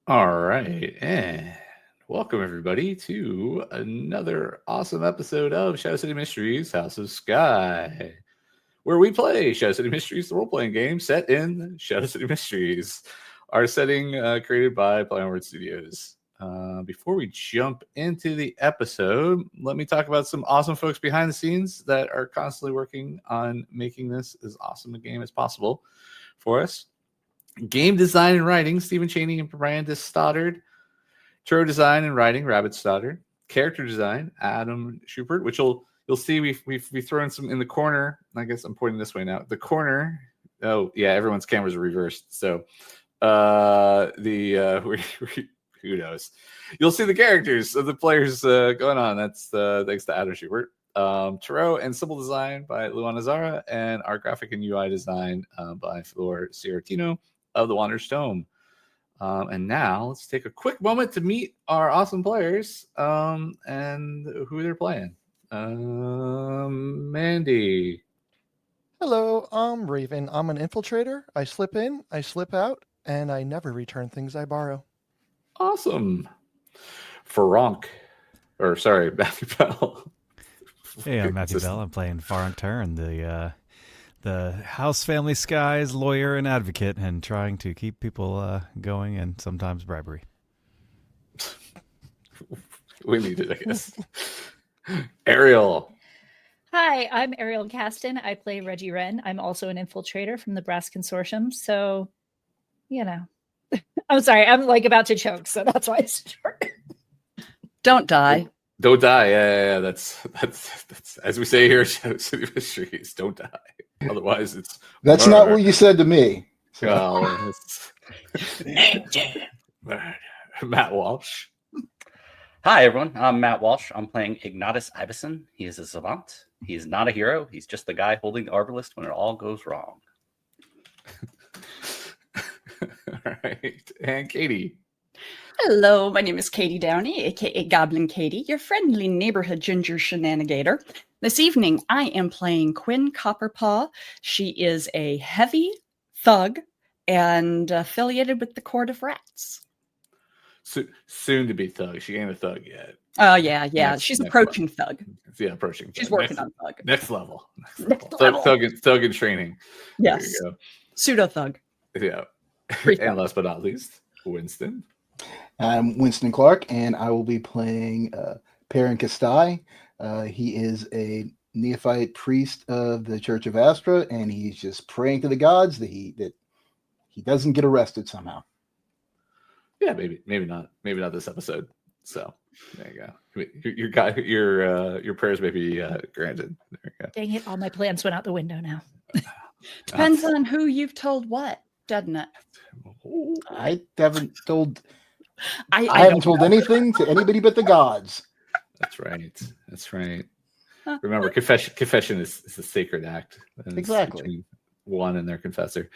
All right, and welcome everybody to another awesome episode of Shadow City Mysteries House of Skye, where we play Shadow City Mysteries, the role-playing game set in Shadow City Mysteries, our setting created by Play On Word Studios. Before we jump into the episode, let me talk about some awesome folks behind the scenes that are constantly working on making this as awesome a game as possible for us. Game design and writing, Stephen Cheney and Mandy Stoddard. Churro design and writing, Rabbit Stoddard. Character design, Adam Schumpert, which you'll see we've thrown some in the corner. I guess I'm pointing this way now. The corner. Oh yeah, everyone's cameras are reversed. So who knows? You'll see the characters of the players going on. That's thanks to Adam Schumpert. Tarot and symbol design by Luana, Zahra, and our graphic and UI design by Fleur, Sciortino of the Wander's Tome. And now let's take a quick moment to meet our awesome players and who they're playing. Mandy. Hello, I'm Raven. I'm an infiltrator. I slip in, I slip out, and I never return things I borrow. Awesome. Farank. Or sorry, Matthew Bell. Hey, I'm Matthew Bell. I'm playing Farank Tern, the House Family Skye's lawyer and advocate, and trying to keep people going, and sometimes bribery. We need it, I guess. Ariel. Hi, I'm Ariel Kasten. I play Reggie Wrenne. I'm also an infiltrator from the Brass Consortium. So, I'm sorry. I'm about to choke, so that's why it's short. Don't die. Don't die. Yeah. That's as we say here at Shadow City Mysteries. Don't die. Otherwise, it's that's murder. Not what you said to me. So. Well, Matt Walsh. Hi, everyone. I'm Matt Walsh. I'm playing Ignatus Ibison. He is a savant. He's not a hero. He's just the guy holding the arbalist when it all goes wrong. All right. And Katie. Hello, my name is Katie Downey, aka Goblin Katie, your friendly neighborhood ginger shenanigator. This evening, I am playing Quinn Copperpaw. She is a heavy thug and affiliated with the Court of Rats. Soon to be thug. She ain't a thug yet. Oh, yeah. She's approaching thug. Yeah, approaching. She's working on thug. Next level. Level. Thug in training. Yes. There you go. Pseudo thug. Yeah. And last but not least, Winston. I'm Winston Clark, and I will be playing Peryn Kestai. He is a neophyte priest of the Church of Astra, and he's just praying to the gods that he doesn't get arrested somehow. Yeah, maybe not this episode. So there you go. Your prayers may be granted. There you go. Dang it! All my plans went out the window now. Depends on who you've told what, doesn't it? I haven't told. I haven't told anything to anybody but the gods. That's right. Remember, confession is a sacred act. Exactly. Between one and their confessor.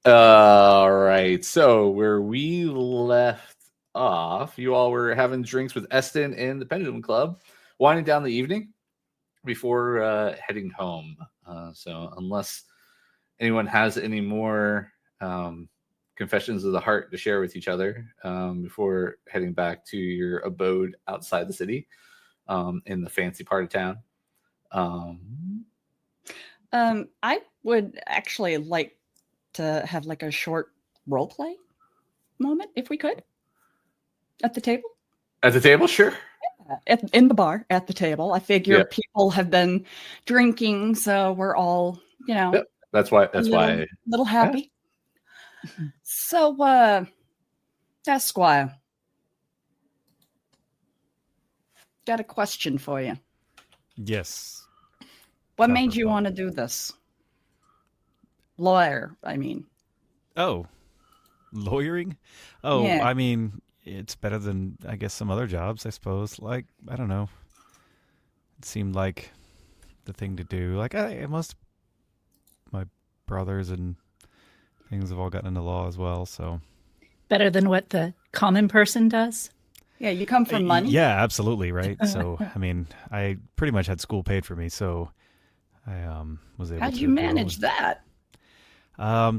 All right. So where we left off, you all were having drinks with Eston in the Pendulum Club, winding down the evening before heading home. So unless anyone has any more confessions of the heart to share with each other before heading back to your abode outside the city in the fancy part of town. I would actually like to have a short role play moment, if we could, at the table. At the table, sure. Yeah, in the bar, at the table. I figure people have been drinking, so we're all, Yep. That's why. A little happy. Yeah. So, Skye, got a question for you. Yes. What made you want to do this? Lawyer, I mean. Oh, lawyering? Oh, yeah. I mean, it's better than, I guess, some other jobs, I suppose. I don't know. It seemed like the thing to do. Most of my brothers and things have all gotten into law as well, so. Better than what the common person does? Yeah, you come from money? Yeah, absolutely, right? So, I mean, I pretty much had school paid for me, so I was able to. How'd you manage that?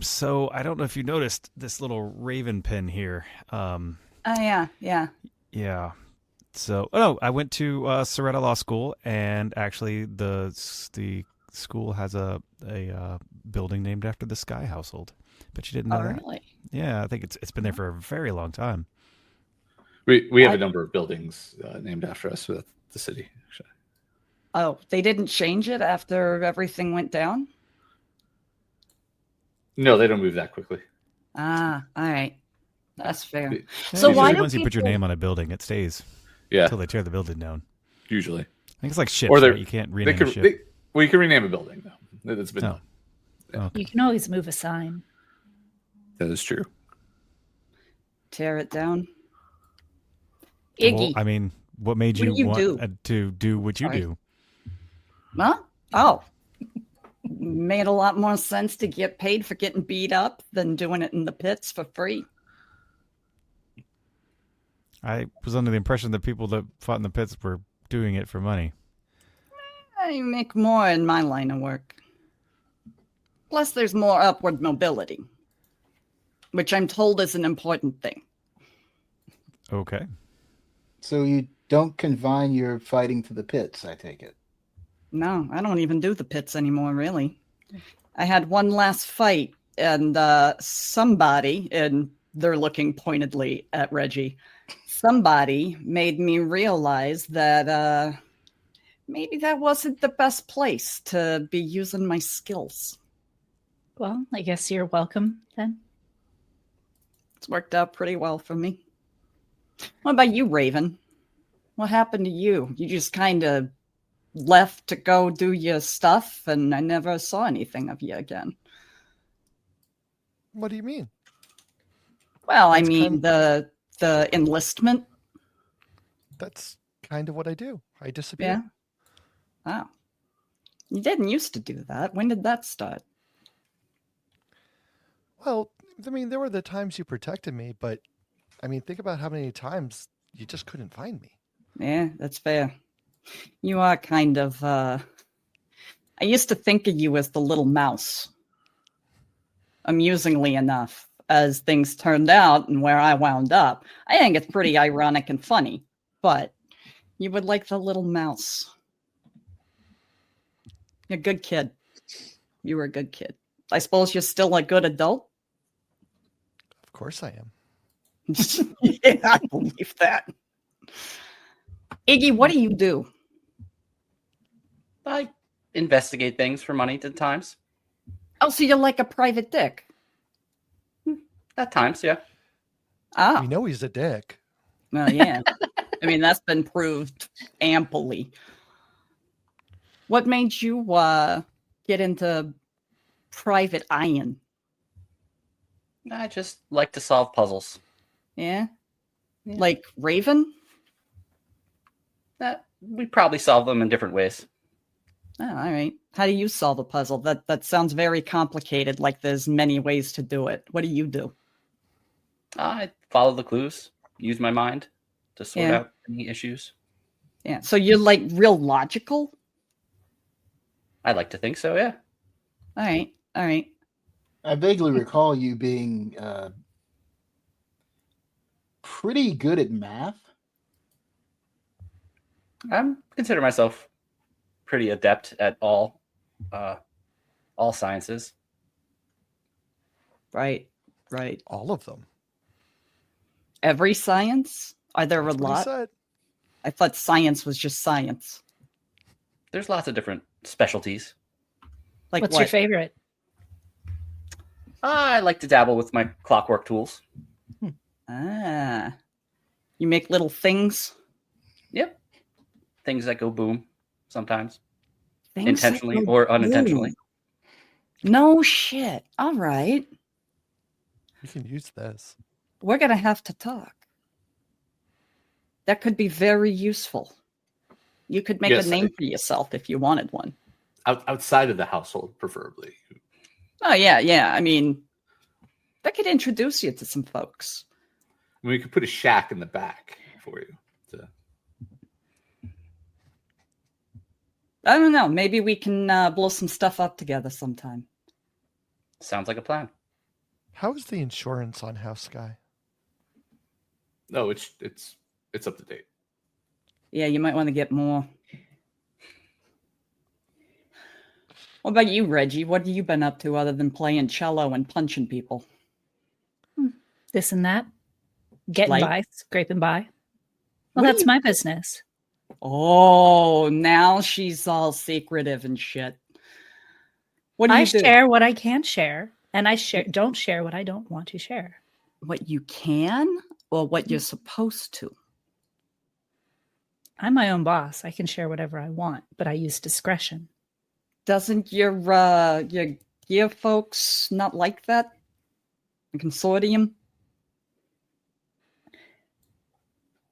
So I don't know if you noticed this little raven pin here. Oh, yeah. Yeah. So, I went to Soretta Law School, and actually, the school has a building named after the Skye household. But you didn't know that? Really? Yeah, I think it's been there for a very long time. We have a number of buildings named after us with the city. Actually. Oh, they didn't change it after everything went down? No, they don't move that quickly. Ah, all right. That's fair. Yeah, So usually why do once you put your people- name on a building, it stays Yeah, until they tear the building down. usually. I think it's like ships, Or they're- right? You can't They rename a can, ship. we can rename a building, though. That's been Oh. done. You can always move a sign. That is true. tear it down? Well, Iggy. I mean, what made What you do you want do? to do what you Sorry. do? Huh? Oh. Made a lot more sense to get paid for getting beat up than doing it in the pits for free. I was under the impression that people that fought in the pits were doing it for money. I make more in my line of work. Plus, there's more upward mobility, which I'm told is an important thing. Okay. So you don't confine your fighting to the pits, I take it. No, I don't even do the pits anymore, really. I had one last fight, and somebody, and they're looking pointedly at Reggie, somebody made me realize that maybe that wasn't the best place to be using my skills. Well, I guess you're welcome then. It's worked out pretty well for me. What about you, Raven? What happened to you? You just kind of left to go do your stuff, and I never saw anything of you again. What do you mean? Well, I That's mean, kind- the enlistment. That's kind of what I do. I disappear. Yeah. Oh. You didn't used to do that. When did that start? Well, I mean, there were the times you protected me, but I mean, think about how many times you just couldn't find me. Yeah, that's fair. You are kind of, I used to think of you as the little mouse. Amusingly enough, as things turned out and where I wound up, I think it's pretty ironic and funny, but you would like the little mouse. You're a good kid. You were a good kid. I suppose you're still a good adult? Of course I am. Yeah, I believe that. Iggy, what do you do? I investigate things for money at times. Oh, so you're like a private dick. At times, yeah. Ah, We know he's a dick. well, yeah. I mean, that's been proved amply. What made you get into private eyeing? I just like to solve puzzles. Yeah? Yeah. Like Raven? We probably solve them in different ways. Oh, all right. How do you solve a puzzle? That sounds very complicated, like there's many ways to do it. What do you do? I follow the clues, use my mind to sort Yeah. out any issues. Yeah. So you're like real logical? I like to think so, yeah. All right. All right. I vaguely recall you being pretty good at math. I consider myself pretty adept at all sciences. Right. Right. All of them. Every science? Are there That's a what he lot? said. I thought science was just science. There's lots of different specialties. Like What's what? your favorite? I like to dabble with my clockwork tools. Ah. You make little things? Yep. Things that go boom sometimes, Things intentionally that go or unintentionally. boom. No shit. All right. You can use this. We're going to have to talk. That could be very useful. You could make Yes, a name for yourself if you wanted one. Outside of the household, preferably. Oh, yeah, yeah. I mean, that could introduce you to some folks. We could put a shack in the back for you. I don't know. Maybe we can blow some stuff up together sometime. Sounds like a plan. How is the insurance on House Skye? No, it's up to date. Yeah, you might want to get more. What about you, Reggie? What have you been up to other than playing cello and punching people? This and that. Getting Like? by, scraping by. Well, What do that's you- my business. Oh, now she's all secretive and shit. What do you I do? share what I can share, and I don't share what I don't want to share. What you can or what you're supposed to? I'm my own boss. I can share whatever I want, but I use discretion. Doesn't your gear folks not like that? The consortium?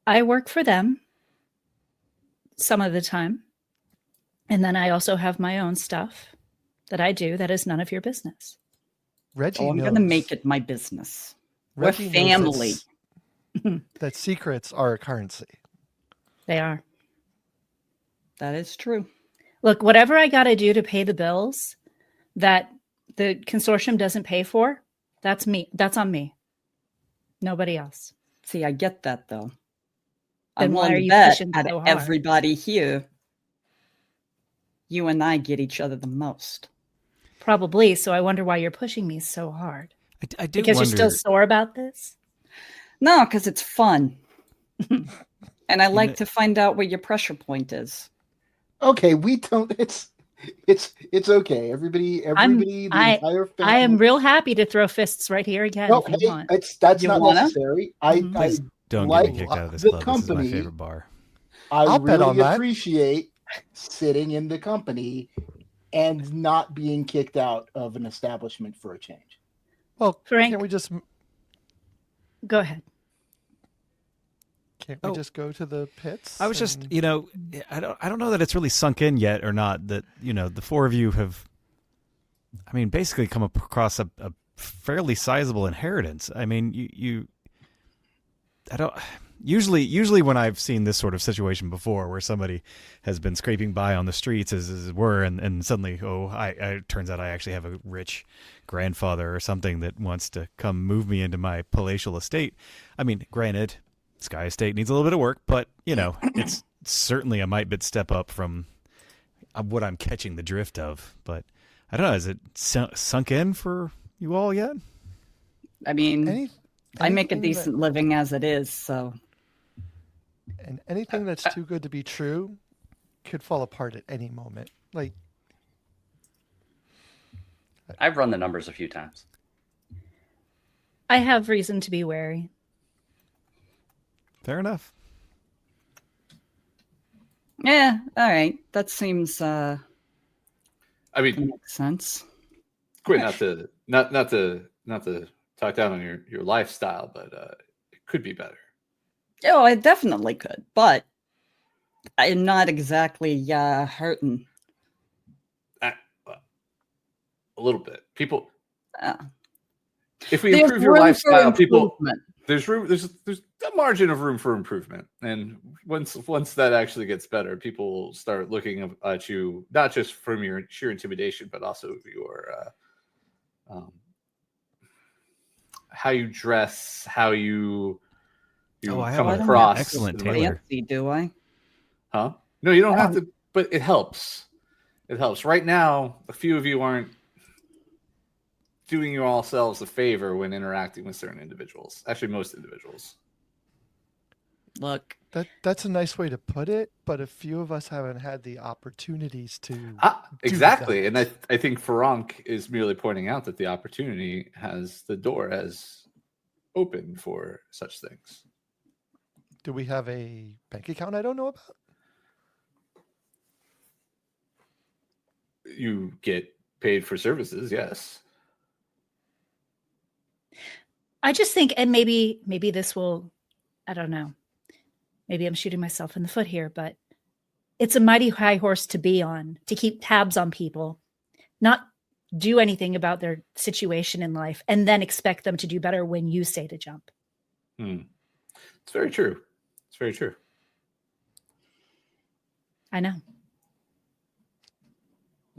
I work for them some of the time. And then I also have my own stuff that I do that is none of your business. Reggie Oh, I'm knows. going to make it my business. Reggie We're knows family. that secrets are a currency. They are. That is true. Look, whatever I got to do to pay the bills that the consortium doesn't pay for, that's me. That's on me. Nobody else. See, I get that, though. Then I'm why are willing to you bet pushing out so of hard? everybody here, you and I get each other the most. Probably. So I wonder why you're pushing me so hard. I do Because wonder. you're still sore about this? No, because it's fun. And I like know- to find out where your pressure point is. Okay, we don't. It's okay. Everybody, the entire family. I am real happy to throw fists right here again No, if you hey, want. that's You not wanna? necessary. Mhm. I Please don't like get me kicked out of this the club. This is my company. favorite bar. I'll bet on really that. appreciate sitting in the company and not being kicked out of an establishment for a change. Well, Farank. can't we just Go ahead. Can't we just go to the pits? I was just, and- I don't know that it's really sunk in yet or not that, the four of you have, I mean, basically come across a fairly sizable inheritance. I mean, usually when I've seen this sort of situation before where somebody has been scraping by on the streets as it were, and suddenly, it turns out I actually have a rich grandfather or something that wants to come move me into my palatial estate. I mean, granted, Skye Estate needs a little bit of work, but it's certainly a mite bit step up from what I'm catching the drift of. But I don't know, is it sunk in for you all yet? I mean, I make a anything decent living as it is, so. and anything that's too good to be true could fall apart at any moment. Like, I've run the numbers a few times. I have reason to be wary. Fair enough. Yeah, all right. That seems I mean, makes sense. Quinn, not to talk down on your lifestyle, but it could be better. Oh, I definitely could, but I'm not exactly hurting. A little bit. People, Uh, if we there's improve your room for lifestyle, people, improvement. there's a margin of room for improvement, and once that actually gets better, people will start looking at you not just from your sheer intimidation, but also your how you dress, how you I come have an across. excellent and- tailor. Fancy, do I? Huh? No, you don't have to, but it helps. It helps. Right now, a few of you aren't doing yourselves a favor when interacting with certain individuals. Actually, most individuals. Look, that's a nice way to put it, but a few of us haven't had the opportunities to. Exactly. that. And I think Farank is merely pointing out that the opportunity the door has opened for such things. Do we have a bank account I don't know about? You get paid for services, yes. I just think, and maybe this will, I don't know. Maybe I'm shooting myself in the foot here, but it's a mighty high horse to be on, to keep tabs on people, not do anything about their situation in life, and then expect them to do better when you say to jump. It's very true. It's very true. I know.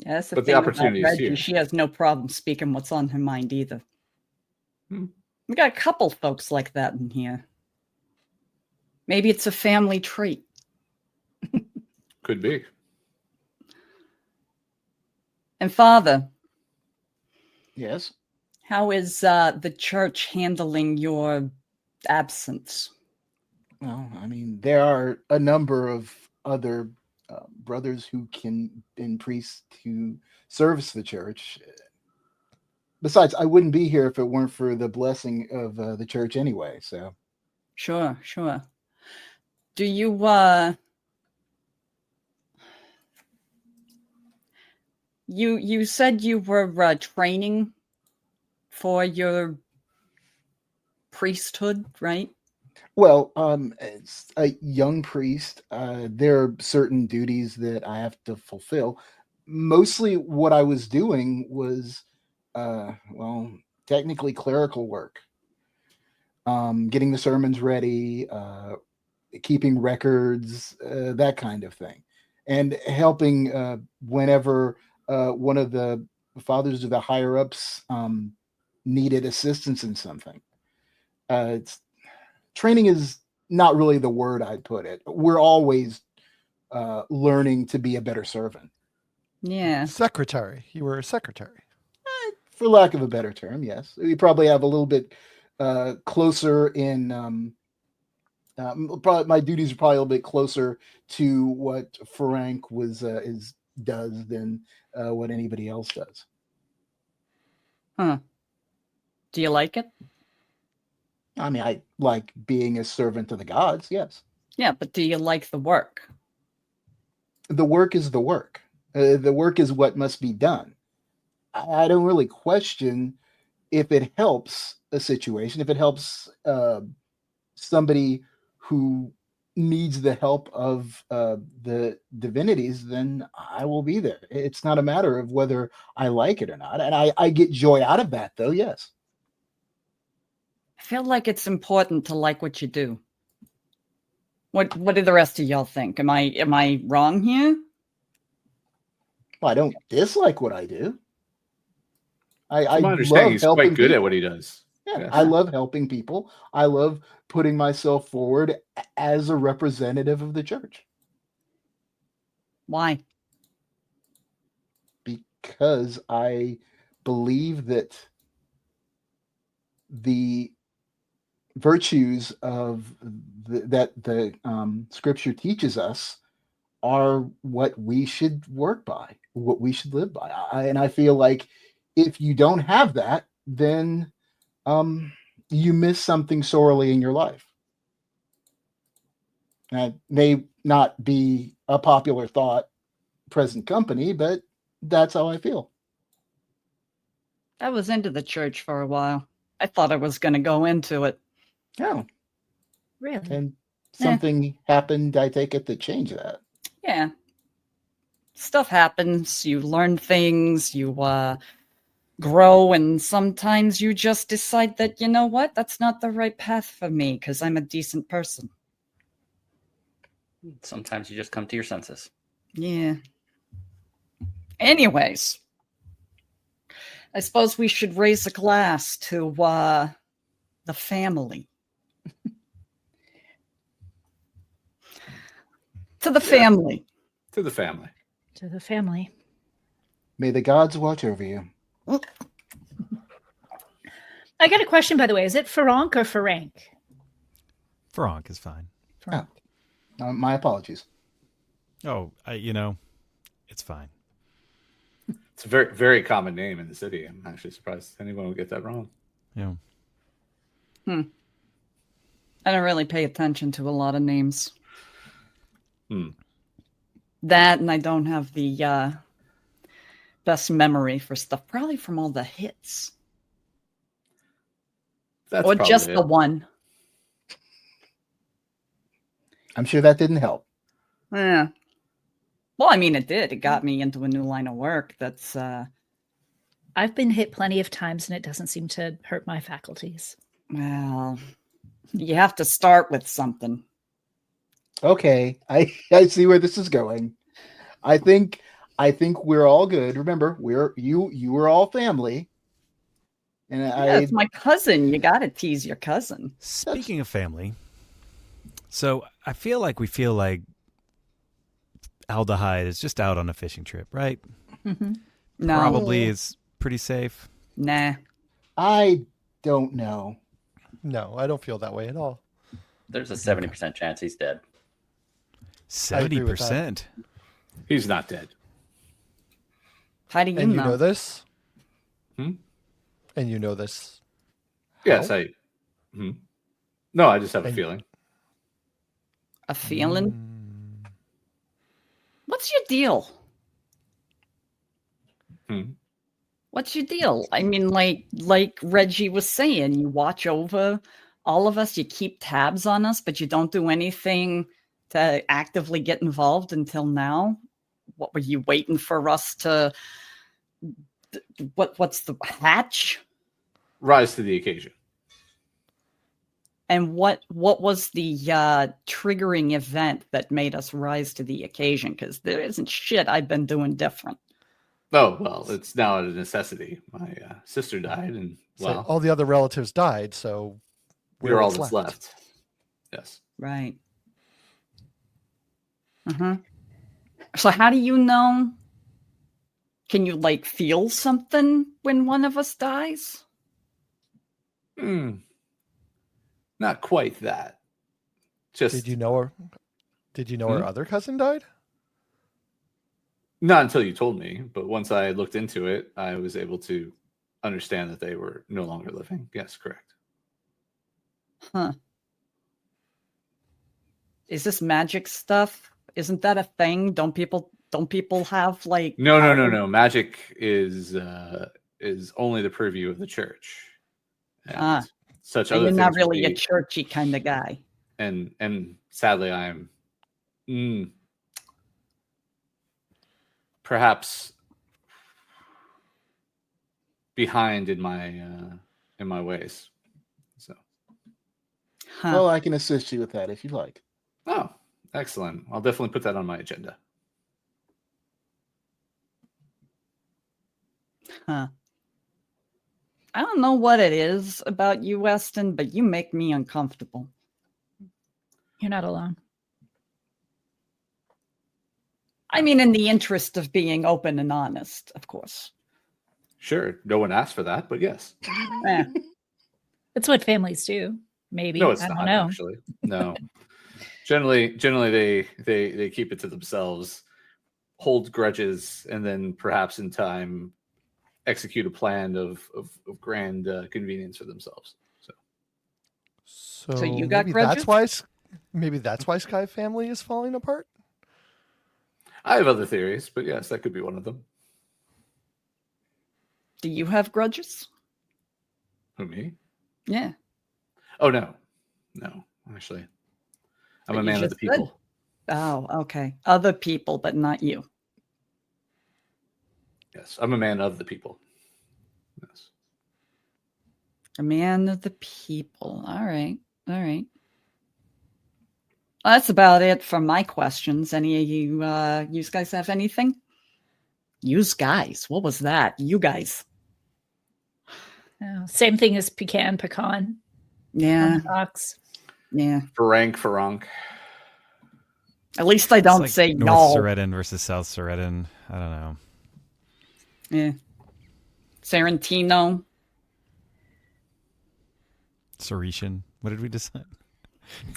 Yeah, that's the But the thing about opportunity is Reggie. here. She has no problem speaking what's on her mind either. We got a couple folks like that in here. Maybe it's a family trait. Could be. And Father, Yes. how is the church handling your absence? Well, I mean, there are a number of other brothers who and priests who service the church. Besides, I wouldn't be here if it weren't for the blessing of the church anyway. So, Sure. Do you you said you were training for your priesthood, right? well, as a young priest, there are certain duties that I have to fulfill. Mostly, what I was doing was, well, technically clerical work, getting the sermons ready, keeping records, that kind of thing, and helping whenever one of the fathers of the higher ups needed assistance in something. Training is not really the word I'd put it. We're always learning to be a better servant. Yeah. Secretary. You were a secretary. For lack of a better term, yes. We probably have a little bit closer in. Probably my duties are probably a little bit closer to what Farank does than what anybody else does. Huh. Do you like it? I mean, I like being a servant to the gods, yes. Yeah, but do you like the work? The work is the work. The work is what must be done. I don't really question if it helps a situation, if it helps somebody who needs the help of the divinities, then I will be there. It's not a matter of whether I like it or not. And I get joy out of that, though, yes. I feel like it's important to like what you do. What do the rest of y'all think? Am I wrong here? Well, I don't dislike what I do. I my understanding, love he's helping quite good at people. what he does. Yeah, Yeah. I love helping people. I love putting myself forward as a representative of the church Why? because I believe that the virtues of that the scripture teaches us are what we should work by, what we should live by. And I feel like if you don't have that, then you miss something sorely in your life. That may not be a popular thought, present company, but that's how I feel. I was into the church for a while. I thought I was going to go into it. Yeah. Really? And something happened, I take it, that changed that. Yeah. Stuff happens. You learn things. You grow, and sometimes you just decide that, you know what, that's not the right path for me because I'm a decent person. Sometimes you just come to your senses. Yeah. Anyways, I suppose we should raise a glass to the family. To the family. To the family. To the family. May the gods watch over you. I got a question, by the way. Is it Farank or Farank? Farank is fine. Farank. My apologies. Oh, it's fine. It's a very, very common name in the city. I'm actually surprised anyone would get that wrong. Yeah. I don't really pay attention to a lot of names. That, and I don't have the best memory for stuff, probably from all the hits. That's or probably just it. the one. I'm sure that didn't help. Yeah. Well, I mean, it did. It got me into a new line of work. That's I've been hit plenty of times and it doesn't seem to hurt my faculties. well, you have to start with something. Okay, I see where this is going. I think I think we're all good. Remember, you were all family. And Yeah, it's my cousin. You got to tease your cousin. Speaking of family, so I feel like Aldehyde is just out on a fishing trip, right? Mm-hmm. No. Probably is pretty safe. Nah. I don't know. No, I don't feel that way at all. There's a 70% chance he's dead. 70%. He's not dead. How do you And know? you know this? Hmm? And you know this? Yes, How? No, I just have a And- feeling. A feeling? What's your deal? What's your deal? I mean, like Reggie was saying, you watch over all of us, you keep tabs on us, but you don't do anything to actively get involved until now. What were you waiting for us to? What's the hatch? Rise to the occasion. And what was the triggering event that made us rise to the occasion? Because there isn't shit I've been doing different. Oh, well, it's now a necessity. My sister died, and So well, all the other relatives died, so we're all what's that's left. Yes. Right. So how do you know? Can you feel something when one of us dies? Not quite that. Just Did you know her? Did you know her other cousin died? not until you told me, but once I looked into it, I was able to understand that they were no longer living. Yes, correct. Huh. Is this magic stuff? Isn't that a thing? Don't people have No. Magic is only the purview of the church. And such so other you're things not would really a be- churchy kind of guy. and sadly I'm perhaps behind in my ways. So Well, I can assist you with that if you like. oh, excellent. I'll definitely put that on my agenda. Huh. I don't know what it is about you, Weston, but you make me uncomfortable. You're not alone. I mean, in the interest of being open and honest, of course. Sure, no one asked for that, but yes. Eh. It's what families do. Maybe. No, it's I not don't know. actually. No. Generally they keep it to themselves, hold grudges, and then perhaps in time execute a plan of grand convenience for themselves. So you got maybe grudges? that's why Skye family is falling apart. I have other theories, but yes, that could be one of them. Do you have grudges? Who, me? Yeah. Oh no, actually, I'm But a you man of just the people. said- Oh, okay. Other people, but not you. Yes, I'm a man of the people. Yes. A man of the people. All right. Well, that's about it for my questions. Any of you guys have anything? Use guys. What was that? You guys. Oh, same thing as pecan. Yeah. Fox. Yeah. Farank. At least I don't It's say North y'all. Sciortino versus South Sciortino. I don't know. Yeah. Sciortino. Sciortino. What did we decide?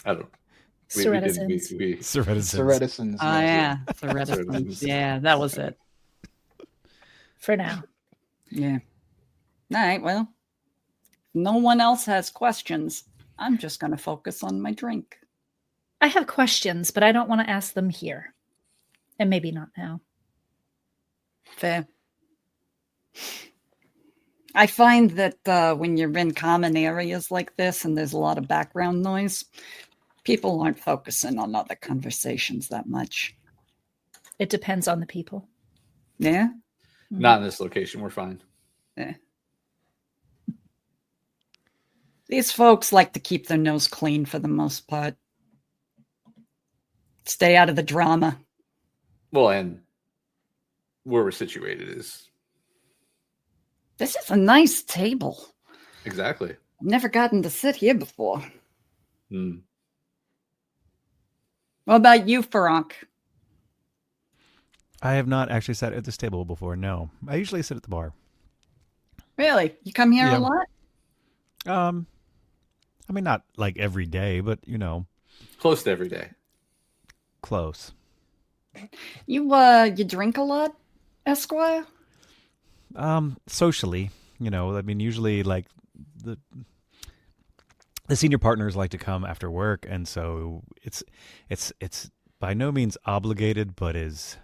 I don't. Sciortinos. Sciortinos. Oh, yeah. Sciortinos. Yeah, that was it. For now. Yeah. All right. Well, no one else has questions. I'm just going to focus on my drink. I have questions, but I don't want to ask them here. And maybe not now. Fair. I find that when you're in common areas like this and there's a lot of background noise, people aren't focusing on other conversations that much. It depends on the people. Yeah? Not in this location. We're fine. Yeah. These folks like to keep their nose clean for the most part. Stay out of the drama. Well, and where we're situated is. This is a nice table. Exactly. I've never gotten to sit here before. Hmm. What about you, Farank? I have not actually sat at this table before. No, I usually sit at the bar. Really? You come here Yeah. a lot? I mean, not like every day, but Close to every day. close. You drink a lot, Esquire? Socially, I mean, usually like the senior partners like to come after work, and so it's by no means obligated, but is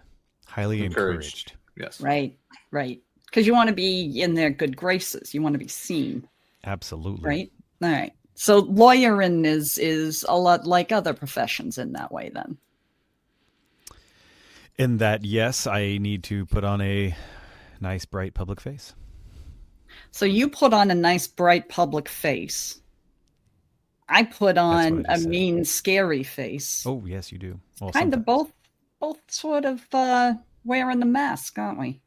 highly encouraged. Yes. Right. Because you want to be in their good graces. You want to be seen. Absolutely. Right? All right. So lawyering is a lot like other professions in that way then. In that, yes, I need to put on a nice, bright public face. So you put on a nice, bright public face. I put on a mean, scary face. Oh, yes, you do. Well, kind of both sort of wearing the mask, aren't we?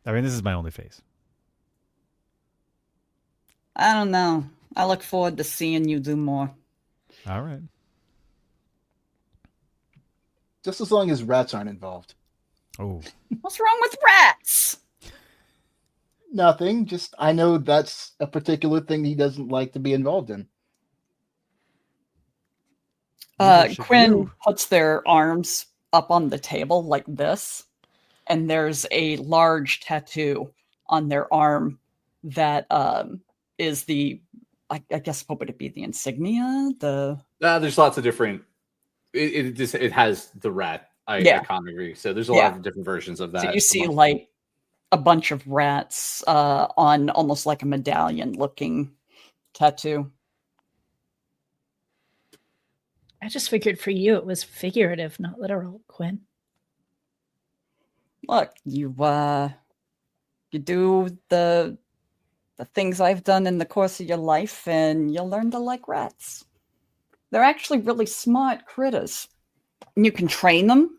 I mean, this is my only face. I don't know. I look forward to seeing you do more. All right. Just as long as rats aren't involved. Oh. What's wrong with rats? Nothing. Just I know that's a particular thing he doesn't like to be involved in. Quinn puts their arms up on the table like this, and there's a large tattoo on their arm that is the, I guess, what would it be? The insignia? There's lots of different. It has the rat iconography. So there's a lot of different versions of that. So you see like a bunch of rats on almost like a medallion looking tattoo. I just figured for you it was figurative, not literal, Quinn. Look, you do the things I've done in the course of your life, and you'll learn to like rats. They're actually really smart critters. You can train them.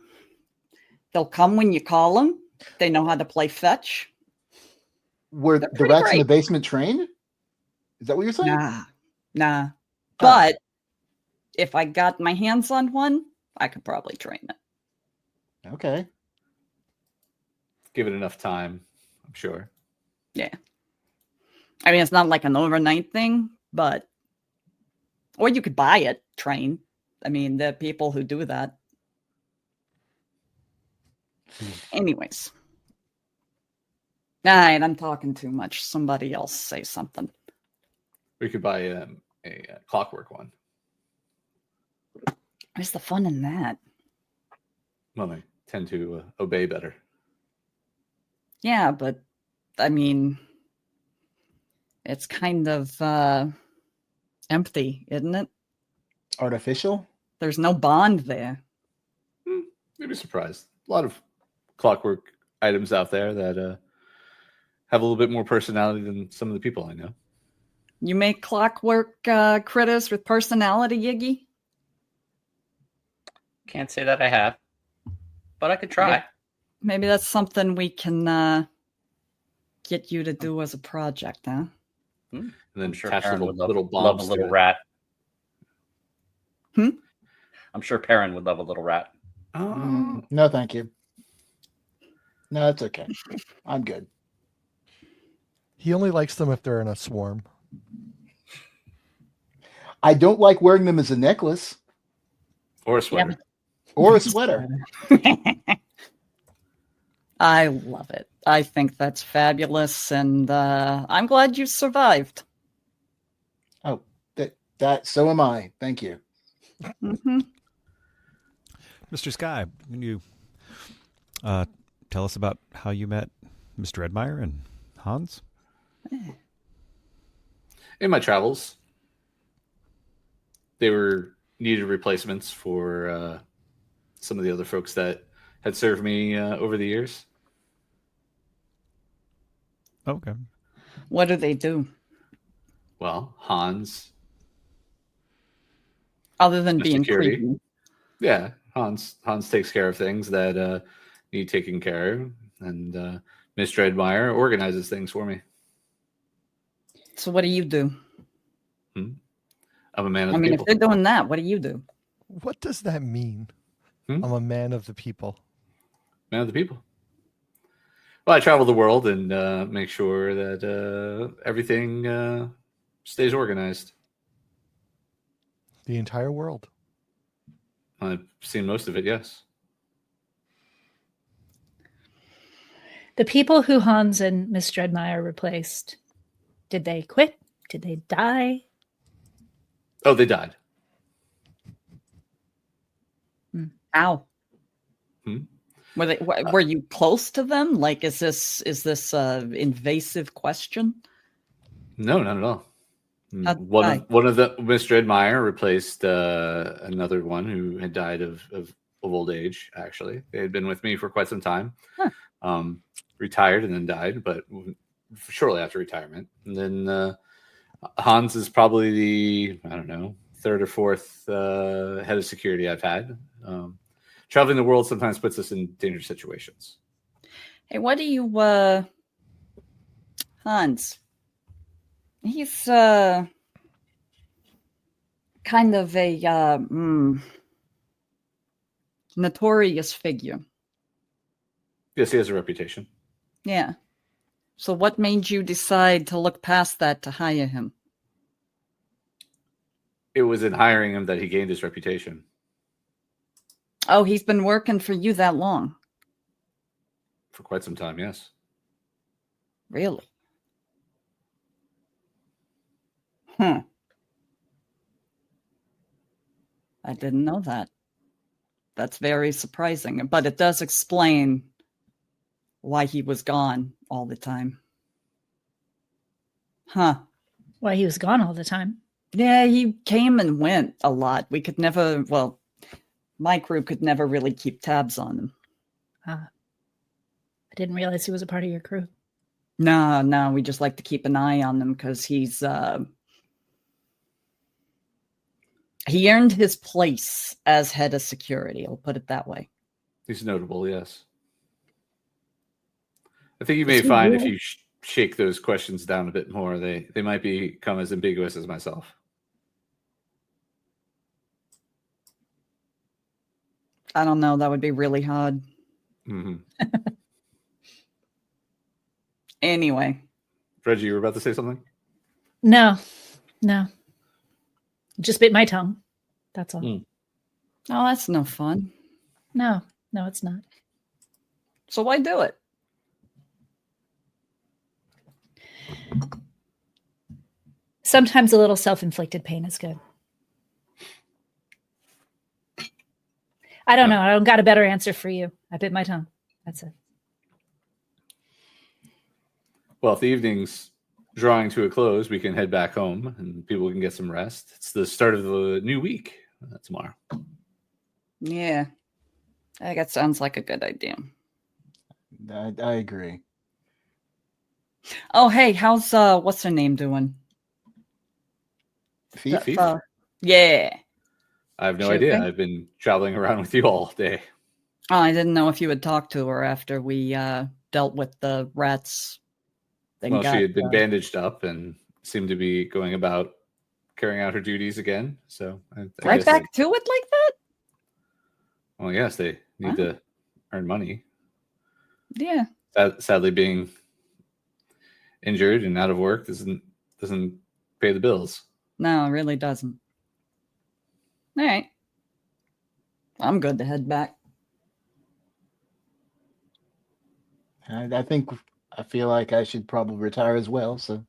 They'll come when you call them. They know how to play fetch. Were the rats in the basement trained? Is that what you're saying? Nah. But if I got my hands on one, I could probably train it. Okay. Give it enough time, I'm sure. Yeah. I mean, it's not like an overnight thing, but... Or you could buy it, train. I mean, there are people who do that. Anyways. All right, I'm talking too much. Somebody else say something. We could buy a clockwork one. What's the fun in that? Well, they tend to obey better. Yeah, but I mean, it's kind of empty, isn't it? Artificial? There's no bond there. You'd be surprised. A lot of clockwork items out there that have a little bit more personality than some of the people I know. You make clockwork critters with personality, Iggy? Can't say that I have, but I could try. Maybe that's something we can get you to do as a project, huh? And then sure attach Peryn little would little love bombs a little to it. rat. Hmm? I'm sure Peryn would love a little rat. No, thank you. No, it's okay. I'm good. He only likes them if they're in a swarm. I don't like wearing them as a necklace Or a sweater. or a sweater. I love it. I think that's fabulous, and I'm glad you survived. Oh, that so am I. Thank you. Mm-hmm. Mr. Skye, can you tell us about how you met Mr. Edmeyer and Hans? In my travels, they were needed replacements for some of the other folks that had served me over the years. Okay. What do they do? Well, Hans, Other than The being security. creepy. Yeah, Hans takes care of things that need taking care of, and Miss Dreadmire organizes things for me. So what do you do? I'm a man of I the mean, people. if they're doing that, what do you do? What does that mean? Hmm? I'm a man of the people. Man of the people. Well, I travel the world and make sure that everything stays organized. The entire world. I've seen most of it, yes. The people who Hans and Miss Dreadmire replaced, did they quit? Did they die? Oh, they died. Ow. Hmm? Were you close to them? Like, is this invasive question? No, not at all. Why? One of the Miss Dreadmire replaced another one who had died of old age. Actually, they had been with me for quite some time. Huh. Retired and then died, but shortly after retirement. And then Hans is probably the, I don't know, third or fourth head of security I've had. Traveling the world sometimes puts us in dangerous situations. Hey, what do you, Hans? He's kind of a notorious figure. Yes, he has a reputation. Yeah. So what made you decide to look past that to hire him? It was in hiring him that he gained his reputation. Oh, he's been working for you that long? For quite some time, yes. Really? I didn't know that. That's very surprising, but it does explain why he was gone all the time. Huh. Why he was gone all the time? Yeah, he came and went a lot. We could never, well, my crew could never really keep tabs on him. I didn't realize he was a part of your crew. No, we just like to keep an eye on him because he's he earned his place as head of security. I'll put it that way. He's notable, yes. I think you may find if you shake those questions down a bit more, they might become as ambiguous as myself. I don't know. That would be really hard. Mm-hmm. Anyway. Reggie, you were about to say something? No. Just bit my tongue. That's all. Oh, that's no fun. No, it's not. So why do it? Sometimes a little self-inflicted pain is good. I don't know. I don't got a better answer for you. I bit my tongue. That's it. Well, if the evening's drawing to a close, we can head back home and people can get some rest. It's the start of the new week tomorrow. Yeah. I think that sounds like a good idea. I agree. Oh, hey, how's what's her name doing? Fifi? Yeah. I have no She idea. okay? I've been traveling around with you all day. Oh, I didn't know if you had talked to her after we dealt with the rats. Well, she had been bandaged up and seemed to be going about carrying out her duties again. So I right guess back to it like that? Well, yes, they need to earn money. Yeah. Sadly, being injured and out of work doesn't pay the bills. No, it really doesn't. All right. I'm good to head back. I feel like I should probably retire as well. So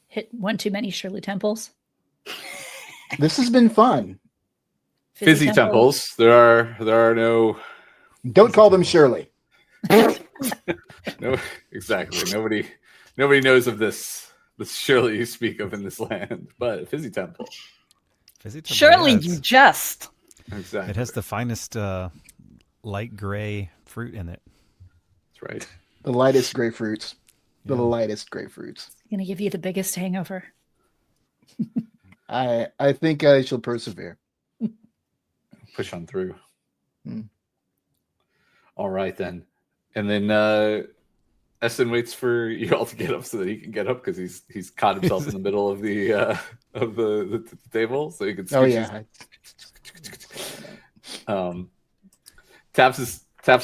Hit one too many Shirley Temples. this has been fun. Fizzy temples. There are no. Don't call them Shirley. No, exactly. Nobody knows of this Shirley you speak of in this land, but Fizzy Temple. Surely yeah, you jest. Exactly. It has the finest light gray fruit in it. That's right. The lightest grapefruits. The Yeah. lightest grapefruits. It's going to give you the biggest hangover. I think I shall persevere. push on through. Hmm. All right then, and then Essen waits for you all to get up so that he can get up because he's caught himself in the middle of the table, so he can. Oh yeah. Taps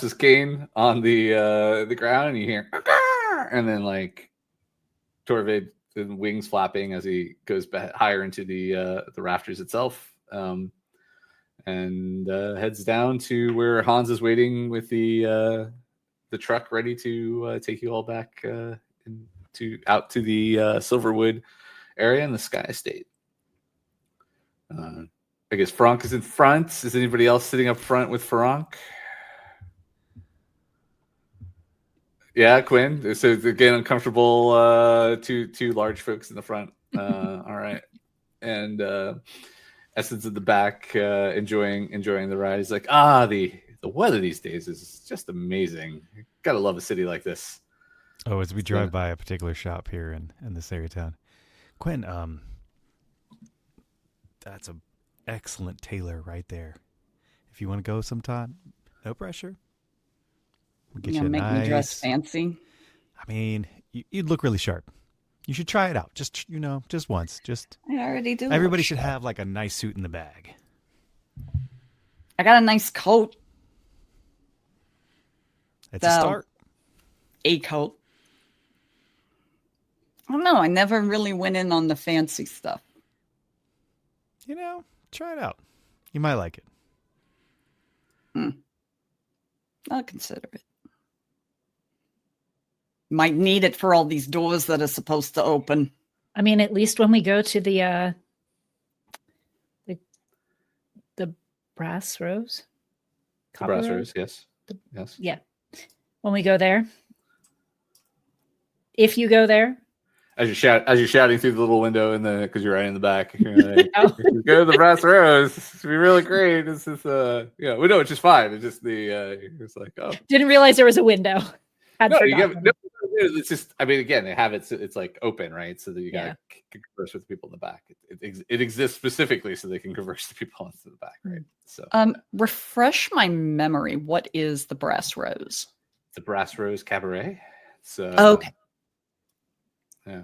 his cane on the ground, and you hear, and then like Torvid, the wings flapping as he goes back higher into the rafters itself, and heads down to where Hans is waiting with the truck ready to take you all back out to the Silverwood area in the Skye estate. I guess Farank is in front. Is anybody else sitting up front with Farank? Yeah, Quinn. So again, uncomfortable. Two large folks in the front. All right, and Essen's in the back, enjoying the ride. He's like, the weather these days is just amazing. Gotta love a city like this. Oh, as we drive by a particular shop here in this area of town, Quinn, that's a excellent tailor right there. If you want to go sometime, no pressure. We'll get you a make nice, me dress fancy. I mean, you'd look really sharp. You should try it out. Just once. I already do. Everybody should have like a nice suit in the bag. I got a nice coat. It's a start. A coat. I don't know. I never really went in on the fancy stuff. Try it out. You might like it. I'll consider it. Might need it for all these doors that are supposed to open. I mean, at least when we go to the Brass Rose. The Brass Rose, yes. Yes. Yeah. When we go there. If you go there. As you're shouting through the little window because you're right in the back. You're like, go to the Brass Rose. It's gonna be really great. This is we know it's just fine. It's just it's like, oh, didn't realize there was a window. It's just, I mean, again, they have it. It's like open, right? So that you got to converse with people in the back. It exists specifically so they can converse to people in the back, right? So, refresh my memory. What is the Brass Rose? The Brass Rose Cabaret. So, okay. Yeah.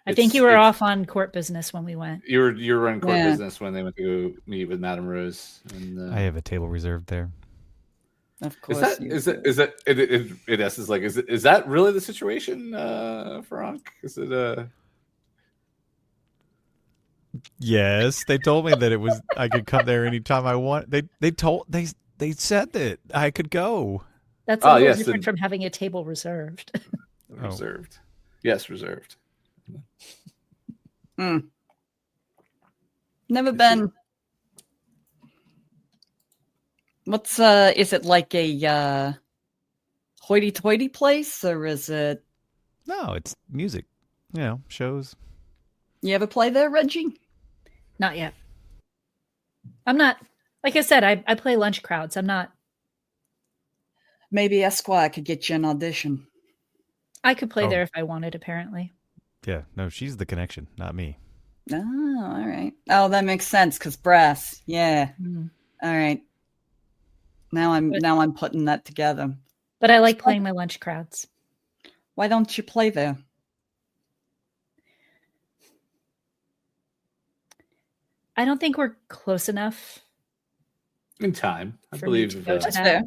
I think you were off on court business when we went. You were running court business when they went to go meet with Madame Rose. And I have a table reserved there. Of course. Is that really the situation, Farank? Is it Yes, they told me that it was. I could come there anytime I want. They said that I could go. That's a little different from having a table reserved. Reserved. Yes, reserved. Never been. What's is it like a hoity-toity place, or is it? No, it's music. Shows. You ever play there, Reggie? Not yet. I'm not. Like I said, I play lunch crowds. I'm not. Maybe Esquire could get you an audition. I could play there if I wanted, apparently. Yeah, no, she's the connection, not me. Oh, all right. Oh, that makes sense because brass. Yeah. All right. Now I'm putting that together. But I like playing my lunch crowds. Why don't you play there? I don't think we're close enough. In time, I believe. That's fair.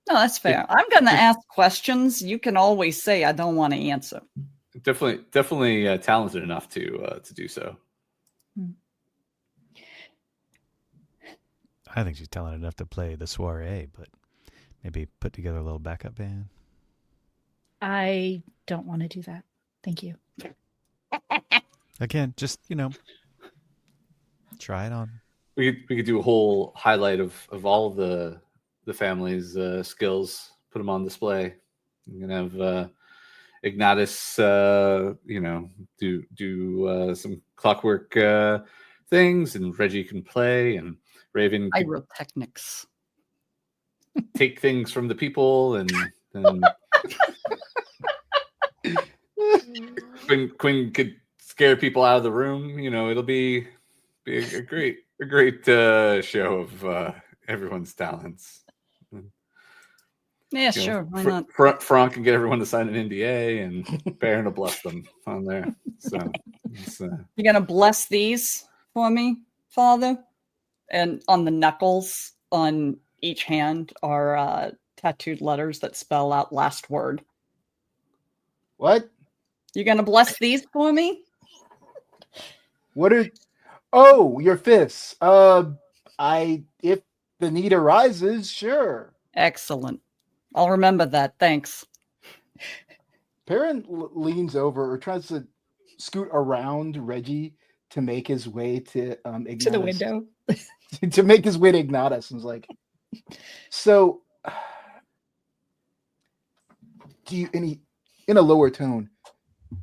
No, that's fair. I'm going to ask questions. You can always say I don't want to answer. Definitely talented enough to do so. I think she's talented enough to play the soiree, but maybe put together a little backup band. I don't want to do that. Thank you. Again, just try it on. We could do a whole highlight of all of the family's skills, put them on display. You're gonna have Ignatus, do some clockwork things, and Reggie can play, and Raven pyrotechnics. Take things from the people, and Quinn could scare people out of the room. It'll be a great show of everyone's talents. Yeah, You know, sure. Why not? Farank can get everyone to sign an NDA, and Peryn to bless them on there. So You're going to bless these for me, Father? And on the knuckles on each hand are tattooed letters that spell out last word. What? You going to bless these for me? What are? Oh, your fists. If the need arises, sure. Excellent. I'll remember that. Thanks. Peryn leans over or tries to scoot around Reggie to make his way to Ignatus. To the window. To make his way to Ignatus, and was like, so do you in a lower tone,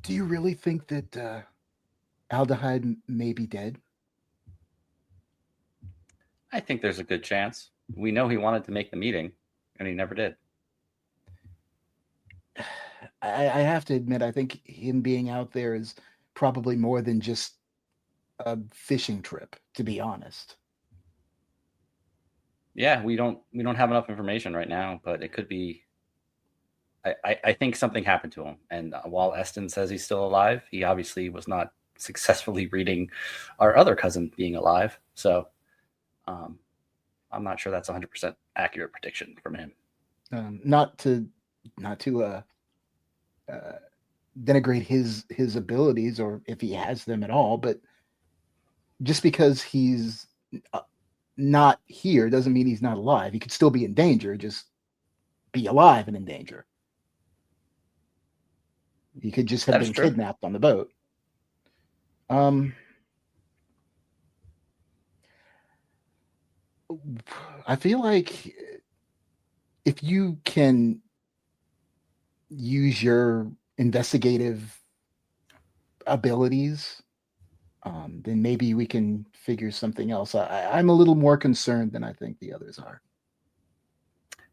do you really think that Aldehyde may be dead? I think there's a good chance. We know he wanted to make the meeting, and he never did. I have to admit, I think him being out there is probably more than just a fishing trip, to be honest. Yeah, we don't have enough information right now, but it could be. I think something happened to him, and while Eston says he's still alive, he obviously was not successfully reading our other cousin being alive. So, I'm not sure that's 100% accurate prediction from him. Not to denigrate his abilities, or if he has them at all, but just because he's not here doesn't mean he's not alive. He could still be in danger, just be alive and in danger. He could just have been kidnapped on the boat. I feel like if you can use your investigative abilities, then maybe we can figure something else. I'm a little more concerned than I think the others are.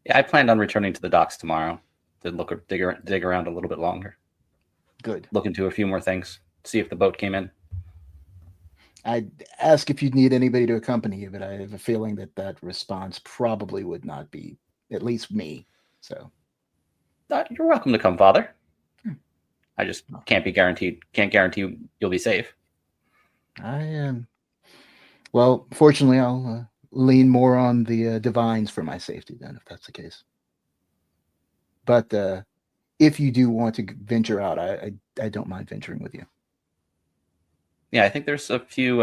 Yeah, I planned on returning to the docks tomorrow to dig around a little bit longer. Good. Look into a few more things. See if the boat came in. I'd ask if you'd need anybody to accompany you, but I have a feeling that response probably would not be, at least me. So You're welcome to come, Father. I just can't guarantee you'll be safe. I am. Well, fortunately, I'll lean more on the divines for my safety then, if that's the case. But if you do want to venture out, I don't mind venturing with you. Yeah, I think there's a few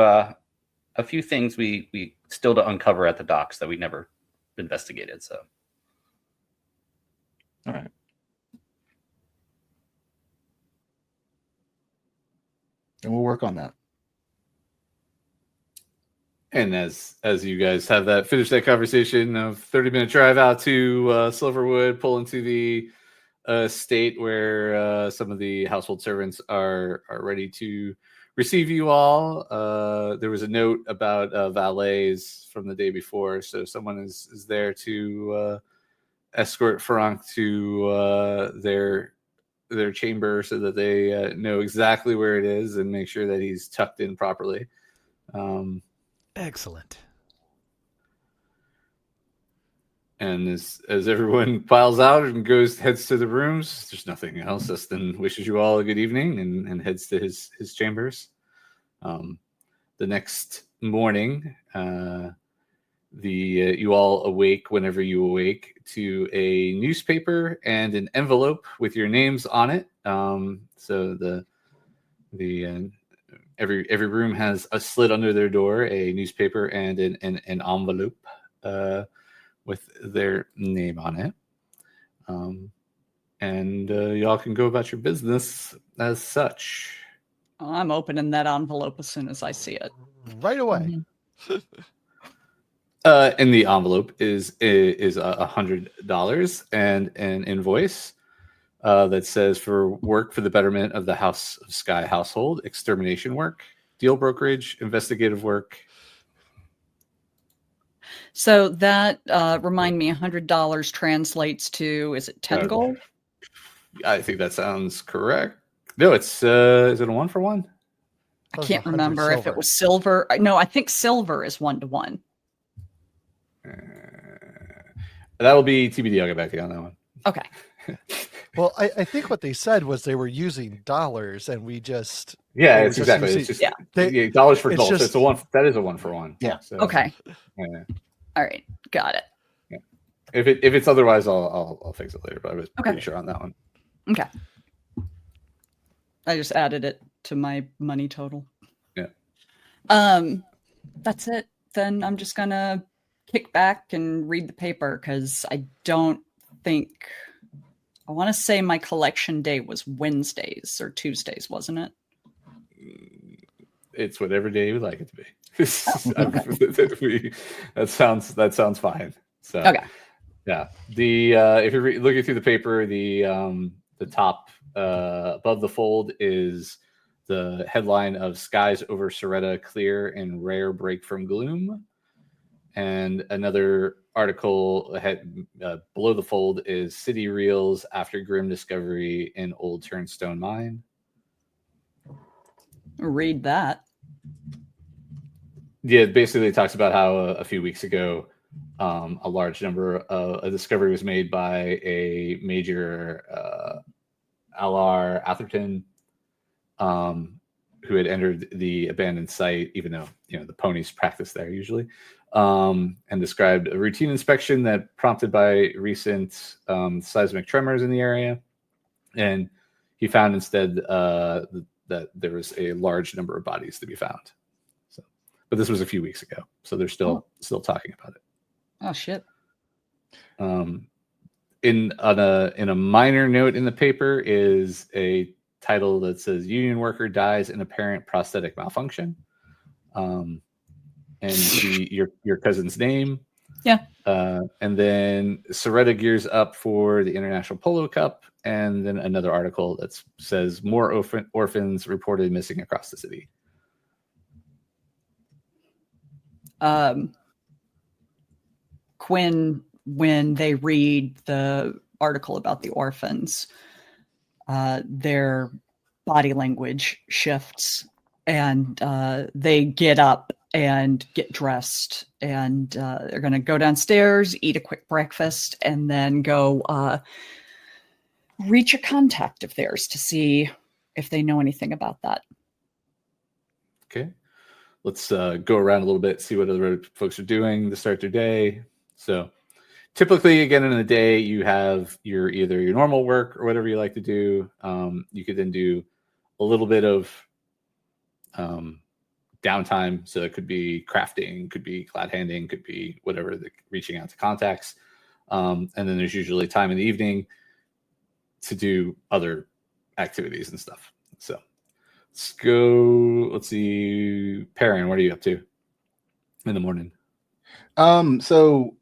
things we still to uncover at the docks that we never investigated. So, all right. And we'll work on that. And as you guys have finish that conversation of 30-minute drive out to Silverwood, pull into the state where some of the household servants are ready to receive you all. There was a note about valets from the day before, so someone is there to escort Farank to their chamber so that they know exactly where it is and make sure that he's tucked in properly. Excellent. And as everyone piles out and heads to the rooms, there's nothing else. Eston wishes you all a good evening and heads to his chambers. The next morning, you all awake whenever you awake to a newspaper and an envelope with your names on it. So every room has a slit under their door, a newspaper and an envelope with their name on it. And y'all can go about your business as such. I'm opening that envelope as soon as I see it. Right away. In the envelope is $100 and an invoice that says for work for the betterment of the House of Skye household, extermination work, deal brokerage, investigative work. So that remind me, $100 translates to, is it 10 gold? I think that sounds correct. No, it's is it a 1-for-1? I can't remember if it was silver. No, I think silver is 1-to-1. That'll be TBD. I'll get back to you on that one. Okay. Well, I think what they said was they were using dollars, and we just Yeah, they it's were just exactly. using- It's just they- dollars for it's gold. So just- it's a one. That is a 1-for-1. Yeah. So, Okay. Yeah. All right. Got it. If it's otherwise, I'll fix it later. But I was Okay. pretty sure on that one. Okay. I just added it to my money total. Yeah. That's it. Then I'm just gonna kick back and read the paper because I don't think I want to say my collection day was Wednesdays or Tuesdays, wasn't it? It's whatever day you would like it to be. That sounds fine. So Okay. yeah, the if you're looking through the paper, the top above the fold is the headline of "Skies over Soretta clear and rare break from gloom," and another article ahead below the fold is "City reels after grim discovery in old Turnstone mine." Read that. Yeah, basically it talks about how a few weeks ago, a large number of a discovery was made by a major Alar Atherton, who had entered the abandoned site, even though the ponies practice there usually, and described a routine inspection that prompted by recent seismic tremors in the area, and he found instead that there was a large number of bodies to be found. But this was a few weeks ago, so they're still talking about it. Oh shit. In a minor note in the paper is a title that says "Union worker dies in apparent prosthetic malfunction," and your cousin's name. Yeah. And then Soretta gears up for the International Polo Cup, and then another article that says more orphans reported missing across the city. Quinn, when they read the article about the orphans, their body language shifts and they get up and get dressed and they're going to go downstairs, eat a quick breakfast, and then go reach a contact of theirs to see if they know anything about that. Okay. Let's go around a little bit, see what other folks are doing to start their day. So typically, again, in the day, you have either your normal work or whatever you like to do. You could then do a little bit of downtime. So it could be crafting, could be glad handing, could be whatever, reaching out to contacts. And then there's usually time in the evening to do other activities and stuff. So let's go. Let's see. Peryn, what are you up to in the morning? So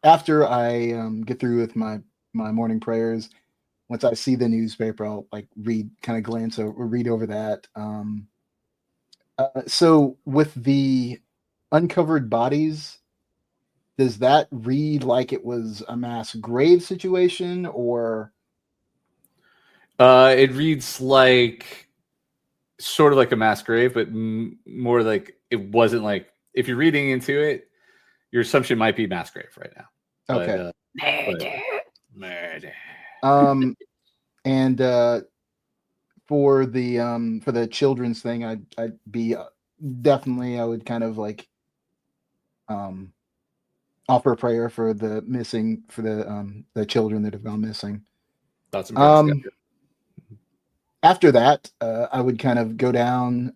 after I get through with my morning prayers, once I see the newspaper, I'll read over that. So with the uncovered bodies, does that read like it was a mass grave situation, or? It reads like sort of like a mass grave, but more like it wasn't like, if you're reading into it, your assumption might be mass grave right now. Okay. Murder. And for the children's thing, I'd be definitely, I would kind of offer a prayer for the missing, for the children that have gone missing. Thoughts and prayers. After that, I would kind of go down,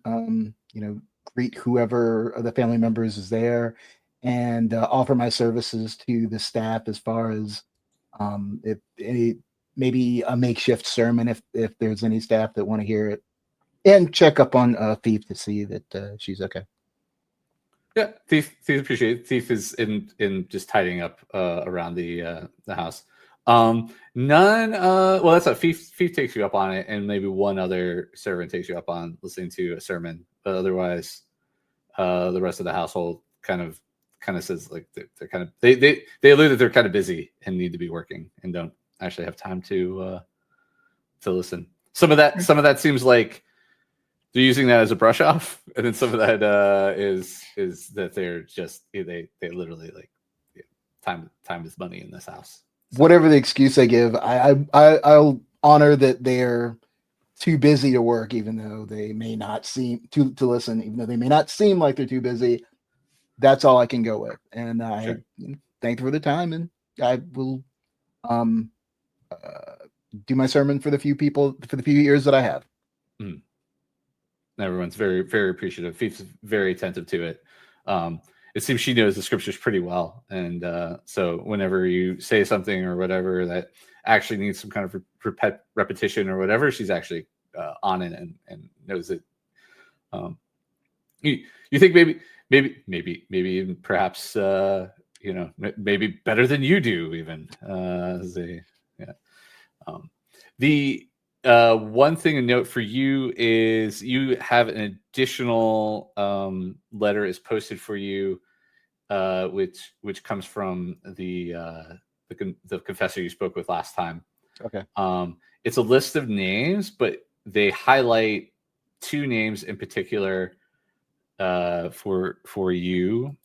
greet whoever of the family members is there, and offer my services to the staff as far as if maybe a makeshift sermon if there's any staff that want to hear it, and check up on Thief to see that she's okay. Yeah, Thief appreciate it. Thief is in just tidying up around the house. Well, that's a Thief takes you up on it, and maybe one other servant takes you up on listening to a sermon. But otherwise, the rest of the household kind of says they're kind of they allude that they're kind of busy and need to be working and don't actually have time to listen. Some of that seems like They're using that as a brush off, and then some of that is that they're just they literally like time is money in this house. So. Whatever the excuse they give, I'll honor that they're too busy to work, even though they may not seem to listen, even though they may not seem like they're too busy. That's all I can go with, and I thank you for the time, and I will do my sermon for the few years that I have. Mm. Everyone's very, very appreciative. Fief's very attentive to it. It seems she knows the scriptures pretty well. And so whenever you say something or whatever that actually needs some kind of repetition or whatever, she's actually on it and knows it. You think maybe perhaps, maybe better than you do even. The one thing to note for you is you have an additional letter is posted for you, which comes from the confessor you spoke with last time. Okay. It's a list of names, but they highlight two names in particular for you,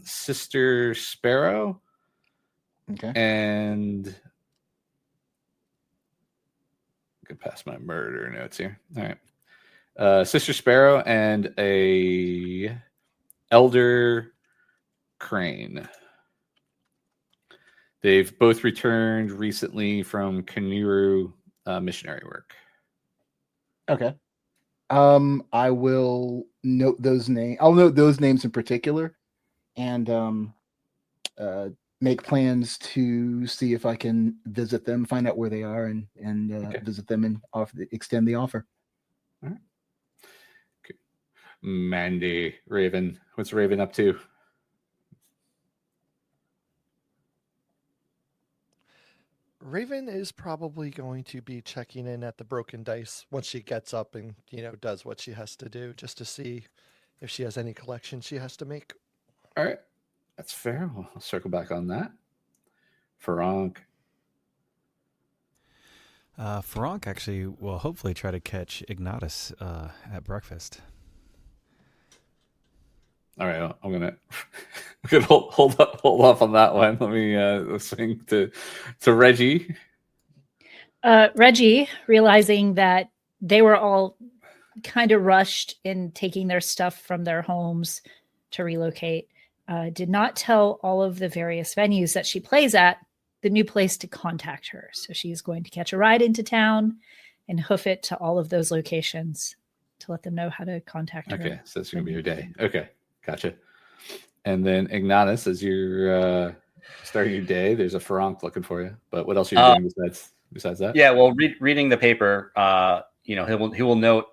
Sister Sparrow, Okay, and get past my murder notes here. All right. Sister Sparrow and a Elder Crane. They've both returned recently from Kanuru missionary work. Okay. I will note those names. I'll note those names in particular, and make plans to see if I can visit them, find out where they are, and visit them and extend the offer. All right. Okay. Mandy, Raven. What's Raven up to? Raven is probably going to be checking in at the Broken Dice once she gets up and, does what she has to do, just to see if she has any collections she has to make. All right. That's fair. I'll circle back on that. Farank. Farank actually will hopefully try to catch Ignatus at breakfast. All right, I'm gonna hold off on that one. Let me swing to Reggie. Reggie, realizing that they were all kind of rushed in taking their stuff from their homes to relocate, did not tell all of the various venues that she plays at the new place to contact her. So she's going to catch a ride into town and hoof it to all of those locations to let them know how to contact her. Okay, so that's going to be your day. Okay, gotcha. And then Ignatus, as you're starting your day, there's a Farank looking for you. But what else are you doing besides that? Yeah, well, reading the paper, he will note.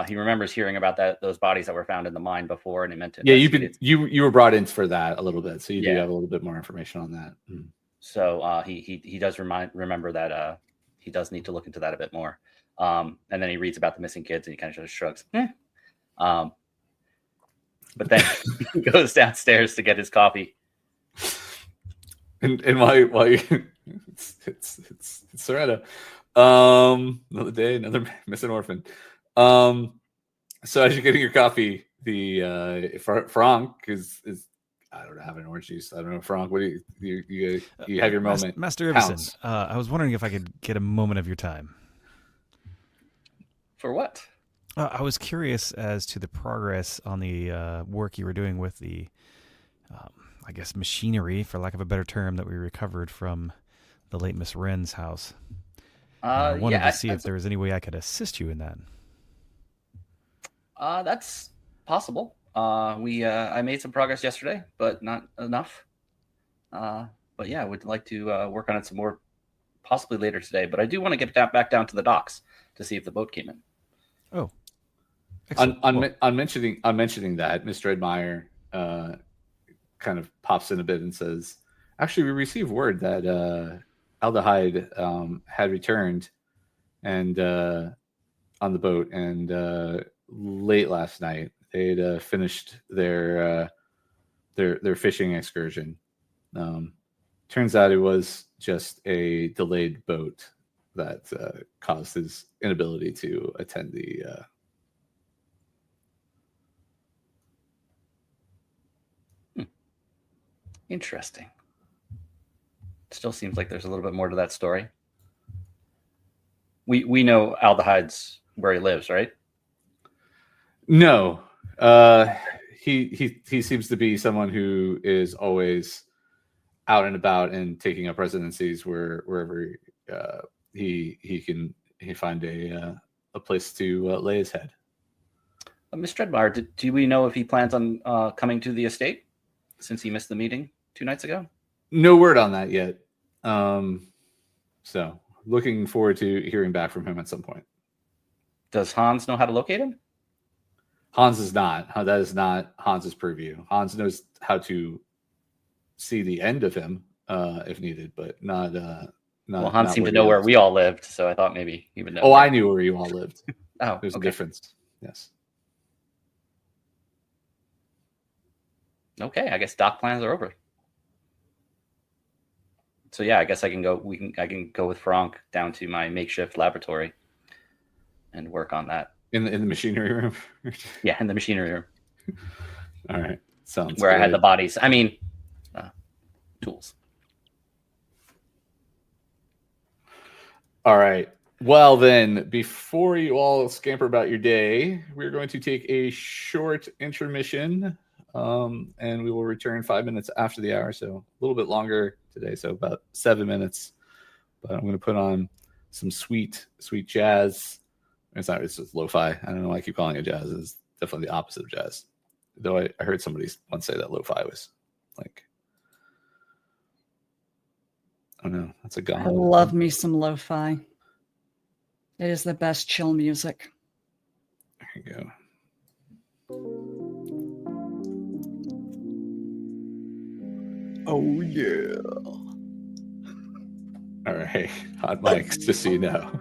He remembers hearing about those bodies that were found in the mine before, and he meant to. Yeah, you were brought in for that a little bit, so you do have a little bit more information on that. Mm. So he does remember that he does need to look into that a bit more. And then he reads about the missing kids, and he kind of just shrugs. But then he goes downstairs to get his coffee. And while you, it's Serena. Another day, another missing orphan. So as you're getting your coffee, the Farank is I don't know, having orange juice. I don't know, Farank. What do you have your moment? Master Ibison, I was wondering if I could get a moment of your time. For what? I was curious as to the progress on the work you were doing with the, I guess, machinery, for lack of a better term, that we recovered from the late Miss Wrenne's house. I wanted to see if there was any way I could assist you in that. That's possible. I made some progress yesterday, but not enough. But yeah, I would like to work on it some more, possibly later today. But I do want to get back down to the docks to see if the boat came in. Oh, on mentioning that, Mr. Edmeyer kind of pops in a bit and says, "Actually, we received word that Aldehyde had returned and on the boat, and late last night they had finished their fishing excursion. Turns out it was just a delayed boat that caused his inability to attend Interesting. Still seems like there's a little bit more to that story. We know Aldehyde's where he lives, right? No. He seems to be someone who is always out and about and taking up residencies wherever he can find a place to lay his head. Mr. Edmar, do we know if he plans on coming to the estate since he missed the meeting 2 nights ago? No word on that yet. So looking forward to hearing back from him at some point. Does Hans know how to locate him? Hans is not. That is not Hans's purview. Hans knows how to see the end of him if needed, but not. Well, Hans seemed to know where we all lived, so I thought maybe he would know. Oh, I knew where you all lived. Oh, there's okay. a difference. Yes. Okay, I guess dock plans are over. So yeah, I guess I can go. I can go with Farank down to my makeshift laboratory and work on that In the machinery room. Yeah, in the machinery room. All right, sounds where good. I had the bodies. I mean, tools. All right. Well, then, before you all scamper about your day, we're going to take a short intermission, and we will return 5 minutes after the hour, so a little bit longer today, so about 7 minutes. But I'm going to put on some sweet jazz. It's just lo-fi. I don't know why I keep calling it jazz. It's definitely the opposite of jazz. Though I heard somebody once say that lo-fi was like, oh no, that's a gun. I love me some lo-fi. It is the best chill music. There you go. Oh yeah. All right, hot mics, just so you know.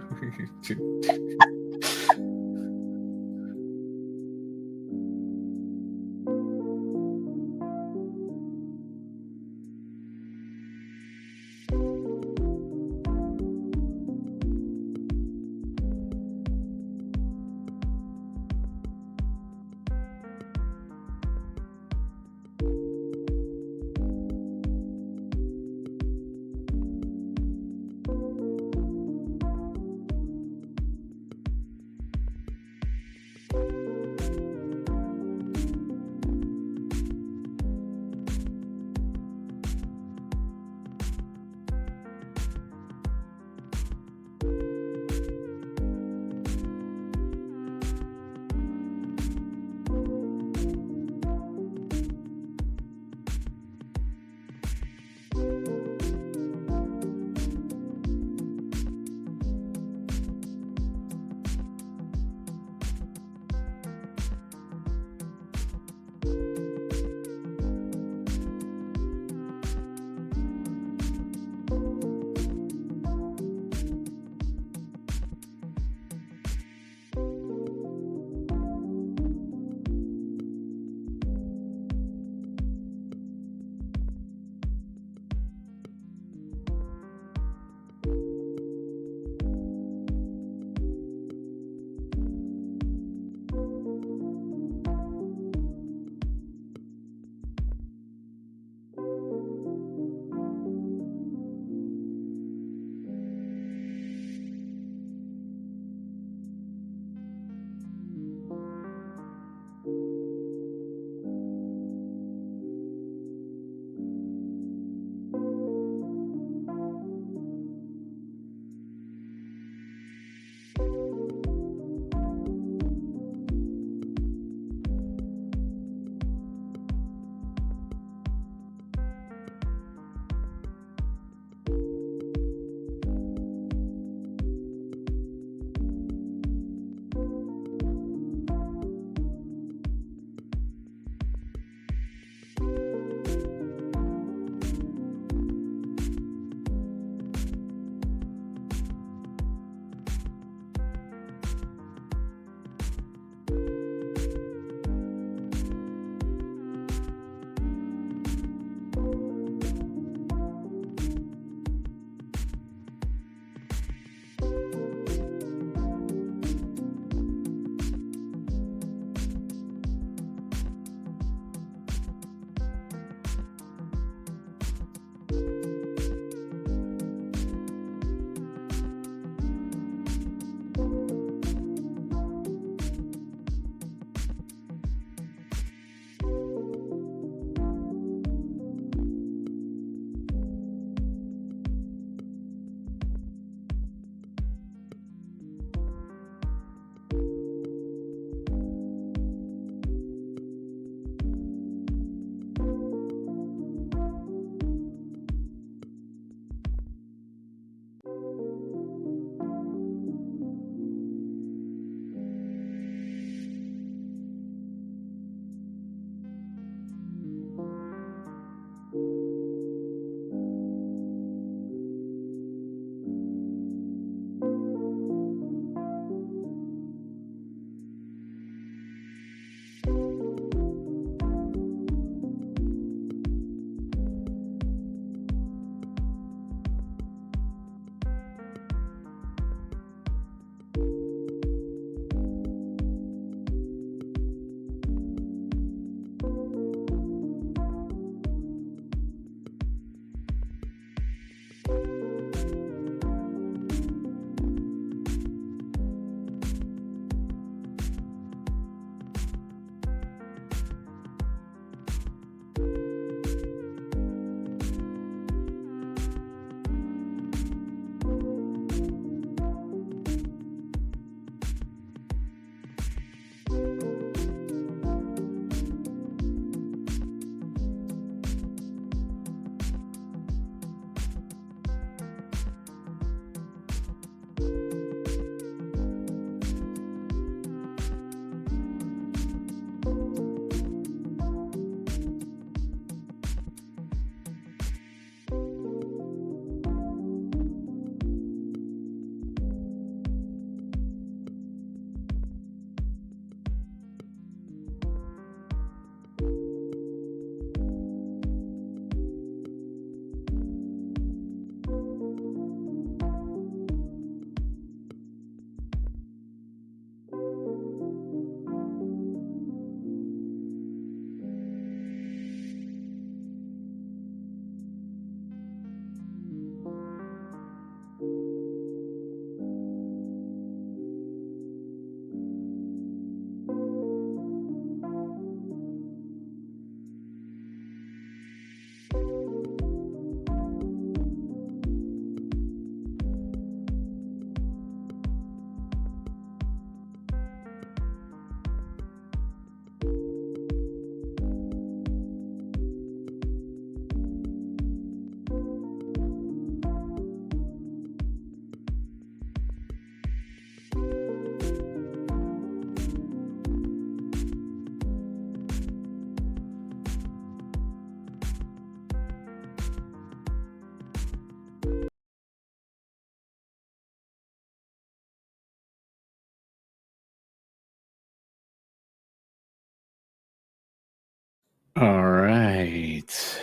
All right.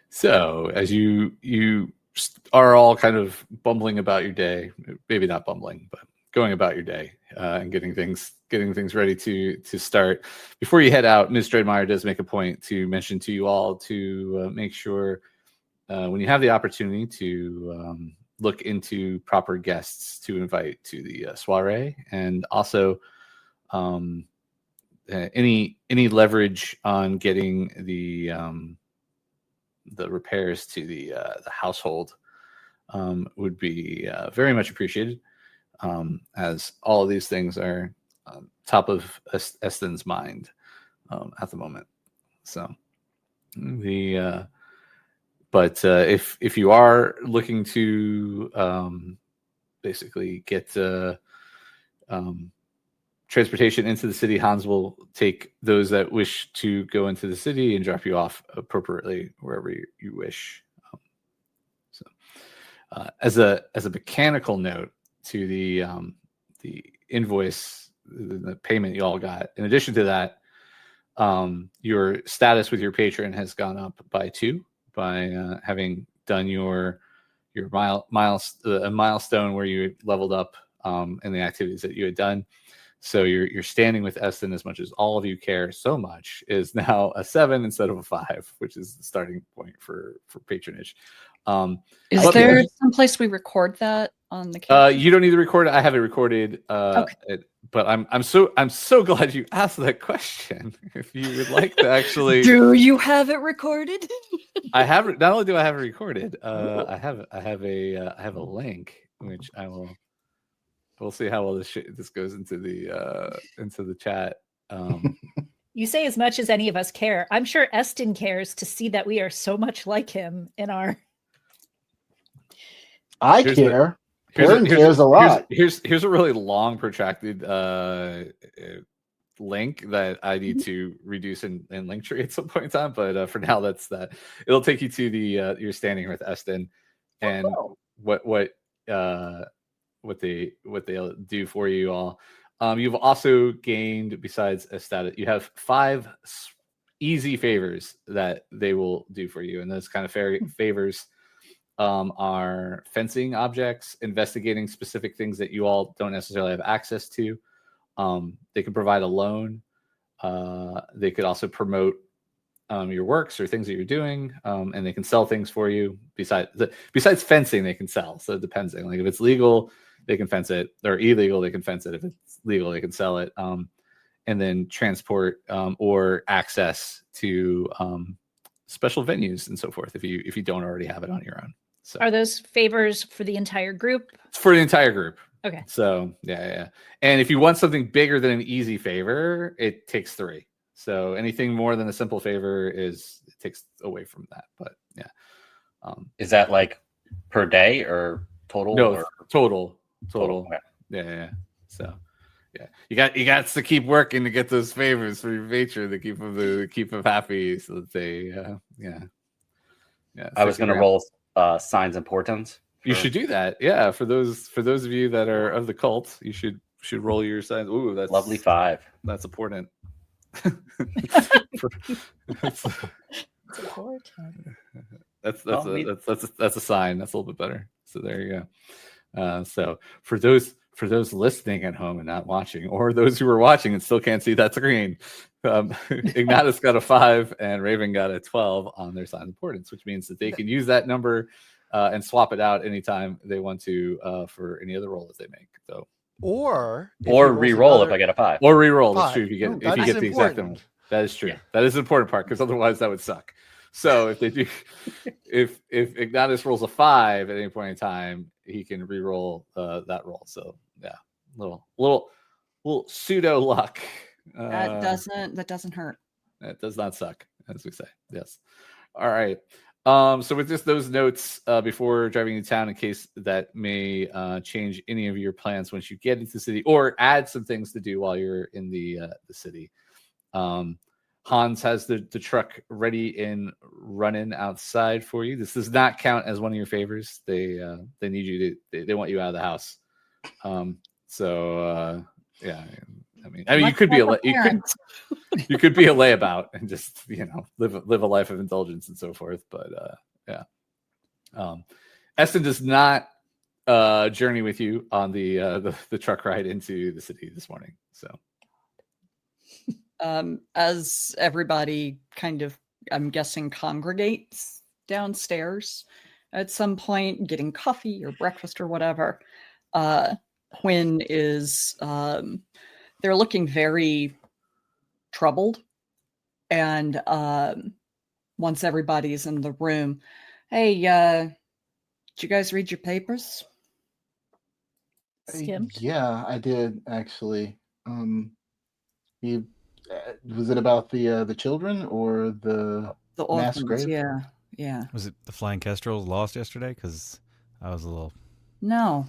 So as you are all kind of bumbling about your day, maybe not bumbling, but going about your day and getting things ready to start. Before you head out, Ms. Dreadmeyer does make a point to mention to you all to make sure when you have the opportunity to look into proper guests to invite to the soiree, and also any leverage on getting the repairs to the household would be very much appreciated, as all of these things are top of Eston's mind at the moment. So but if you are looking to basically get transportation into the city, Hans will take those that wish to go into the city and drop you off appropriately wherever you wish. As a mechanical note to the invoice, the payment you all got, in addition to that, your status with your patron has gone up by 2 by having done your milestone where you leveled up in the activities that you had done. So your standing with Eston, as much as all of you care so much, is now a 7 instead of a 5, which is the starting point for patronage. Is there some place we record that on the camera? You don't need to record it. I have it recorded. Okay. But I'm so glad you asked that question. If you would like to actually, do you have it recorded? I have. Not only do I have it recorded, I have a link which I will. We'll see how well this goes into the chat. You say as much as any of us care. I'm sure Eston cares to see that we are so much like him in our. I care. Peryn cares a lot. Here's a really long, protracted link that I need to reduce in Linktree at some point in time. But for now, that's that. It'll take you to the your standing with Eston and what they'll do for you all. You've also gained, besides a status, you have 5 easy favors that they will do for you, and those kind of favors are fencing objects, investigating specific things that you all don't necessarily have access to. They can provide a loan. They could also promote your works or things that you're doing, and they can sell things for you. Besides fencing, they can sell. So it depends. Like if it's legal, they can fence it, or illegal, they can fence it. If it's legal, they can sell it. And then transport or access to special venues and so forth if you don't already have it on your own. So Are those favors for the entire group? it's for the entire group. Okay. So yeah. And if you want something bigger than an easy favor, it takes 3. So anything more than a simple favor it takes away from that. But yeah. Is that like per day or total? No, or? total. Okay. Yeah. So yeah, you got to keep working to get those favors for your patron to keep them happy, so that they yeah. I was going to roll signs and portents. You should do that. Yeah, for those of you that are of the cult, you should roll your signs. Ooh, that's lovely 5. That's important. That's a sign. That's a little bit better. So there you go. So for those listening at home and not watching, or those who are watching and still can't see that screen, Ignatus got a 5 and Raven got a 12 on their sign importance, which means that they can use that number and swap it out anytime they want to for any other roll that they make. So or re-roll if I get a 5. Or re-roll. That's true. If you get the exact important. number. That is true. Yeah. That is the important part, because otherwise that would suck. So if they do, if Ignatus rolls a 5 at any point in time, he can re-roll that roll. So yeah, little pseudo luck. That doesn't hurt. That does not suck, as we say. Yes. All right. So with just those notes before driving into town, in case that may change any of your plans once you get into the city, or add some things to do while you're in the city. Hans has the truck ready and running outside for you. This does not count as one of your favors. They need you to. They want you out of the house. Yeah, I mean, you could be you could be a layabout and just live a life of indulgence and so forth. But yeah, Esten does not journey with you on the truck ride into the city this morning. So, as everybody kind of, I'm guessing, congregates downstairs at some point, getting coffee or breakfast or whatever, Quinn is. They're looking very troubled, and once everybody's in the room, hey, did you guys read your papers? Skimmed. Yeah, I did actually. Was it about the children or the mass orphans? grave? Yeah. Was it the Flying Kestrels lost yesterday? Because I was a little. No,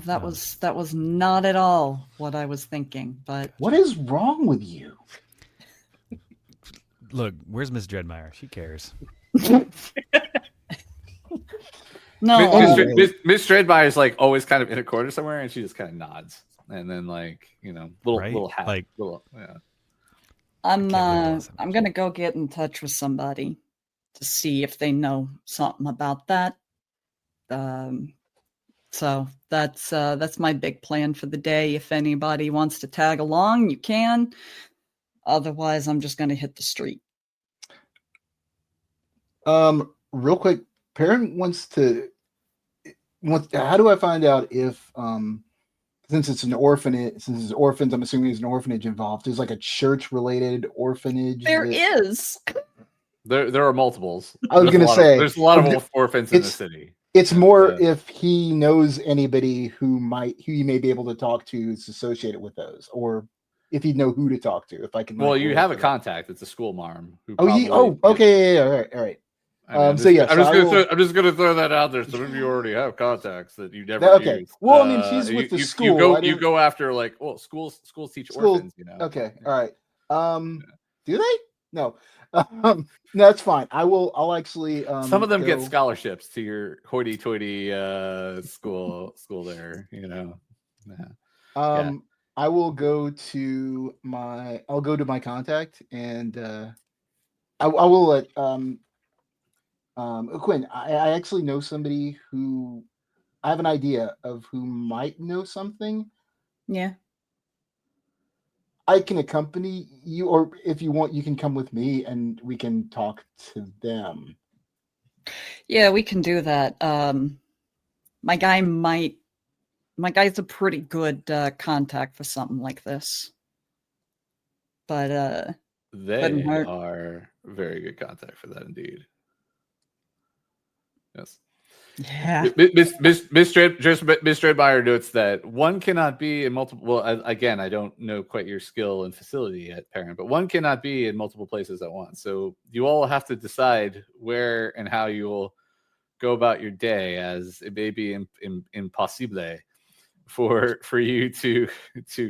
that was not at all what I was thinking. But What is wrong with you? Look, where's Miss Dreadmire? She cares. no, Miss Dreadmire is like always kind of in a corner somewhere, and she just kind of nods, and then little hat, yeah. I'm gonna go get in touch with somebody to see if they know something about that. So that's my big plan for the day. If anybody wants to tag along, you can. Otherwise, I'm just gonna hit the street. Real quick, Peryn how do I find out if since it's an orphanage, since it's orphans, I'm assuming there's an orphanage involved. There's like a church-related orphanage. There is. There are multiples. I was going to say there's a lot of orphans in the city. It's more if he knows anybody who he may be able to talk to is associated with those, or if he'd know who to talk to. If I can. Well, you have a contact. It's a school marm. Okay, yeah, all right. I'm just going to throw that out there. Some of you already have contacts that you never use. Well, I mean, she's with the school. You go after schools teach orphans. Okay, all right. Do they? No. No, that's fine. I'll actually. Some of them get scholarships to your hoity-toity school there. Yeah. I will go to my contact, and I will let Quinn. I actually know somebody who I have an idea of who might know something. Yeah. I can accompany you, or if you want, you can come with me and we can talk to them. Yeah, we can do that. My guy's a pretty good contact for something like this. But they are very good contact for that indeed. Yes. Yeah. Miss Dreadmire notes that one cannot be in multiple. Well, again, I don't know quite your skill and facility at Peryn, but one cannot be in multiple places at once. So you all have to decide where and how you will go about your day, as it may be impossible for you to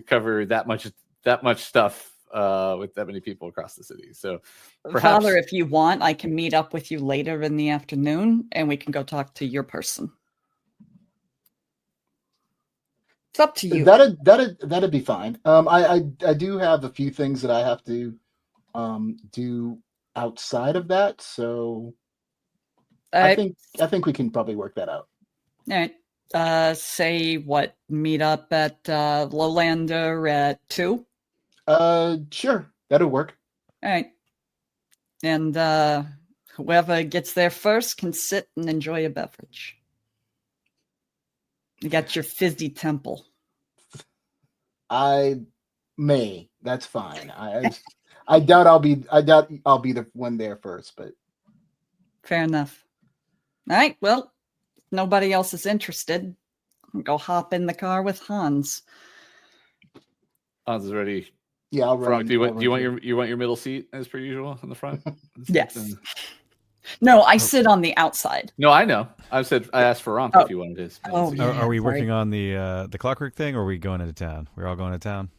cover that much stuff with that many people across the city. So perhaps, Father, if you want, I can meet up with you later in the afternoon and we can go talk to your person. It's up to you. That'd be fine. I do have a few things that I have to do outside of that, so I think we can probably work that out. All right. Say what? Meet up at Lowlander at 2? Sure, that'll work. All right. And whoever gets there first can sit and enjoy a beverage. You got your fizzy temple. I may. That's fine. I doubt I'll be the one there first, but fair enough. All right. Well, if nobody else is interested, I'll go hop in the car with Hans. Hans is ready. Yeah, I'll run. Farank, do you want your middle seat as per usual in the front? Yes. No, I sit on the outside. No, I know. I asked Farank if you wanted his. Oh, yeah, are we working on the clockwork thing, or are we going into town? We're all going to town.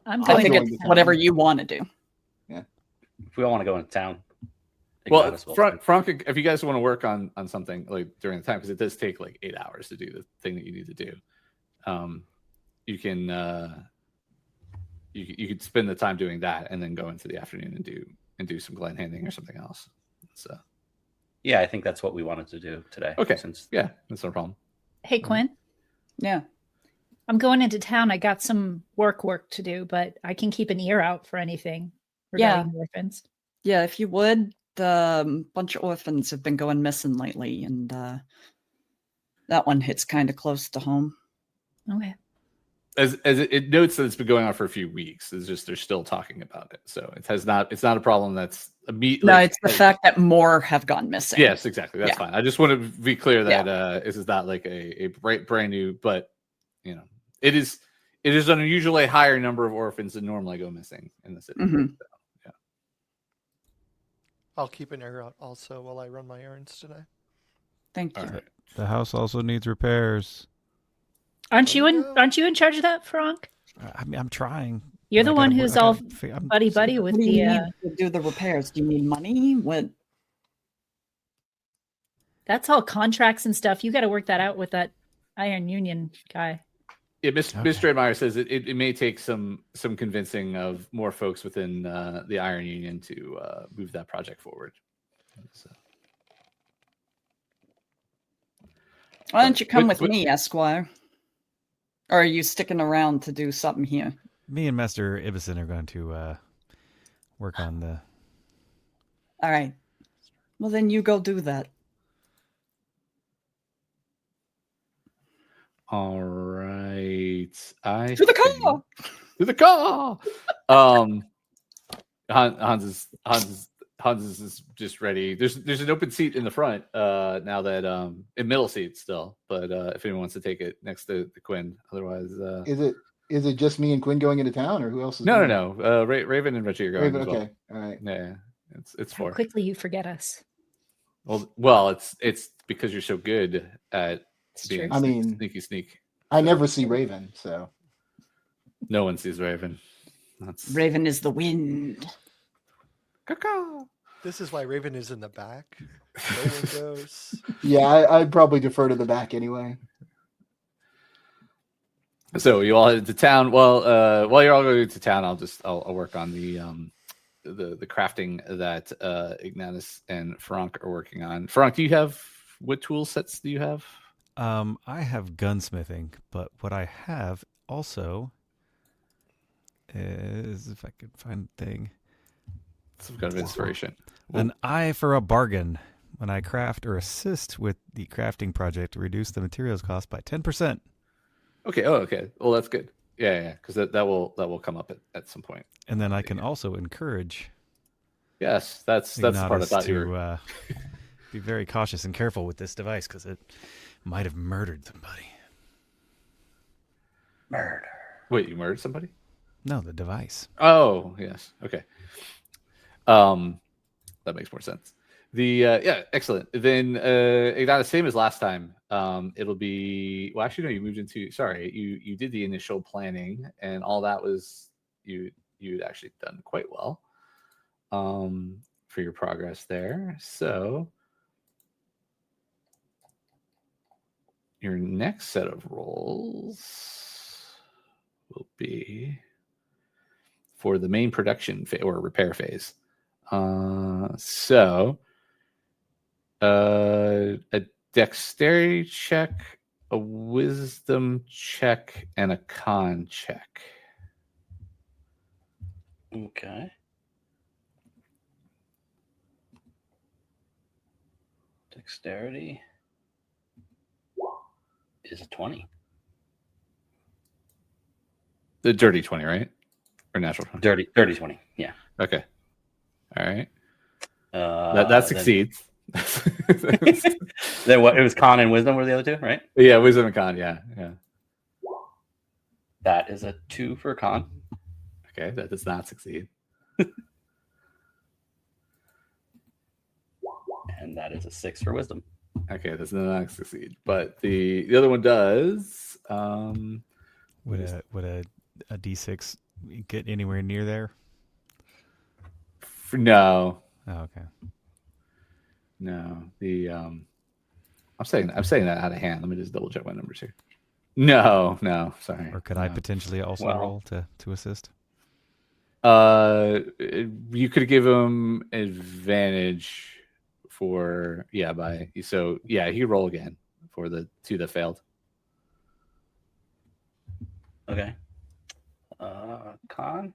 I'm I going think to it's whatever you want to do. Yeah. If we all want to go into town. Well, Farank, if you guys want to work on something like during the time, because it does take like 8 hours to do the thing that you need to do, you can you could spend the time doing that and then go into the afternoon and do some Glen handing or something else. So Yeah, I think that's what we wanted to do today. okay, Since yeah, that's no problem. Hey, Quinn, Yeah. I'm going into town. I got some work to do, but I can keep an ear out for anything regarding orphans. Yeah, if you would. The bunch of orphans have been going missing lately, and that one hits kind of close to home. Okay. As it notes that it's been going on for a few weeks. It's just they're still talking about it, so it's not a problem that's immediately. No, it's the fact that more have gone missing. Yes, exactly. That's Yeah. fine. I just want to be clear that this is not like a brand new, but it is an unusually higher number of orphans than normally go missing in the city. Mhm. So, yeah. I'll keep an ear out also while I run my errands today. Thank you. All right. The house also needs repairs. Aren't you in charge of that, Farank? I mean, I'm trying. You're the I one gotta- who's I all gotta fi- I'm- buddy with What do you the. need to do the repairs? Do you need money? What? That's all contracts and stuff. You got to work that out with that Iron Union guy. Yeah, Miss Okay. Draymire says it may take some convincing of more folks within the Iron Union to move that project forward. So, Why don't you come with But- me, Esquire? Or are you sticking around to do something here? Me and Master Ibison are going to work on the. All right. Well, then you go do that. all right, To the car! To the car. Hans is just ready. There's an open seat in the front now that in middle seat still, but if anyone wants to take it next to Quinn, otherwise Is it just me and Quinn going into town, or who else is no. going? Raven and Reggie are going. Raven, as well. okay, all right. Yeah, it's How four. quickly you forget us. Well, it's because you're so good at It's being true. I mean- sneaky. I never see Raven, so No one sees Raven. That's Raven is the wind. Caw-caw. This is why Raven is in the back. No one goes. yeah, I'd probably defer to the back anyway. So you all headed to town. Well, while you're all going to town, I'll work on the crafting that Ignatus and Farank are working on. Farank, what tool sets do you have? I have gunsmithing, but what I have also is, if I could find the thing, Some kind of inspiration. an eye for a bargain. When I craft or assist with the crafting project, reduce the materials cost by 10%. Okay. Oh, okay. Well, that's good. Yeah. Because that will come up at some point. And then I can also encourage Yes, that's the part I Ignatus thought you to were. be very cautious and careful with this device because it might have murdered somebody. Murder. Wait, you murdered somebody? No, the device. Oh, yes. Okay. That makes more sense. Yeah, excellent. Then Ignatus, same as last time. It'll be actually no, you moved into you did the initial planning and all that was you'd actually done quite well for your progress there. So your next set of rolls will be for the main production or repair phase. So a dexterity check, a wisdom check, and a con check. Okay. Dexterity is a 20. The dirty 20, right? Or natural 20? Dirty 20. Yeah. Okay. All right. That That succeeds. Then what? It was con and wisdom were the other two, right? Yeah, wisdom and con. Yeah. That is a 2 for con. Okay, that does not succeed. And that is a 6 for wisdom. Okay, that does not succeed. But the other one does. Would a D6 get anywhere near there? No. Oh, okay. No. I'm saying that out of hand. Let me just double check my numbers here. No, sorry. Or could I No. potentially also Well. roll to assist? You could give him advantage for he roll again for the 2 that failed. Okay. Con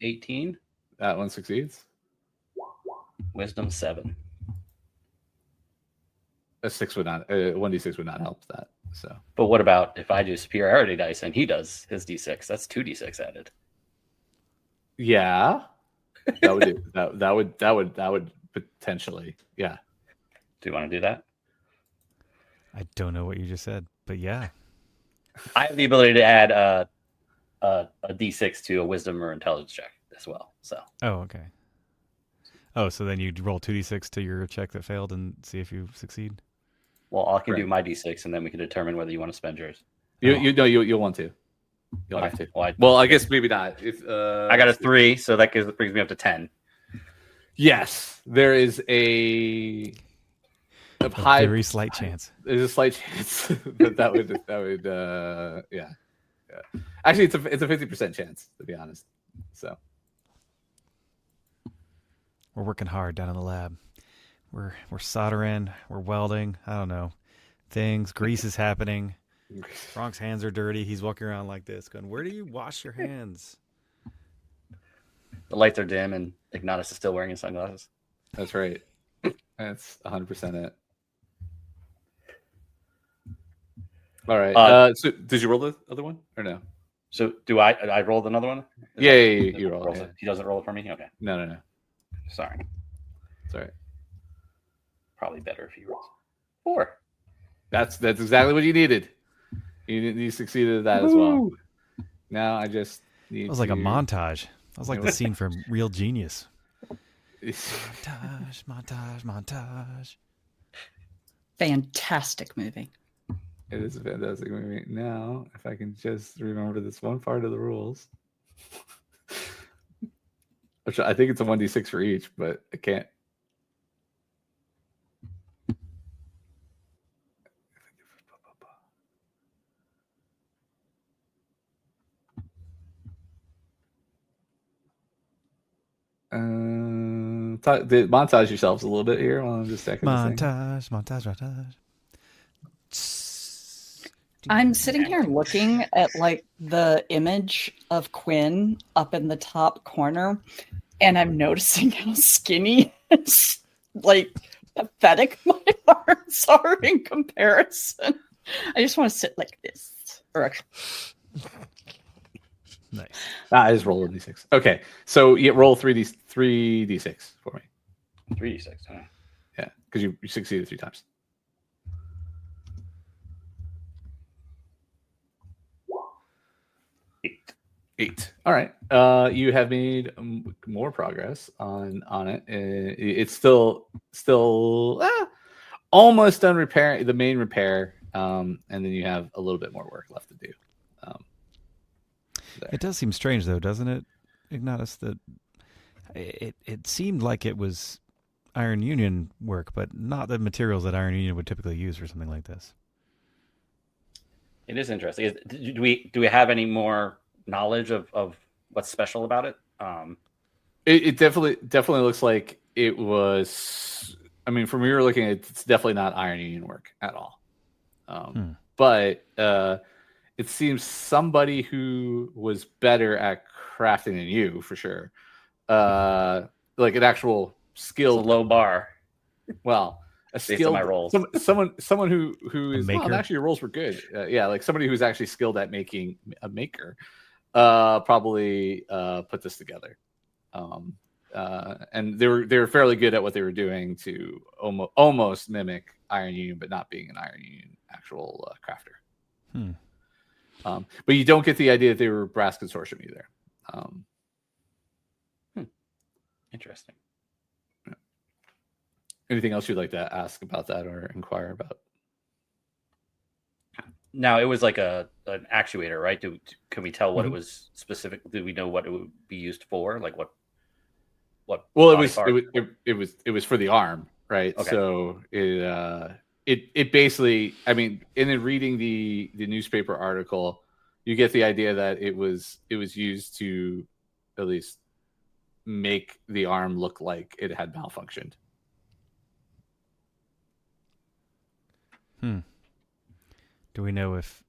18. That one succeeds. Wisdom 7. A 6 would not. 1d6 would not help that. So, but what about if I do superiority dice and he does his d6? That's 2d6 added. Yeah, that would do. that would potentially. Yeah. Do you want to do that? I don't know what you just said, but yeah. I have the ability to add a d6 to a wisdom or intelligence check as well. So. Oh, okay. Oh, so then you roll 2d6 to your check that failed and see if you succeed. Well, I can do my d6 and then we can determine whether you want to spend yours. You'll want to. You'll have to. Well, I guess maybe not. If I got a 3, so that brings me up to 10. Yes, there is a very slight chance. There's a slight chance that would yeah. Actually, it's a 50% chance, to be honest. So we're working hard down in the lab. We're soldering, we're welding. I don't know. Grease is happening. Frank's hands are dirty. He's walking around like this, going, "Where do you wash your hands?" The lights are dim, and Ignatus is still wearing his sunglasses. That's right. That's 100% it. All right. So did you roll the other one or no? So do I rolled another one? Yeah, you roll it. He doesn't roll it for me? Okay. No. Sorry. It's all right. Probably better if he rolls 4. That's exactly what you needed. You succeeded at that as well. Now I just need It was like a montage. That was like the scene from Real Genius. Montage. Fantastic movie. It is a fantastic movie. Now, if I can just remember this one part of the rules. Which I think it's a 1d6 for each, but I can't. Montage yourselves a little bit here while I'm just checking montage. I'm sitting here looking at like the image of Quinn up in the top corner, and I'm noticing how skinny and like pathetic my arms are in comparison. I just want to sit like this. Nice. I just rolled a d6. Okay, so you roll 3d6 for me. 3d6. Huh? Yeah, because you succeeded 3 times. 8. All right. You have made more progress on it. It's still almost done repairing the main repair, and then you have a little bit more work left to do. It does seem strange, though, doesn't it, Ignatus? That it seemed like it was Iron Union work, but not the materials that Iron Union would typically use for something like this. It is interesting. Do we have any more knowledge of what's special about it? It definitely looks like it was. I mean, from where you're looking at it, it's definitely not Iron Union work at all. But it seems somebody who was better at crafting than you, for sure. Like an actual skill, low bar. Well, a based skill. on my rolls. Someone who is maker? well, actually your rolls were good. Yeah, like somebody who's actually skilled at making a maker. Probably put this together. And they were fairly good at what they were doing to almost mimic Iron Union, but not being an Iron Union actual crafter. But you don't get the idea that they were brass consortium either. Interesting. Anything else you'd like to ask about that or inquire about? Now, it was like an actuator, right? Can we tell what it was specific? Do we know what it would be used for? Like what? Well, it was for the arm, right? Okay. So it basically, I mean, in reading the newspaper article, you get the idea that it was used to at least make the arm look like it had malfunctioned. Do we know if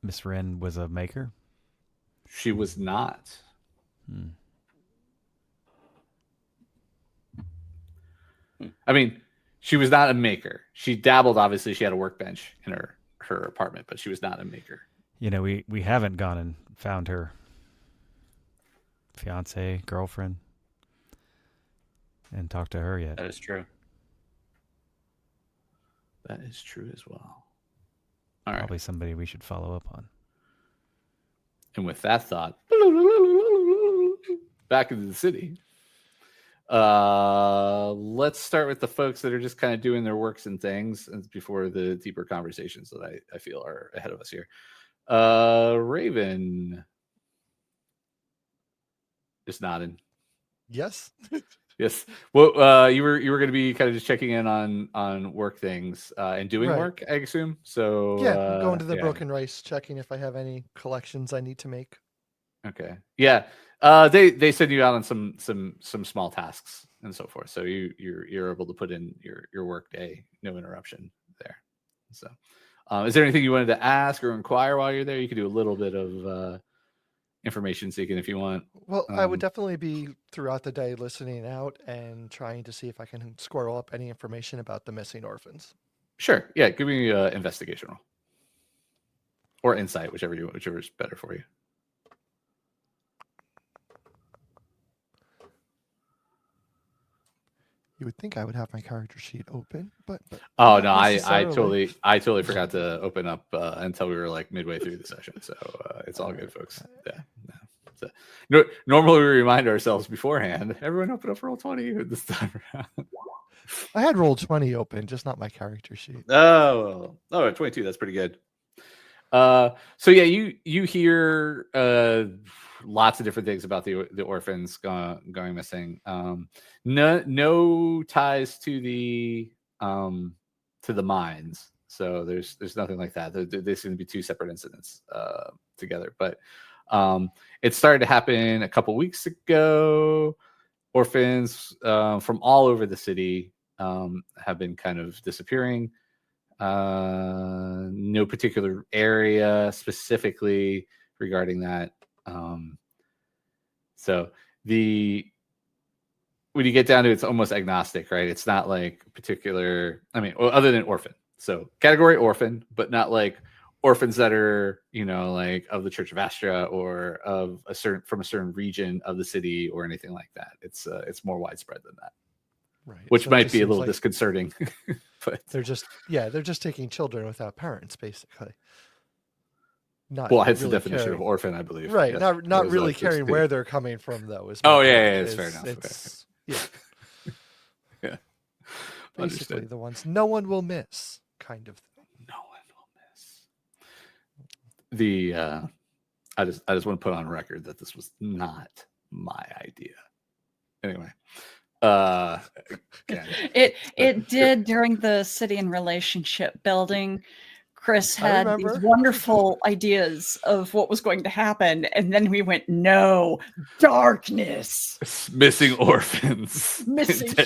Miss Wrenne was a maker? She was not. I mean, she was not a maker. She dabbled. Obviously, she had a workbench in her apartment, but she was not a maker. You know, we haven't gone and found her fiance, girlfriend, and talked to her yet. That is true. That is true as well. All right. Probably somebody we should follow up on. And with that thought, back into the city. Let's start with the folks that are just kind of doing their works and things before the deeper conversations that I feel are ahead of us here. Raven. Just nodding. Yes. Yes. Well, you were going to be kind of just checking in on work things and doing work, I assume. So yeah, going to the Broken Rice, checking if I have any collections I need to make. Okay. Yeah. They send you out on some small tasks and so forth. So you're able to put in your work day, no interruption there. So, is there anything you wanted to ask or inquire while you're there? You could do a little bit of information seeking if you want. Well, I would definitely be throughout the day listening out and trying to see if I can squirrel up any information about the missing orphans. Sure. Yeah. Give me an investigation roll or insight, whichever is better for you. You would think I would have my character sheet open, but oh no, I totally forgot to open up until we were like midway through the session. So it's all good, folks. Yeah. So, normally we remind ourselves beforehand. Everyone open up Roll20 this time around. I had Roll20 open, just not my character sheet. 22. That's pretty good. So yeah, you hear lots of different things about the orphans going missing. No ties to the mines. So there's nothing like that. They seem to be two separate incidents together. But it started to happen a couple weeks ago. Orphans from all over the city have been kind of disappearing. No particular area specifically regarding that. So when you get down to it, it's almost agnostic, right? It's not like particular, other than orphan. So category orphan, but not like orphans that are, like of the Church of Astra or from a certain region of the city or anything like that. It's more widespread than that. Right. Which So might be a little disconcerting. But they're just taking children without parents, basically. Hence really the definition of orphan, I believe. Right. Yes. Not really caring where they're coming from, though. It's fair enough. Yeah. Yeah. Basically, Understood. the ones no one will miss, kind of thing. No one will miss. I just want to put on record that this was not my idea. Anyway. It did during the city and relationship building. Chris had these wonderful ideas of what was going to happen, and then we went, no, darkness, missing orphans,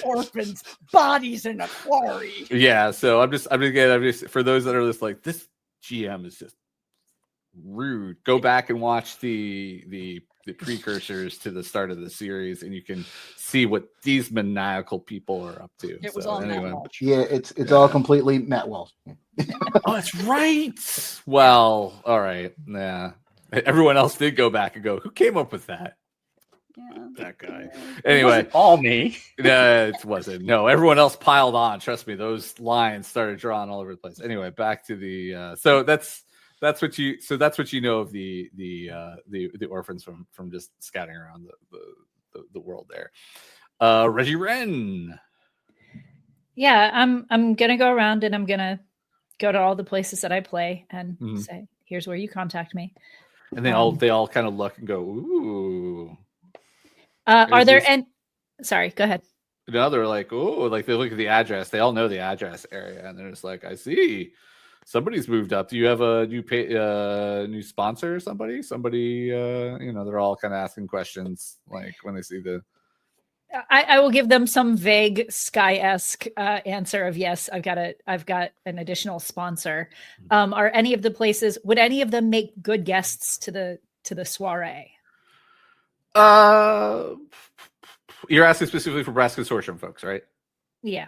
orphans, bodies in a quarry. Yeah, so I'm just for those that are just like, this GM is just rude. Go back and watch the precursors to the start of the series, and you can see what these maniacal people are up to. It was all anyway. Yeah, it's all completely Matt Walsh. Oh, that's right. Well, all right. Yeah. Everyone else did go back and go, who came up with that? Yeah. That guy. Anyway. All me. No, it wasn't. No, everyone else piled on. Trust me, those lines started drawing all over the place. Anyway, back to the so that's what you know of the orphans from just scouting around the world there. Reggie Wrenne. Yeah, I'm gonna go around and I'm gonna go to all the places that I play and say, here's where you contact me. And they all kind of look and go, ooh. Are there any? Sorry, go ahead. No, they're like, oh, like they look at the address. They all know the address area, and they're just like, I see. Somebody's moved up. Do you have a new sponsor or somebody? Somebody, they're all kind of asking questions like when they see the. I will give them some vague Skye-esque answer of yes. I've got an additional sponsor. Are any of the places? Would any of them make good guests to the soiree? You're asking specifically for Brass Consortium folks, right? Yeah.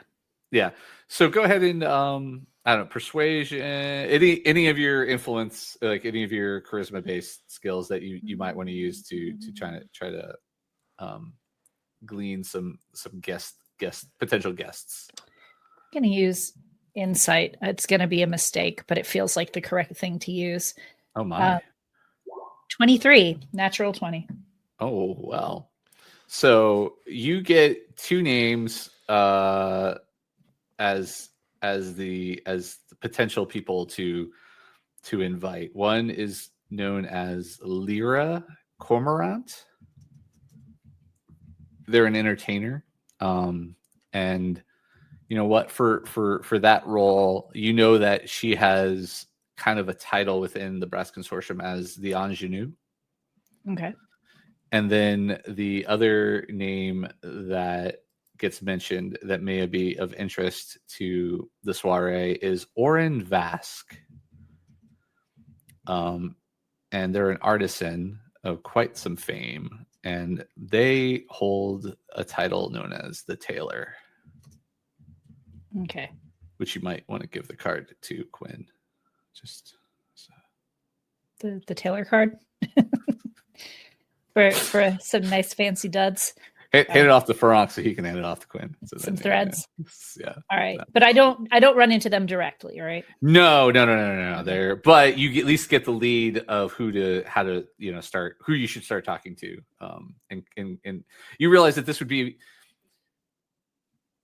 Yeah. So go ahead and I don't know, persuasion, any of your influence, like any of your charisma based skills that you might want to use to try to glean some potential guests. I'm gonna use insight. It's gonna be a mistake, but it feels like the correct thing to use. Oh my. 23, natural 20. Oh well. So you get two names as the potential people to invite. One is known as Lyra Cormorant. They're an entertainer, and you know what? For that role, you know that she has kind of a title within the Brass Consortium as the ingenue. Okay. And then the other name that gets mentioned that may be of interest to the soiree is Oren Vask. And they're an artisan of quite some fame, and they hold a title known as the Tailor. Okay. Which you might want to give the card to Quinn. Just so. The Tailor card for some nice fancy duds. Hand it off to Farank so he can hand it off to Quinn. So some threads. Yeah. All right. But I don't run into them directly, right? No. There, but you at least get the lead of how to start, who you should start talking to. And you realize that this would be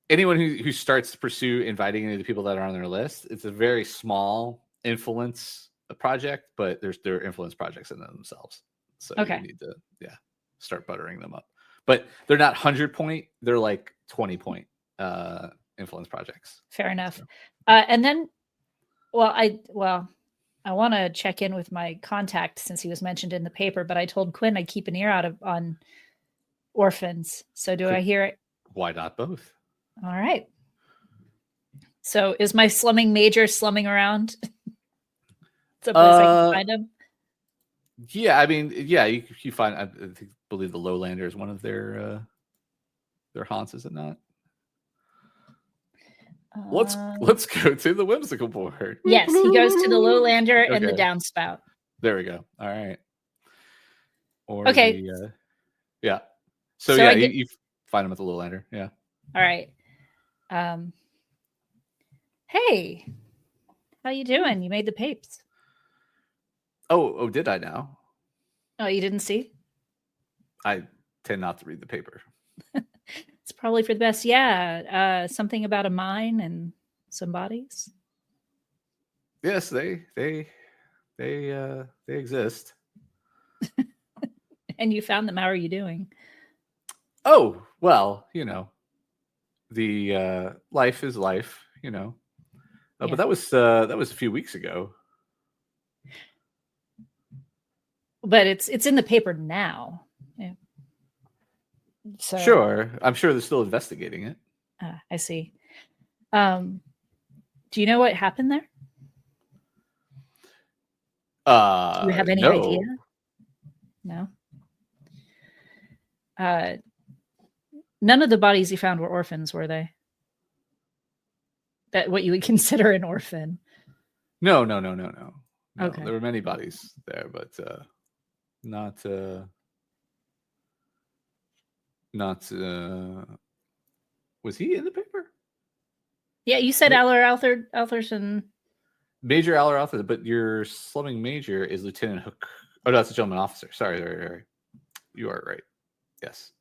anyone who starts to pursue inviting any of the people that are on their list. It's a very small influence project, but there are influence projects in themselves. So okay. You need to start buttering them up. But they're not 100-point; they're like 20-point influence projects. Fair enough. So. And then, I want to check in with my contact since he was mentioned in the paper. But I told Quinn I'd keep an ear out on orphans. So do I hear it? Why not both? All right. So is my slumming major slumming around? It's a place I can find him. Yeah, I mean, yeah, you find. I believe the Lowlander is one of their haunts, is it not? Let's go to the whimsical board. Yes, he goes to the Lowlander and the Downspout. There we go. All right. Or okay. Yeah. So yeah, you find him at the Lowlander. Yeah. All right. Hey, how you doing? You made the papes. Oh, did I now? Oh, you didn't see? I tend not to read the paper. It's probably for the best. Yeah. Something about a mine and some bodies. Yes, they exist. And you found them. How are you doing? Oh, well, the life is life, yeah. But that was a few weeks ago. But it's in the paper now. Yeah. So sure, I'm sure they're still investigating it. I see. Do you know what happened there? Do you have any idea? No. None of the bodies you found were orphans, were they? That what you would consider an orphan? No. Okay. There were many bodies there, but not. Was he in the paper? Yeah, you said Althersson. Major Aller Althersson, but your slumming major is Lieutenant Hook. Oh, no, that's a gentleman officer. Sorry. You are right. Yes.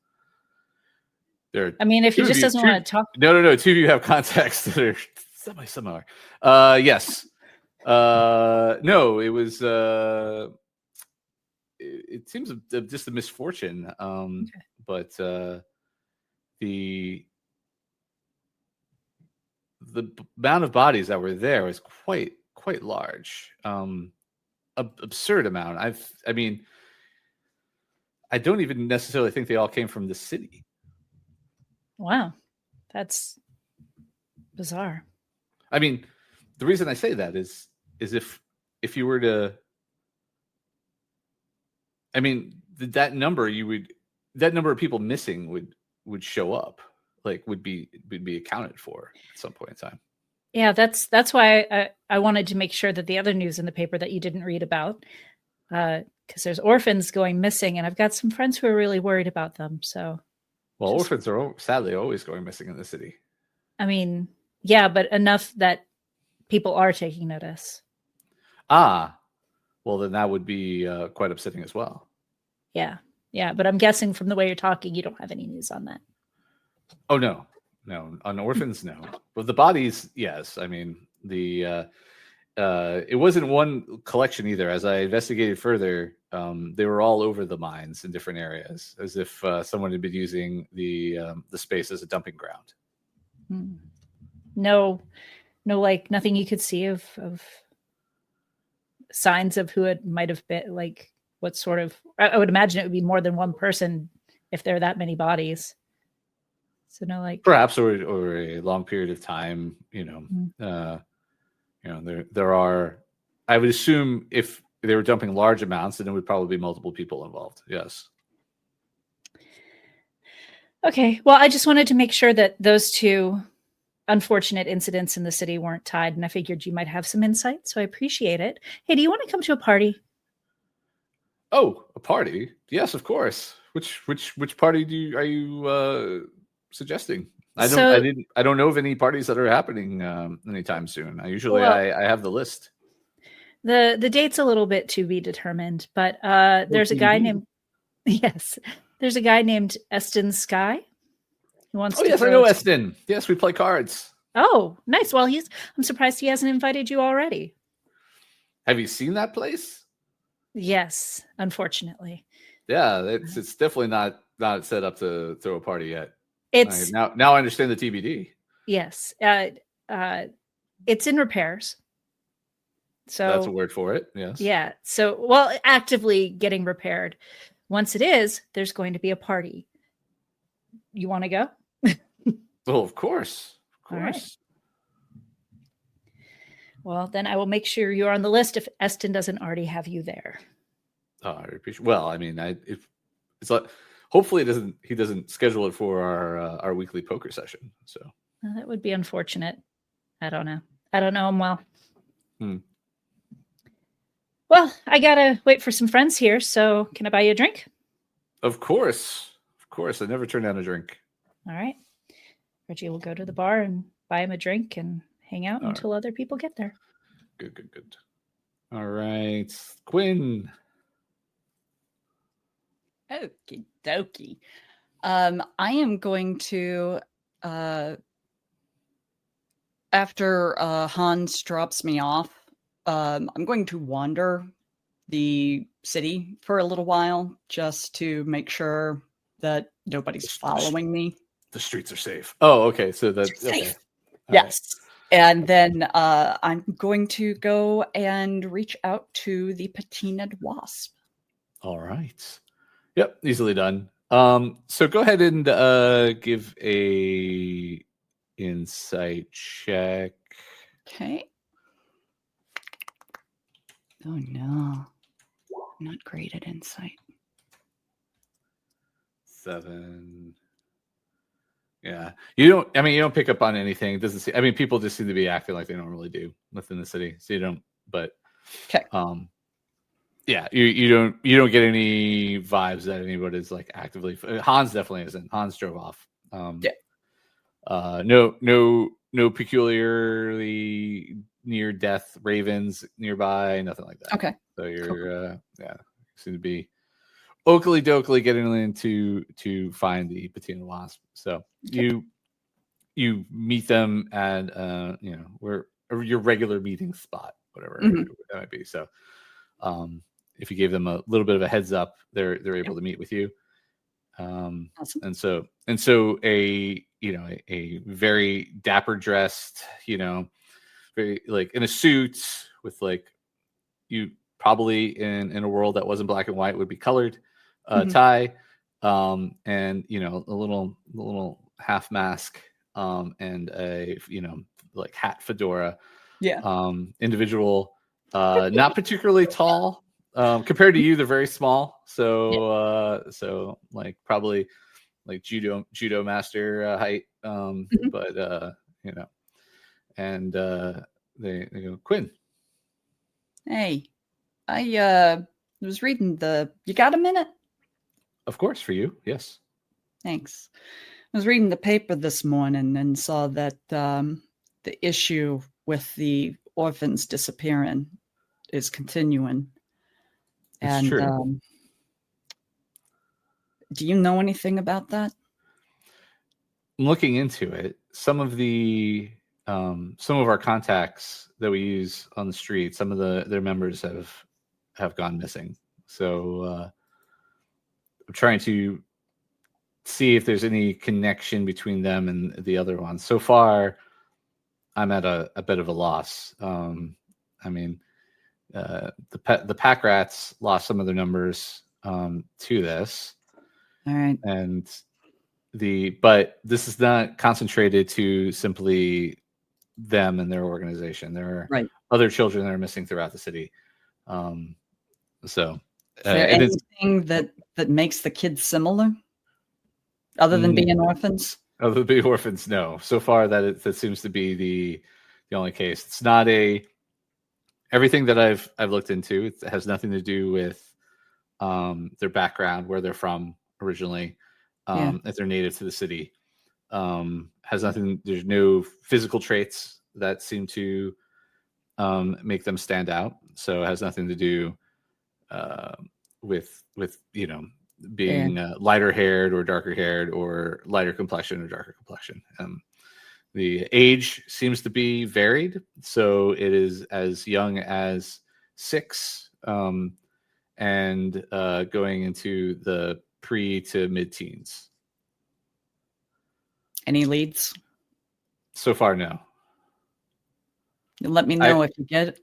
I mean, if he just doesn't want to talk. No. Two of you have contacts that are similar. Yes. No, it was. It seems just a misfortune. Okay. But the amount of bodies that were there was quite quite large. Absurd amount. I mean, I don't even necessarily think they all came from the city. Wow, that's bizarre. I mean, the reason I say that is if you were to, I mean, that number of people missing would show up, like would be accounted for at some point in time. Yeah, that's why I wanted to make sure that the other news in the paper that you didn't read about, because there's orphans going missing, and I've got some friends who are really worried about them. So, well, orphans are sadly always going missing in the city. I mean, yeah, but enough that people are taking notice. Ah, well, then that would be quite upsetting as well. Yeah, but I'm guessing from the way you're talking, you don't have any news on that. Oh no, on orphans, no. But the bodies, yes. I mean, it wasn't one collection either. As I investigated further, they were all over the mines in different areas, as if someone had been using the space as a dumping ground. No, like nothing you could see of signs of who it might have been. Like what sort of? I would imagine it would be more than one person if there are that many bodies. So no, like perhaps or a long period of time. There are. I would assume if they were dumping large amounts, then it would probably be multiple people involved. Yes. Okay. Well, I just wanted to make sure that those two unfortunate incidents in the city weren't tied, and I figured you might have some insight, so I appreciate it. Hey, do you want to come to a party? Oh, a party? Yes, of course. Which party are you suggesting? I don't know of any parties that are happening anytime soon. I have the list. The date's a little bit to be determined, but there's a guy named Eston Skye who wants to. Oh yes, I know Eston. Yes, we play cards. Oh, nice. Well, I'm surprised he hasn't invited you already. Have you seen that place? Yes, unfortunately. Yeah, it's definitely not set up to throw a party yet. It's now I understand the TBD. Yes. It's in repairs. So that's a word for it. Yes. Yeah. So, actively getting repaired. Once it is, there's going to be a party. You want to go? Oh, of course. Of course. All right. Well, then I will make sure you're on the list if Eston doesn't already have you there. Oh, I appreciate. Well, I mean, it's like hopefully he doesn't schedule it for our weekly poker session. So that would be unfortunate. I don't know him well. Well, I gotta wait for some friends here. So can I buy you a drink? Of course. I never turn down a drink. All right. Reggie will go to the bar and buy him a drink and hang out until other people get there. Good. All right. Quinn. Okie dokie. I am going to, after Hans drops me off, I'm going to wander the city for a little while just to make sure that nobody's following me. The streets are safe. Oh, okay. So that's okay. Yes. Right. And then I'm going to go and reach out to the patinaed wasp. All right. Yep, easily done. So go ahead and give a insight check. Okay. Oh no. I'm not great at insight. 7. Yeah. You don't pick up on anything. It doesn't seem, people just seem to be acting like they normally do within the city. So you don't, but okay. Yeah, you don't get any vibes that anybody's like actively. Hans definitely isn't. Hans drove off. No peculiarly near death ravens nearby, nothing like that. Okay. So you're seem to be oakley dokley getting in to find the patina wasp. So you meet them at where your regular meeting spot, whatever that might be. So if you gave them a little bit of a heads up, they're able to meet with you. Awesome. And so a very dapper dressed, very like in a suit with like you probably in a world that wasn't black and white would be colored tie, and a little half mask, and a like hat fedora. Individual, not particularly tall. Compared to you, they're very small. So like probably like judo master height. But and they go, Quinn. Hey, I was reading you got a minute? Of course, for you, yes. Thanks. I was reading the paper this morning and saw that the issue with the orphans disappearing is continuing. It's true. Do you know anything about that? I'm looking into it. Some of our contacts that we use on the street, some of their members have gone missing. So I'm trying to see if there's any connection between them and the other ones. So far, I'm at a bit of a loss. I mean, the pack rats lost some of their numbers to this. All right. And but this is not concentrated to simply them and their organization. There are other children that are missing throughout the city. So is there anything that makes the kids similar other than being orphans? Other than being orphans, no. So far that seems to be the only case. It's not everything that I've looked into. It has nothing to do with their background, where they're from originally, if they're native to the city. Has nothing. There's no physical traits that seem to make them stand out. So it has nothing to do with being lighter haired or darker haired, or lighter complexion or darker complexion. The age seems to be varied, so it is as young as 6, and going into the pre to mid-teens. Any leads? So far, no. Let me know if you get it.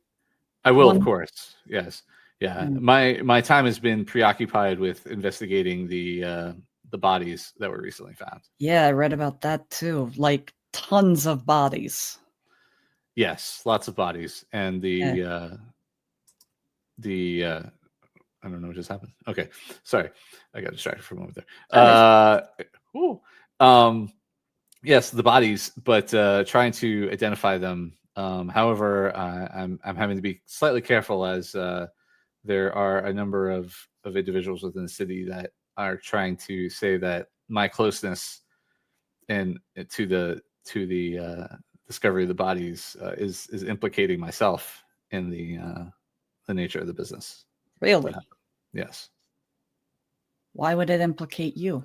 I will, of course. Yes. Yeah. My time has been preoccupied with investigating the bodies that were recently found. Yeah, I read about that too. Like tons of bodies. Yes, lots of bodies. And I don't know what just happened. Okay. Sorry. I got distracted for a moment there. Yes, the bodies, but trying to identify them. However, I'm having to be slightly careful, as there are a number of individuals within the city that are trying to say that my closeness and to the discovery of the bodies is implicating myself in the nature of the business. Really? Yes. Why would it implicate you?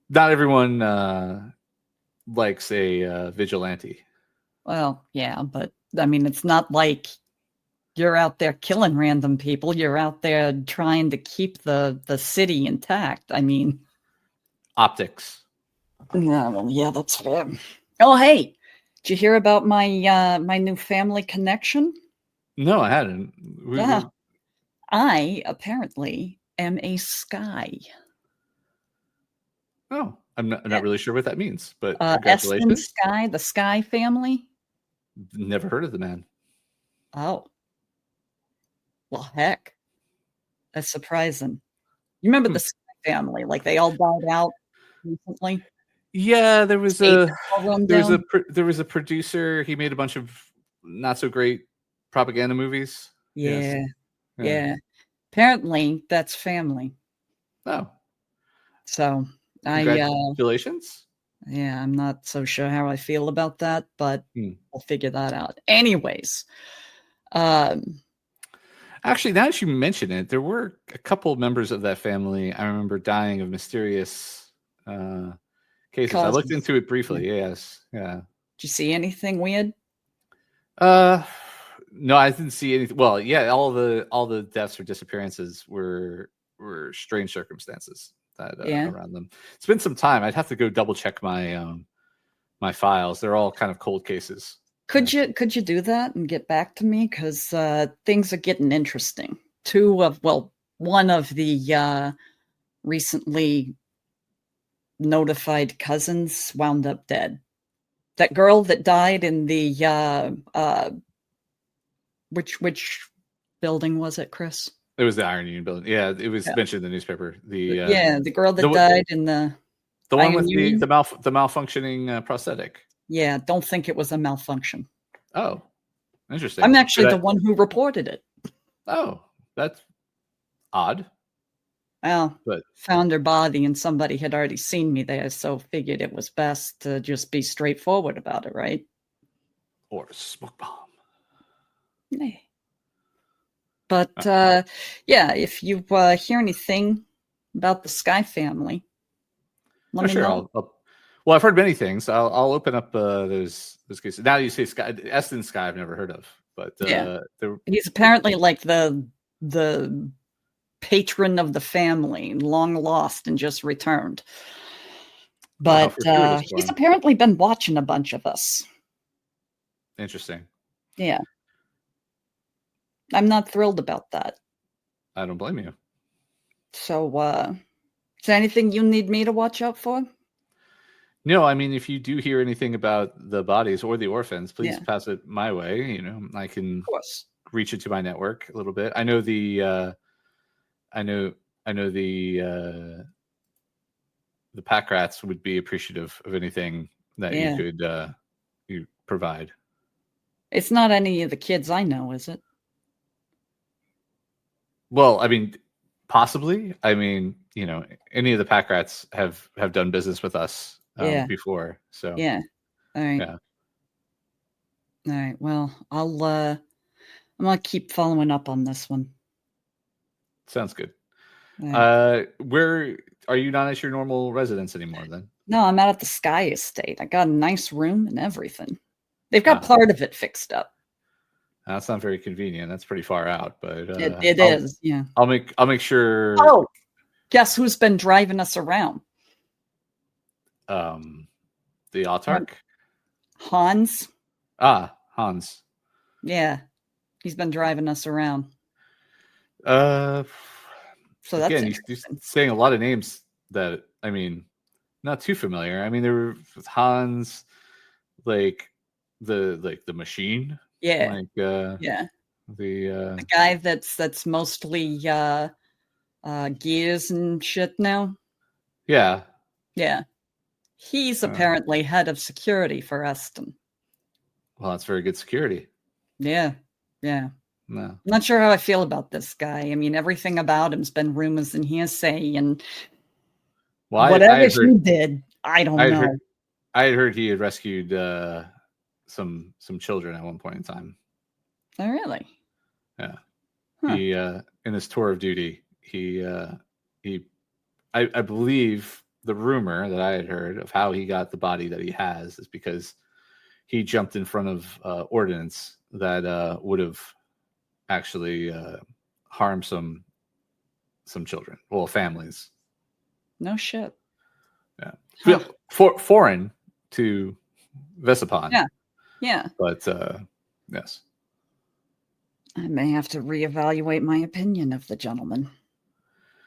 Not everyone likes a vigilante. Well, yeah, but I mean, it's not like you're out there killing random people. You're out there trying to keep the city intact. I mean, optics. No, well, yeah, that's fair. Oh, hey, did you hear about my my new family connection? No, I hadn't. I apparently am a Skye. Oh, I'm not really sure what that means, but congratulations. Skye, the Skye family. Never heard of the man. Oh, well, heck, that's surprising. You remember the Skye family? Like they all died out recently. Yeah, there was a producer. He made a bunch of not so great propaganda movies. Yeah. Apparently, that's family. Oh, so congratulations. I'm not so sure how I feel about that, but we'll figure that out. Anyways, actually, now that you mention it, there were a couple members of that family I remember dying of mysterious cases. I looked into it briefly. Yes. Yeah. Did you see anything weird? No, I didn't see anything. Well, yeah, all the deaths or disappearances were strange circumstances that around them. It's been some time. I'd have to go double check my my files. They're all kind of cold cases. Could you do that and get back to me? Because things are getting interesting. One of the recently notified cousins wound up dead. That girl that died in the which building was it, Chris? It was the Iron Union building. Yeah, it was mentioned in the newspaper. The girl that died in the one Iron with Union? the malfunctioning prosthetic. Yeah, don't think it was a malfunction. Oh, interesting. I'm actually the one who reported it. Oh, that's odd. Well, But found her body and somebody had already seen me there, so figured it was best to just be straightforward about it, right? or a smoke bomb. Yeah. But yeah, if you hear anything about the Skye family, let me know. Well, I've heard many things. I'll open up those cases. Now you say Skye, Eston Skye, I've never heard of, but he's apparently like the patron of the family, long lost and just returned. But he's apparently been watching a bunch of us. Interesting. Yeah. I'm not thrilled about that. I don't blame you. So, is there anything you need me to watch out for? No, I mean, if you do hear anything about the bodies or the orphans, please pass it my way. You know, I can reach it to my network a little bit. I know the pack rats would be appreciative of anything that you could you provide. It's not any of the kids I know, is it? Well, I mean, possibly. I mean, you know, any of the pack rats have done business with us before. So yeah. All right. Yeah. All right. Well, I'm gonna keep following up on this one. Sounds good. Right. Where are you not at your normal residence anymore then? No, I'm out at the Skye estate. I got a nice room and everything. They've got part of it fixed up. That's not very convenient. That's pretty far out, but it is. Yeah. I'll make sure. Oh, guess who's been driving us around? The autarch? Hans. Hans. Yeah. He's been driving us around. So that's again, he's saying a lot of names that, I mean, not too familiar. I mean, there were Hans, like the machine. Yeah. Like the guy that's mostly gears and shit now. Yeah. Yeah. He's apparently head of security for Eston. Well, that's very good security. Yeah. Yeah. No. I'm not sure how I feel about this guy. I mean, everything about him's been rumors and hearsay, and whatever he did, I don't know. I had heard he had rescued some children at one point in time. Oh, really? Yeah. Huh. He in his tour of duty, I believe the rumor that I had heard of how he got the body that he has is because he jumped in front of ordnance that would have actually harmed some children, well, families. No shit. Yeah. Huh. Foreign to Vesipon. Yeah. Yeah. But yes. I may have to reevaluate my opinion of the gentleman.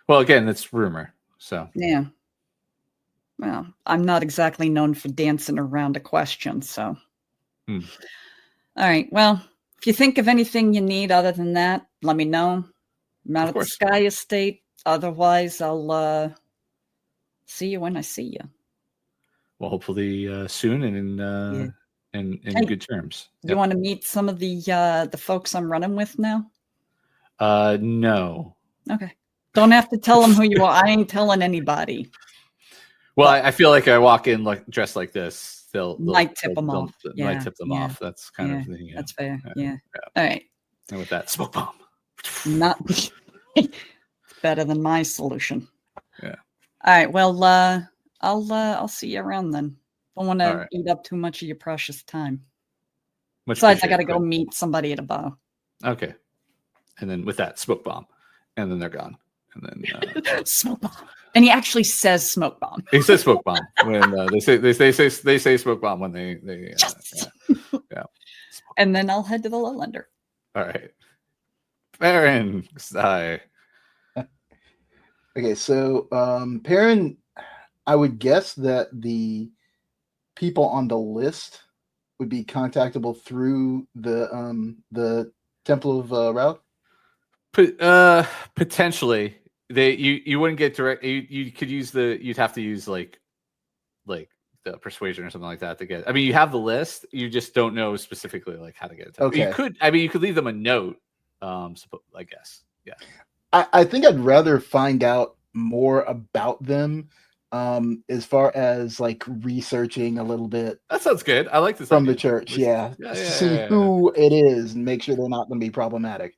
Well, again, it's rumor. So yeah. Well, I'm not exactly known for dancing around a question, so. All right. Well, if you think of anything you need other than that, let me know. I'm out at the Skye estate. Otherwise, I'll see you when I see you. Well, hopefully soon and in good terms. You want to meet some of the folks I'm running with now? No. Okay. Don't have to tell them who you are. I ain't telling anybody. Well, I feel like I walk in like dressed like this. They'll might tip them off. Might tip them off. That's kind of the that's fair. Yeah. All right. And with that smoke bomb. Not it's better than my solution. Yeah. All right. Well, I'll see you around then. Don't want to eat up too much of your precious time. Besides, I got to go meet somebody at a bar. Okay. And then with that smoke bomb, and then they're gone. And then smoke bomb. And he actually says smoke bomb. He says smoke bomb when they say smoke bomb when they yeah. and then I'll head to the Lowlander. All right. Peryn, Skye. Okay, so Peryn, I would guess that the people on the list would be contactable through the Temple of Ralph. Potentially, you wouldn't get direct. You could use you'd have to use like the persuasion or something like that to get. I mean, you have the list. You just don't know specifically like how to get it. Okay. You could. I mean, you could leave them a note. I guess. Yeah. I think I'd rather find out more about them. As far as like researching a little bit. That sounds good. I like this from idea. the church. Yeah. Yeah, See who it is and make sure they're not going to be problematic.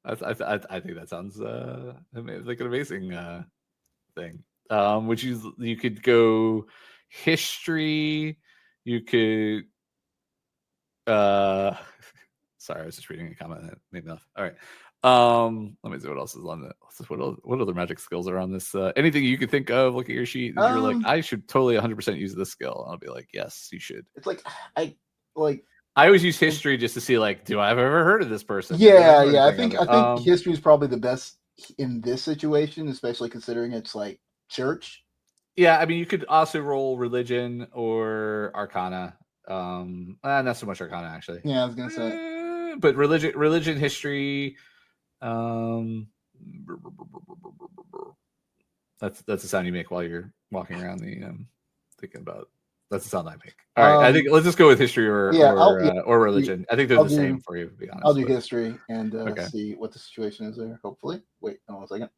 I think that sounds like an amazing thing. Which you could go history. You could. Sorry, I was just reading a comment that made me laugh. All right. Let me see what else is on that. What other magic skills are on this? Anything you could think of? Look at your sheet. And you're like, I should totally 100% use this skill. I'll be like, yes, you should. It's like I always use history just to see like, do I have ever heard of this person? Yeah. I think history is probably the best in this situation, especially considering it's like church. Yeah, I mean, you could also roll religion or arcana. Not so much arcana actually. Yeah, I was gonna say, but religion, history. That's the sound you make while you're walking around the thinking about. That's the sound I make. All right, I think let's just go with history or religion. I think they're the same for you, to be honest. I'll do history and see what the situation is there. Hopefully, wait, hold on a second.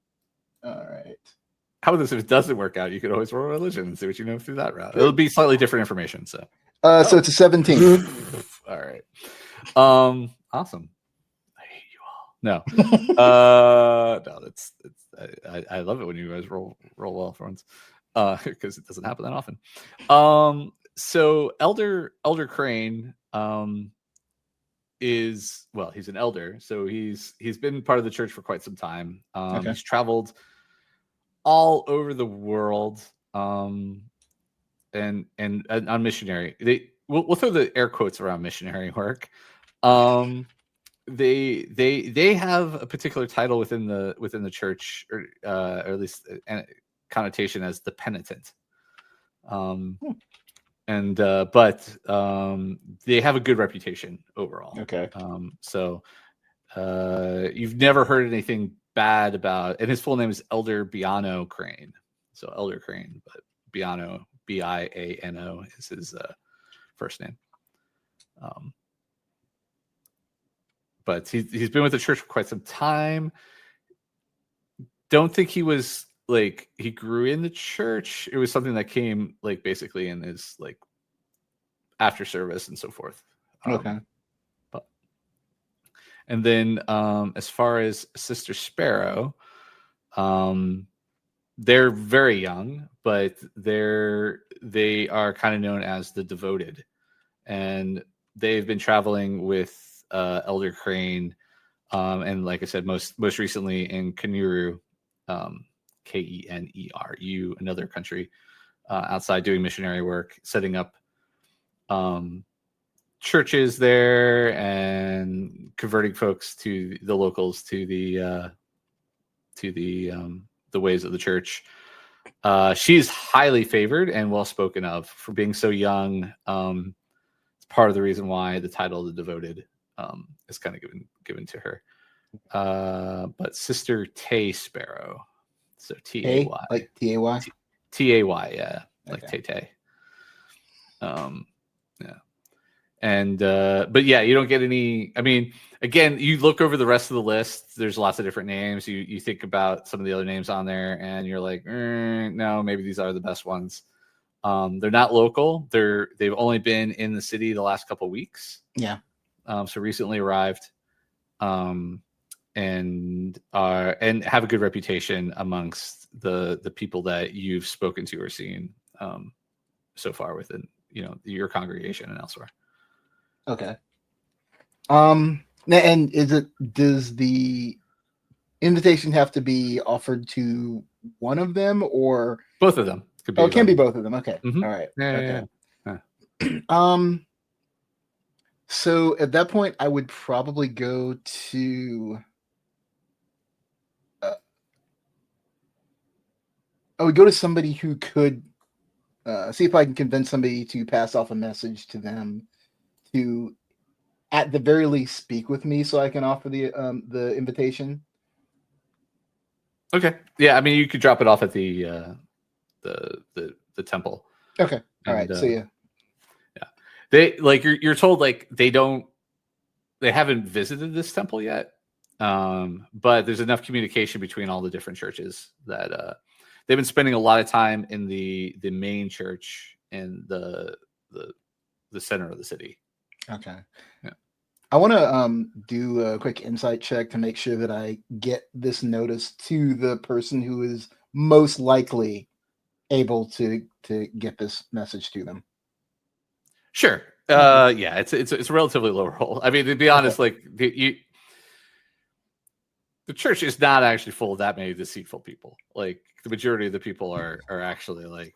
All right. How about this? If it doesn't work out, you could always roll religion and see what you know through that route. It'll be slightly different information. So, so it's a 17. All right. Awesome. No, no, I love it when you guys roll well for once, because it doesn't happen that often. So Elder Crane he's an elder, so he's been part of the church for quite some time. He's traveled all over the world, and on missionary. We'll throw the air quotes around missionary work. They have a particular title within the church, or at least a connotation as the penitent. But they have a good reputation overall. Okay. So you've never heard anything bad about, and his full name is Elder Biano Crane. So Elder Crane, but Biano, Biano is his first name. But he's been with the church for quite some time. Don't think he was like he grew in the church. It was something that came like basically in his like after service and so forth. Okay. And then as far as Sister Sparrow, they're very young, but they are kind of known as the Devoted, and they've been traveling with Elder Crane, and like I said, most recently in Keneru, Keneru, another country outside, doing missionary work, setting up churches there and converting folks to the locals to the ways of the church. She's highly favored and well spoken of for being so young. It's part of the reason why the title of the Devoted is kind of given to her. But Sister Tay Sparrow, so Tay, like Tay, Tay, yeah, like Tay. Yeah. And but yeah, you don't get any. I mean, again, you look over the rest of the list. There's lots of different names. You think about some of the other names on there, and you're like, no, maybe these are the best ones. They're not local. They've only been in the city the last couple weeks. Yeah. So recently arrived, and have a good reputation amongst the people that you've spoken to or seen so far within your congregation and elsewhere. Okay. And does the invitation have to be offered to one of them or both of them? It can be both of them. Okay. Mm-hmm. All right. Yeah, okay. Yeah. So at that point, I would probably go to. I would go to somebody who could see if I can convince somebody to pass off a message to them to, at the very least, speak with me, so I can offer the invitation. Okay. Yeah, I mean, you could drop it off at the temple. Okay. All right. And, So yeah. They like you're told like they haven't visited this temple yet, but there's enough communication between all the different churches that they've been spending a lot of time in the main church in the center of the city. Okay. Yeah. I want to do a quick insight check to make sure that I get this notice to the person who is most likely able to get this message to them. Sure. Yeah, it's a relatively low roll. I mean, to be honest, like the church is not actually full of that many deceitful people. Like the majority of the people are actually like,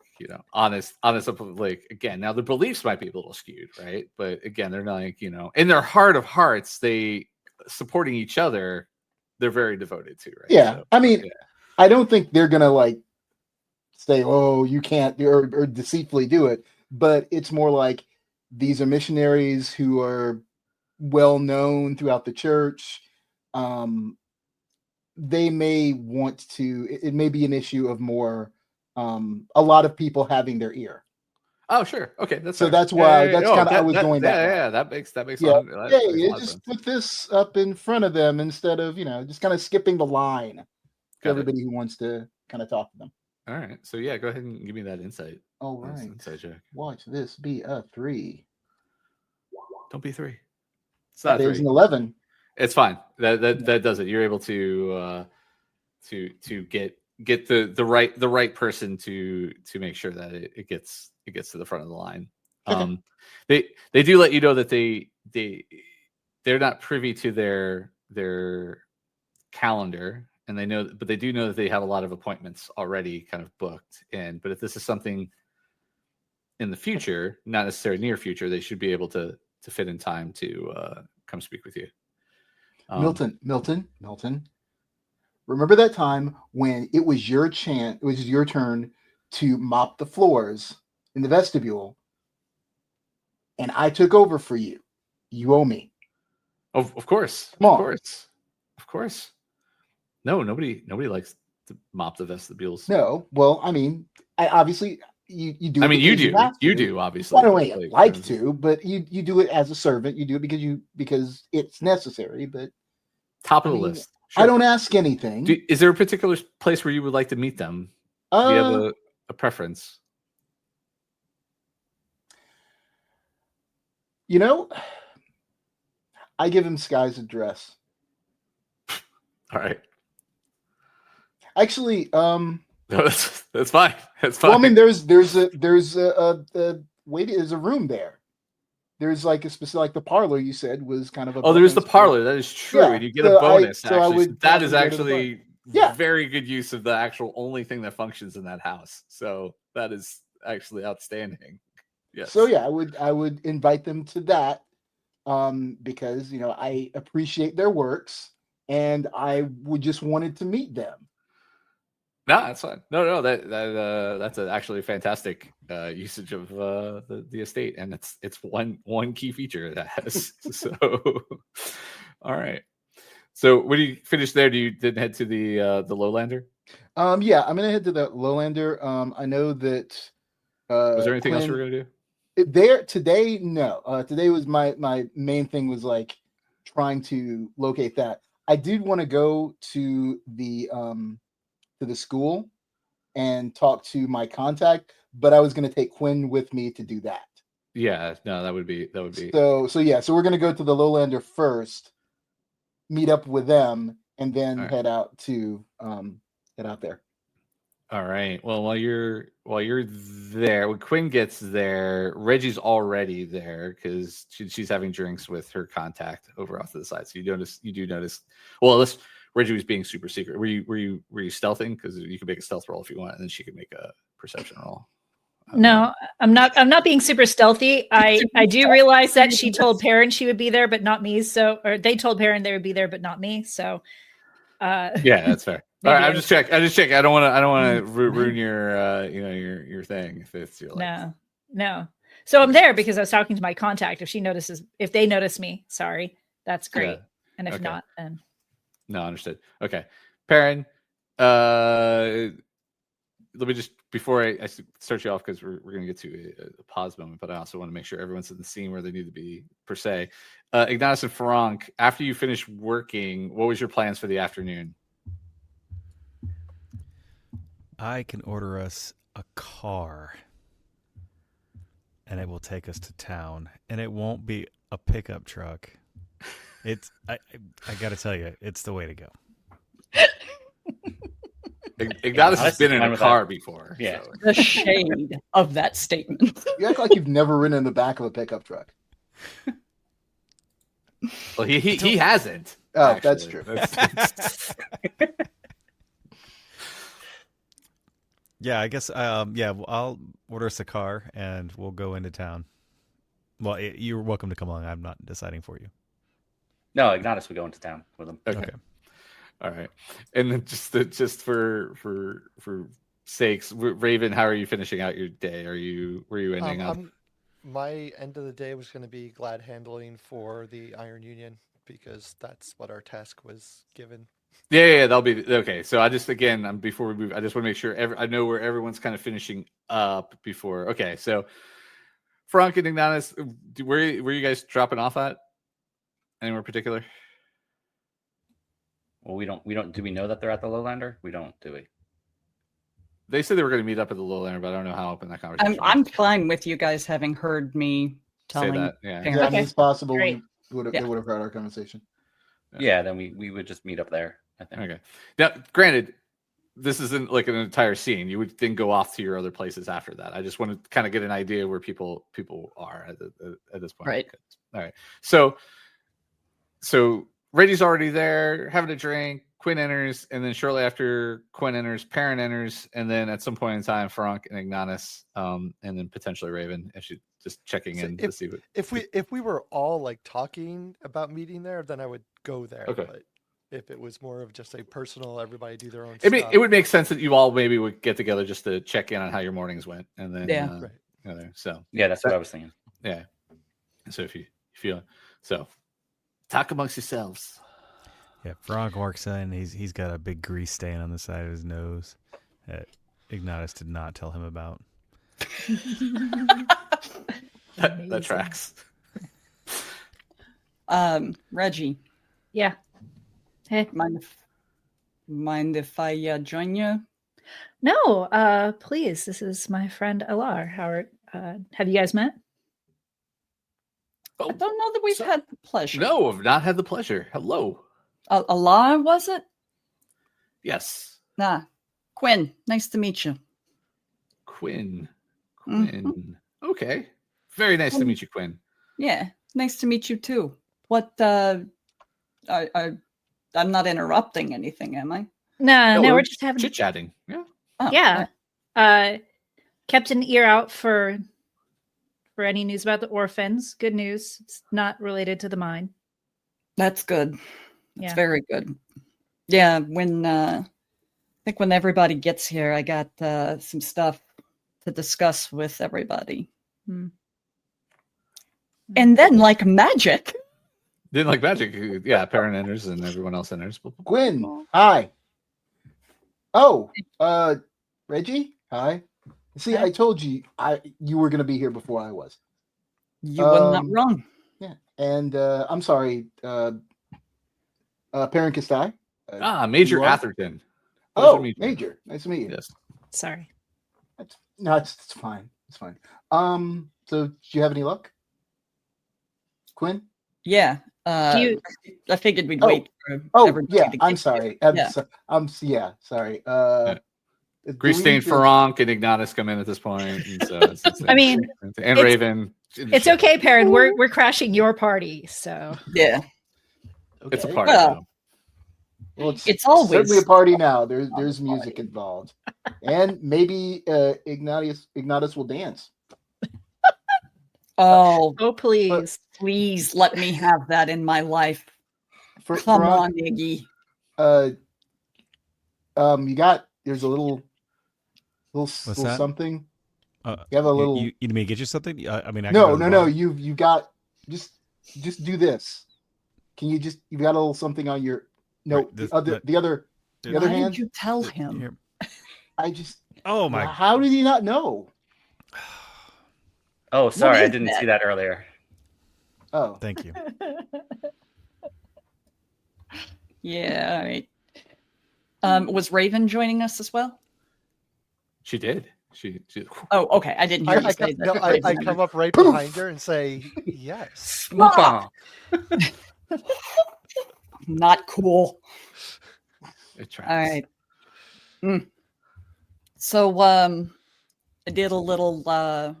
honest. Like again, now the beliefs might be a little skewed, right? But again, they're not like, in their heart of hearts, they supporting each other. They're very devoted to, right? Yeah. So, I mean, I don't think they're gonna like say, "Oh, you can't," or deceitfully do it. But it's more like these are missionaries who are well known throughout the church. They may want to. It may be an issue of more. A lot of people having their ear. Oh, sure. Okay, that's so fair. that's why Yeah, that's kind of I was going that way. Yeah, that makes Yeah, that makes a lot of just sense. put this up in front of them instead of just kind of skipping the line to everybody who wants to kind of talk to them. All right, so yeah, go ahead and give me that insight. All right, insight check. Watch this be a 3. Don't be 3. It's not that 3. is an 11. It's fine. That does it. You're able to get the right person to make sure that it gets to the front of the line. Okay. They do let you know that they're not privy to their calendar, and but they do know that they have a lot of appointments already kind of booked in. But if this is something in the future, not necessarily near future, they should be able to fit in time to come speak with you. Milton. Remember that time when it was your turn to mop the floors in the vestibule, and I took over for you. You owe me. Of course. Come on. Of course. No, nobody likes to mop the vestibules. No. Well, I mean, obviously you do. I mean, you do. You do, obviously. I don't like to, but you do it as a servant. You do it because it's necessary. But top of the list. Sure. I don't ask anything. Is there a particular place where you would like to meet them? Do you have a preference? I give him Skye's address. All right. Actually, that's fine. That's fine. Well, I mean, there's a room there. There's like a specific, like the parlor you said was kind of a. Oh, there's the parlor. That is true. Yeah, and you get a bonus. That is actually Yeah. Very good use of the actual only thing that functions in that house. So that is actually outstanding. Yes. So yeah, I would invite them to that, because I appreciate their works and I would just wanted to meet them. No, that's fine. No, that's actually fantastic usage of the estate, and it's one key feature that has. So, all right. So when you finish there, you then head to the Lowlander? Yeah, I'm gonna head to the Lowlander. I know that. Was there anything else you were gonna do? There today? No. Today was my main thing was like trying to locate that. I did want to go to the school and talk to my contact, but I was going to take Quinn with me to do that. Yeah, no, that would be. So yeah, so we're going to go to the Lowlander first, meet up with them, and then head out there. All right. Well, while you're there, when Quinn gets there, Reggie's already there because she's having drinks with her contact over off to the side. So you do notice. Well, Reggie was being super secret. Were you stealthing? Because you could make a stealth roll if you want, and then she could make a perception roll. No, I'm not. I'm not being super stealthy. I do realize that she told Peryn she would be there, but not me. So, or they told Peryn they would be there, but not me. So, yeah, that's fair. All right, I'm just checking. I don't want to ruin your your thing if it's your no. So I'm there because I was talking to my contact. If they notice me, sorry, that's great. Yeah. And if not, then no, understood. Okay, Peryn. Let me just, before I start you off, because we're going to get to a pause moment, but I also want to make sure everyone's in the scene where they need to be, per se. Ignatus and Farank, after you finish working, what was your plans for the afternoon? I can order us a car, and it will take us to town, and it won't be a pickup truck. It's I got to tell you, it's the way to go. Ignatus has been in a car before. Yeah. So. The shade of that statement. You act like you've never ridden in the back of a pickup truck. Well, he hasn't. Oh, actually. that's true. Yeah, I guess. I'll order us a car and we'll go into town. Well, you're welcome to come along. I'm not deciding for you. No, Ignatus would go into town with him. Okay. All right, and then just for sakes, Raven, how are you finishing out your day? Were you ending up? My end of the day was going to be glad handling for the Iron Union because that's what our task was given. Yeah, that'll be okay. So before we move, I just want to make sure I know where everyone's kind of finishing up before. Okay, so Farank and Ignatus, where you guys dropping off at? Anywhere particular? Well, we don't. Do we know that they're at the Lowlander? We don't, do we? They said they were going to meet up at the Lowlander, but I don't know how open that conversation. I'm fine with you guys having heard me telling. Say that. Yeah, Peryn. Yeah, I mean, it's possible Great. they would have heard our conversation. Yeah, then we would just meet up there, I think. Okay. Now, granted, this isn't like an entire scene. You would then go off to your other places after that. I just want to kind of get an idea where people are at this point. Right. All right. So Reggie's already there, having a drink. Quinn enters, and then shortly after Quinn enters, Peryn enters, and then at some point in time, Farank and Ignatus, and then potentially Raven, if she's just checking in to see what. If we were all like talking about meeting there, then I would go there. Okay. But if it was more of just a personal, everybody do their own It stuff. would make sense that you all maybe would get together just to check in on how your mornings went, and then Right. So Yeah, that's what I was thinking. yeah. So if you feel so, talk amongst yourselves. Yeah, Farank walks in. He's got a big grease stain on the side of his nose that Ignatus did not tell him about. that tracks. Reggie. Yeah. Hey. Mind if I join you? No, please. This is my friend Alar. Have you guys met? I don't know that we've had the pleasure. No, I've not had the pleasure. Hello. Alar, was it? Yes. Nah. Quinn, nice to meet you. Quinn. Mhm. Okay. Very nice to meet you, Quinn. Yeah, nice to meet you too. What, I'm not interrupting anything, am I? No, we're just having chit-chatting. Yeah. Oh, Yeah. Kept an ear out for any news about the orphans. Good news. It's not related to the mine. That's good. That's Yeah. very good. Yeah, I think when everybody gets here, I got some stuff to discuss with everybody. And then, like magic. Didn't like magic. Yeah, Peryn enters and everyone else enters. Quinn, hi. Oh, Reggie, hi. See, I told you you were going to be here before I was. You were not wrong. Yeah, and I'm sorry, Peryn Kestai. Major Atherton. Oh, Major. Nice to meet you. Yes. Sorry. It's fine. It's fine. So do you have any luck, Quinn? Yeah. I figured we'd wait for everybody yeah. to get I'm sorry. Sorry. Grease-stained Farank and Ignatus come in at this point. And so I mean, and Raven. It's okay, Peryn. We're crashing your party, so yeah. It's a party. Well, Well, It's always certainly a party now. There's music involved, and maybe Ignatus will dance. Oh, please. please let me have that in my life. Come Farank, on, Iggy. There's a little that? something. You have a little. You need me to get you something? I mean, I No. can go to the bar. You got just do this. Can you just? You got a little something on your. No, Right, the other Why hand. did you tell him? Here. I just. Oh my! How did he not know? Oh, sorry, I is didn't that? see that earlier. Oh, Thank you. Yeah, all right. Was Raven joining us as well? She did. She Oh, okay. I didn't hear you say that. I come up right behind her and say, yes. Whoopah. Not cool. it tracks. All right. So I did a little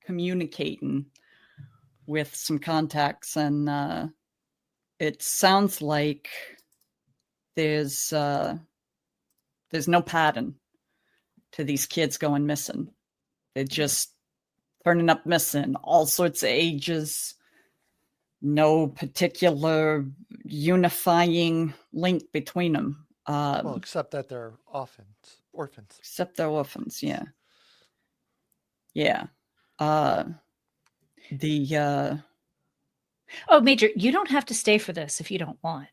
communicating with some contacts, and it sounds like there's no pattern to these kids going missing. They're just turning up missing, all sorts of ages, no particular unifying link between them. Well, except that they're orphans. Except they're orphans, yeah. Yeah. Oh, Major, you don't have to stay for this if you don't want.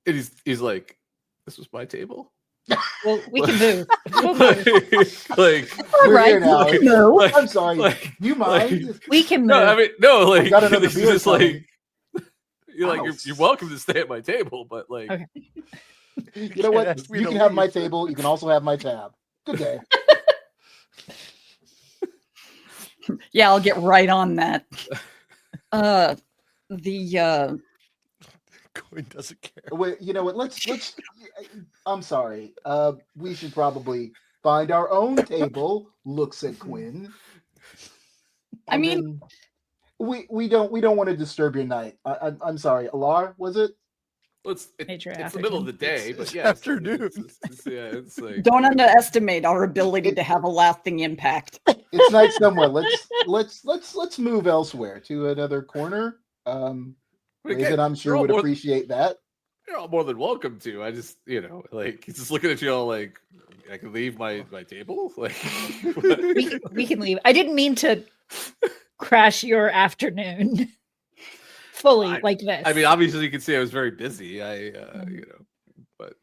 And he's like, this was my table. Well, we can move. We'll like, move. All we're right, here now. we can move. like- I'm sorry. like- you mind? We can move. no, I mean, no, like, got another it's beer just coming. like, you're welcome to stay at my table, but like, Okay. You know what? ask me You to can have my leave. table. You can also have my tab. Good day. Yeah, I'll get right on that. Quinn doesn't care. Wait, you know what? Let's. I'm sorry. We should probably find our own table. Looks at Quinn. I mean, we don't want to disturb your night. I'm sorry. Alar, was it? well, Major it's the middle of the day, It's but yeah, afternoon. It's like don't underestimate our ability to have a lasting impact. It's night somewhere. Let's move elsewhere to another corner. Raven, I'm sure would appreciate that. You're all more than welcome to. I just, like he's just looking at you all like, I can leave my table. Like, We can leave. I didn't mean to crash your afternoon fully like this. I mean, obviously you can see I was very busy. But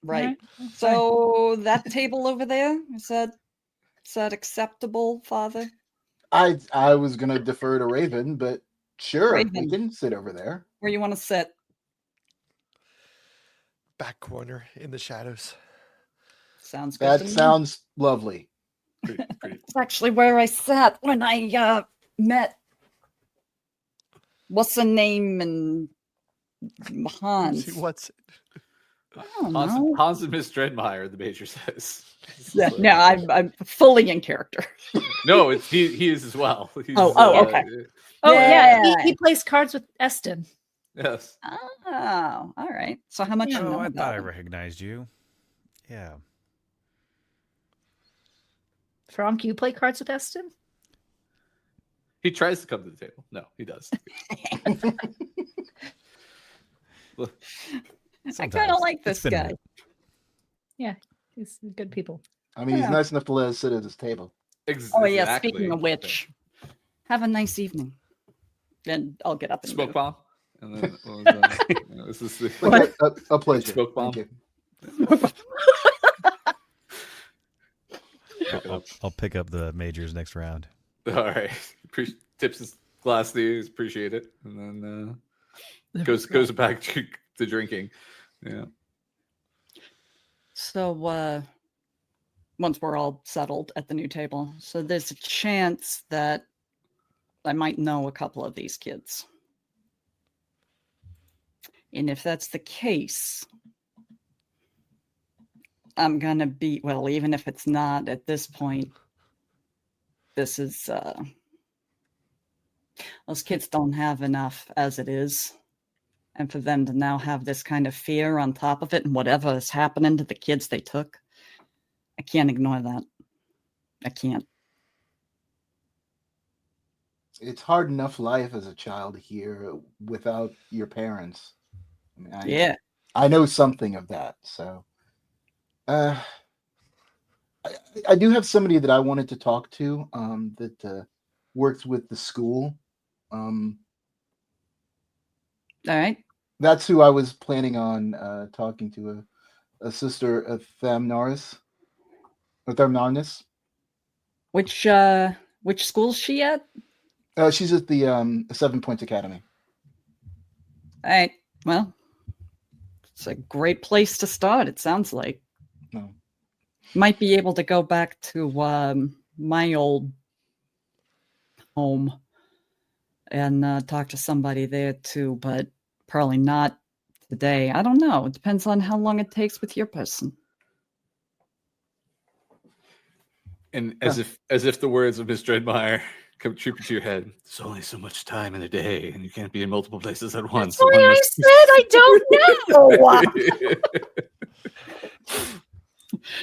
Right. That's So that table over there, is that acceptable, Father? I was gonna defer to Raven, but sure, we Raven. can sit over there. Where you want to sit? Back corner in the shadows. Sounds good. That to me. sounds lovely. pretty. It's actually where I sat when I met. What's the name and Hans? See what's I don't know. Hans and Miss Dreadmeyer, the major says. Yeah, no, I'm fully in character. No, it's he is as well. He's, Oh, okay. Oh yeah, Yeah. he plays cards with Eston. Yes. Oh, all right. So how much you know Oh, I about thought I him? recognized you. Yeah. Farank, you play cards with Eston? He tries to come to the table. No, he does. I kind of Sometimes. like It's this been a guy. minute. Yeah, he's good people. I mean, he's Yeah. nice enough to let us sit at his table. Oh yeah. Exactly. Speaking of which, have a nice evening. Then I'll get up and smoke move. bomb. And then this is the But a pleasure. Smoke bomb. Thank you. I'll pick up the majors next round. all right. Tips his glass to you. Appreciate it, and then goes back to drinking. Yeah. So once we're all settled at the new table, so there's a chance that I might know a couple of these kids. And if that's the case, I'm gonna be, well, even if it's not at this point, this is those kids don't have enough as it is. And for them to now have this kind of fear on top of it and whatever is happening to the kids they took, I can't ignore that. I can't. It's hard enough life as a child here without your parents. I mean, Yeah. I know something of that. So I do have somebody that I wanted to talk to that works with the school. All right. That's who I was planning on talking to, a sister of Thamnaris. Or Thamnaris. Which school's she at? She's at the 7 Points Academy. All right. Well, it's a great place to start, it sounds like. No. Might be able to go back to my old home and talk to somebody there too, but probably not today. I don't know. It depends on how long it takes with your person. And as if the words of Miss Dreadmire come trooping to your head. There's only so much time in a day, and you can't be in multiple places at once. That's why I said I don't know.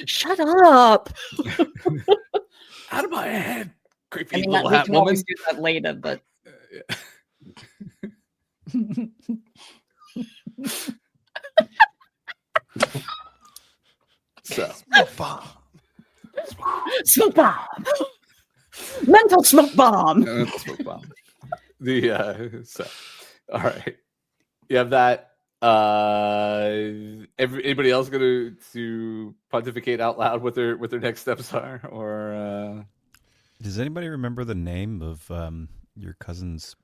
Shut up. Out of my head, creepy I mean, little we hat can woman. always do that later, but So, smoke bomb. Mental smoke bomb. smoke bomb. So, all right. You have that. Anybody else going to pontificate out loud what their next steps are, or does anybody remember the name of your cousin's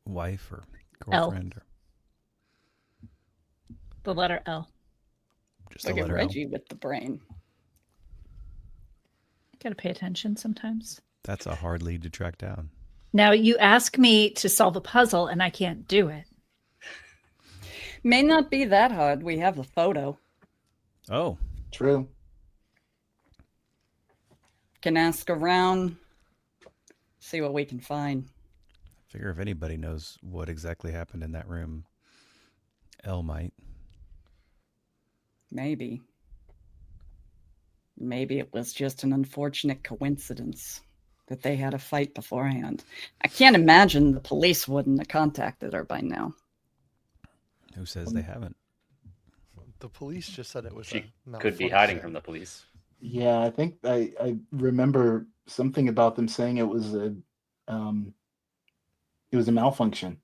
wife or girlfriend? Or The letter L. just Look the at letter L? Reggie with the brain. Gotta pay attention sometimes. That's a hard lead to track down. Now you ask me to solve a puzzle and I can't do it. May not be that hard. We have the photo. Oh, True. Can ask around, see what we can find. I figure if anybody knows what exactly happened in that room, Elle might. Maybe. Maybe it was just an unfortunate coincidence that they had a fight beforehand. I can't imagine the police wouldn't have contacted her by now. Who says they haven't? The police just said it was She a could be malfunction. hiding from the police. Yeah, I think I remember something about them saying it was a malfunction.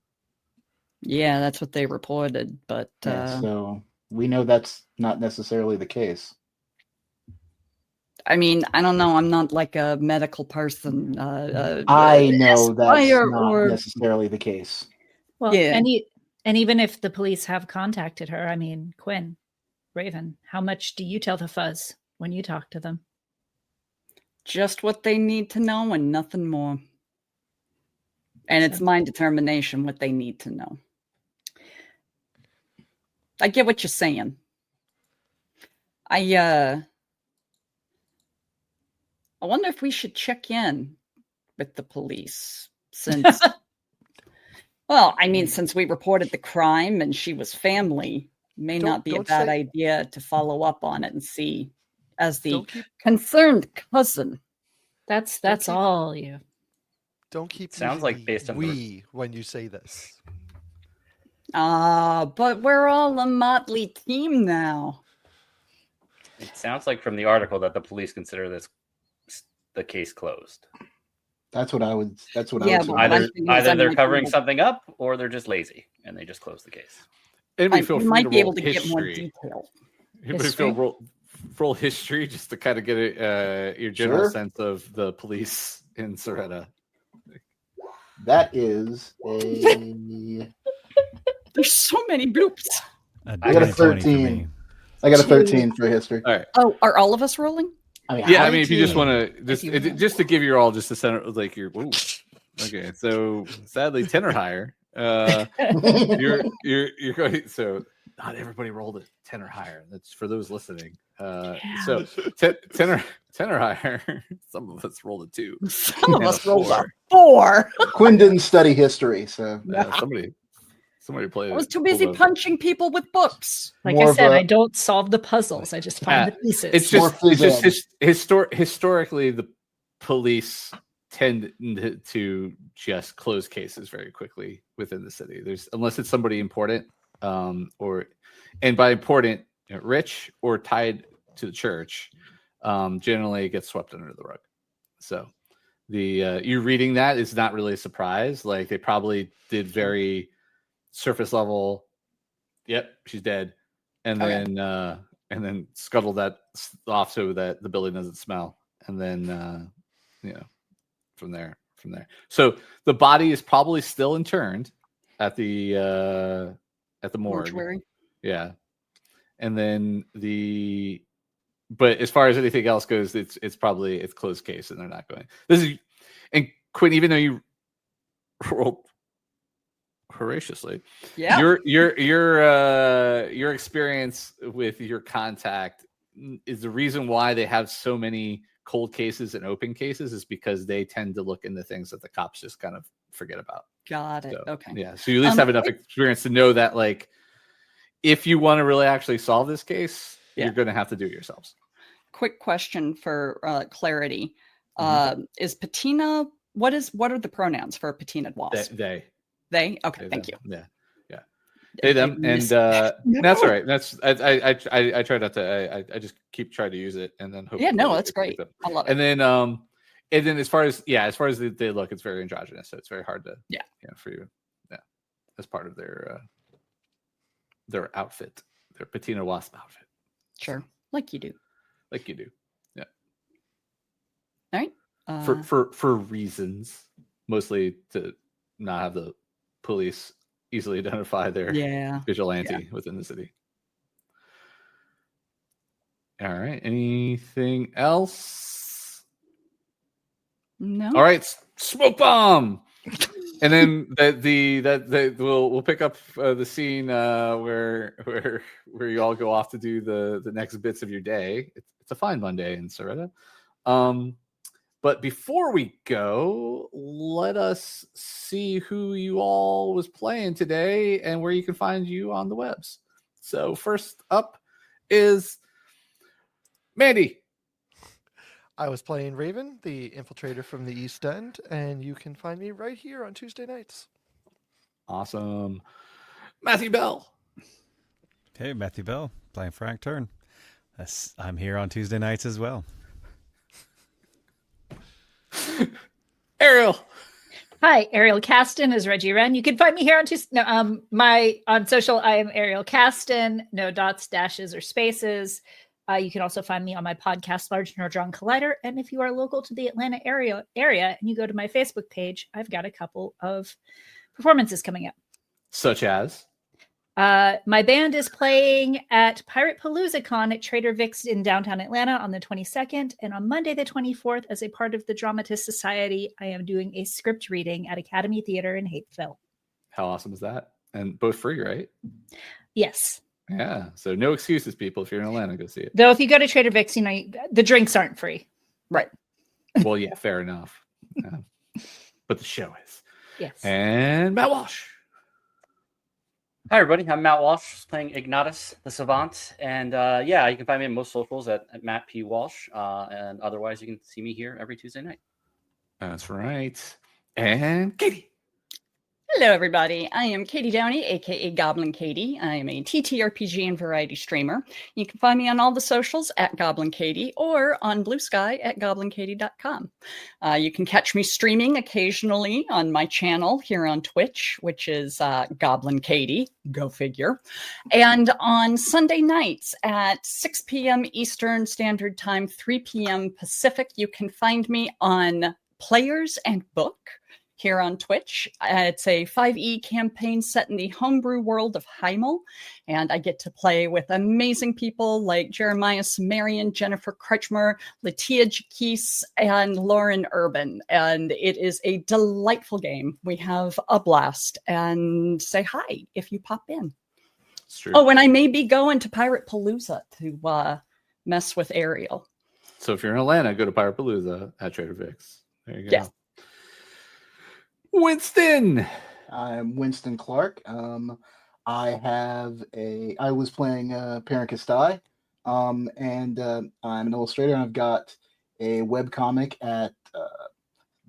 Yeah, that's what they reported, but Yeah, so we know that's not necessarily the case. I mean, I don't know. I'm not like a medical person. I know that's Esquire not or- necessarily the case. Well, Yeah. and even if the police have contacted her, I mean, Quinn, Raven, how much do you tell the fuzz when you talk to them? Just what they need to know and nothing more. And it's my determination what they need to know. I get what you're saying. I wonder if we should check in with the police since well, I mean, since we reported the crime and she was family, may not be a Don't bad say- idea to follow up on it and see as the Don't keep concerned cousin. That's keep- all you. Don't keep Sounds using like the based on the- we when you say this. But we're all a motley team now. It sounds like from the article that the police consider this the case closed. That's what I would. That's what Yeah, I would. but say. I Either think it's they're unlikely covering that- something up or they're just lazy and they just close the case. anybody I feel free might to be able roll to get more history? detail. Anybody History? feel roll history just to kind of get your general Sure. sense of the police in Soretta. That is a. There's so many bloops. I got a 20 for 13. me. I got a 13 for history. All right. Oh, are all of us rolling? I mean, Yeah, I mean, if you just 19, want to, just to give you all just a center, like your. Ooh. Okay, so sadly, 10 or higher. You're going. So not everybody rolled a 10 or higher. That's for those listening. So 10 or higher. Some of us rolled a 2. Some of and us a rolled 4. a 4. Quinn didn't study history, so Somebody Somebody play. I was too busy punching people with books. Like More I of said, a- I don't solve the puzzles. I just find the pieces. It's More just historically the police tend to just close cases very quickly within the city. Unless it's somebody important, and by important, rich or tied to the church, generally it gets swept under the rug. So you reading that is not really a surprise. Like they probably did very surface level. Yep, she's dead, and then scuttle that off so that the building doesn't smell, and then from there. So the body is probably still interned at the morgue. Mortuary. Yeah, and then but as far as anything else goes, it's closed case, and they're not going. And Quinn, even though you rolled horaciously, Yeah. your experience with your contact is the reason why they have so many cold cases and open cases is because they tend to look into things that the cops just kind of forget about. Got it. So, Okay. yeah. So you at least have enough experience to know that, like, if you want to really actually solve this case, you're going to have to do it yourselves. Quick question for clarity. Mm-hmm. Is patina, what are the pronouns for a patinaed wasp? They. Okay, thank you. Yeah. They, them, and that's all right. That's I try not to. I just keep trying to use it, and then hope. Yeah, no, that's great. I love it. And then as far as they look, it's very androgynous, so it's very hard to for you, as part of their outfit, their patina wasp outfit. Sure, like you do. Yeah. All right. For reasons, mostly to not have the police easily identify their vigilante within the city. All right. Anything else? No. All right. Smoke bomb. And then we'll pick up the scene where you all go off to do the next bits of your day. It's a fine Monday in Sciortino. But before we go, let us see who you all was playing today and where you can find you on the webs. So first up is Mandy. I was playing Raven, the infiltrator from the East End, and you can find me right here on Tuesday nights. Awesome. Matthew Bell. Hey, Matthew Bell, playing Farank Tern. I'm here on Tuesday nights as well. Ariel. Hi, Ariel Kasten is Reggie Wrenne. You can find me here on on social. I am Ariel Kasten. No dots, dashes, or spaces. You can also find me on my podcast, Large Neutron Collider. And if you are local to the Atlanta area and you go to my Facebook page, I've got a couple of performances coming up. Such as? My band is playing at Pirate Palooza Con at Trader Vic's in downtown Atlanta on the 22nd. And on Monday, the 24th, as a part of the Dramatist Society, I am doing a script reading at Academy Theater in Hapeville. How awesome is that? And both free, right? Yes. Yeah. So no excuses, people. If you're in Atlanta, go see it. Though if you go to Trader Vic's, the drinks aren't free. Right. Well, yeah, fair enough. But the show is. Yes. And Matt Walsh. Hi, everybody. I'm Matt Walsh, playing Ignatus, the Savant. And you can find me on most socials at Matt P. Walsh. And otherwise, you can see me here every Tuesday night. That's right. And Katie. Hello, everybody. I am Katie Downey, aka Goblin Katie. I am a TTRPG and variety streamer. You can find me on all the socials at Goblin Katie or on Blue Sky at goblinkatie.com. You can catch me streaming occasionally on my channel here on Twitch, which is Goblin Katie. Go figure. And on Sunday nights at 6 p.m. Eastern Standard Time, 3 p.m. Pacific, you can find me on Players and Book here on Twitch. It's a 5e campaign set in the homebrew world of Heimel, and I get to play with amazing people like Jeremiah Sumerian, Jennifer Kretschmer, Latia Jakis, and Lauren Urban, and it is a delightful game. We have a blast, and say hi if you pop in. It's true. Oh, and I may be going to Pirate Palooza to mess with Ariel. So if you're in Atlanta, go to Pirate Palooza at Trader Vic's. There you go. Yes. Winston. I'm Winston Clark. I was playing Peryn Kestai, and I'm an illustrator, and I've got a webcomic at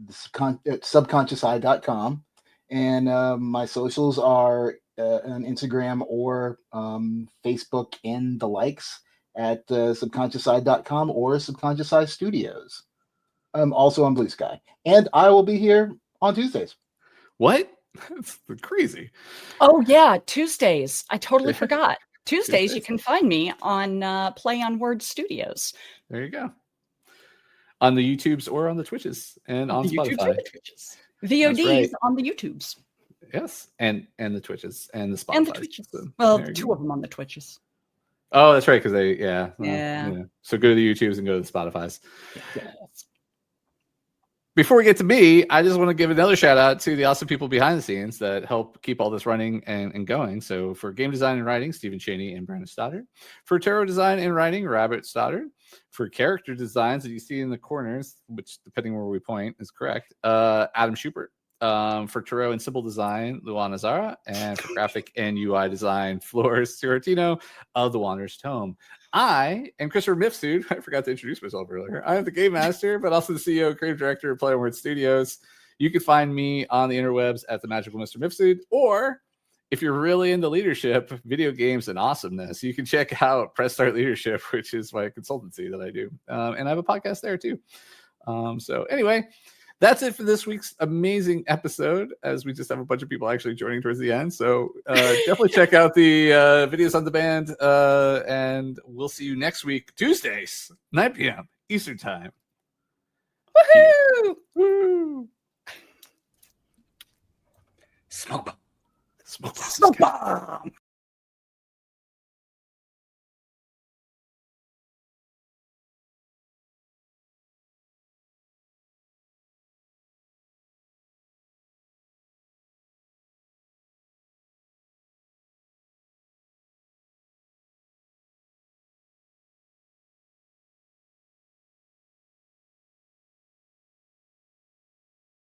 subconsciouseye.com, and my socials are on Instagram or Facebook and the likes at subconsciouseye.com or Subconscious Eye Studios. Also on Blue Sky, and I will be here on Tuesdays. What? That's crazy. Oh yeah, Tuesdays. I totally forgot. Tuesdays, you can find me on Play on Word Studios. There you go. On the YouTubes or on the Twitches and on the Spotify. YouTubes and the Twitches. VODs right. on the YouTubes. Yes, and the Twitches and the Spotify. And the Twitches. Well, two of them on the Twitches. Oh, that's right, because they Yeah. So go to the YouTubes and go to the Spotifys. Yeah. Before we get to me, I just want to give another shout out to the awesome people behind the scenes that help keep all this running and going. So for game design and writing, Stephen Cheney and Brandon Stoddard. For tarot design and writing, Rabbit Stoddard. For character designs that you see in the corners, which depending where we point is correct, Adam Schumpert. For tarot and symbol design, Luana Zahra. And for graphic and UI design, Fleur Sciortino of the Wanderer's Tome. I am Christopher Mifsud. I forgot to introduce myself earlier. I am the game master, but also the CEO and creative director of Play on Word Studios. You can find me on the interwebs at the Magical Mr. Mifsud, or if you're really into leadership, video games, and awesomeness, you can check out Press Start Leadership, which is my consultancy that I do. And I have a podcast there too. So anyway, that's it for this week's amazing episode, as we just have a bunch of people actually joining towards the end. So definitely check out the videos on demand, and we'll see you next week, Tuesdays, 9 p.m. Eastern Time. Woohoo! Woo! Smoke bomb. Smoke bomb. Smoke bomb.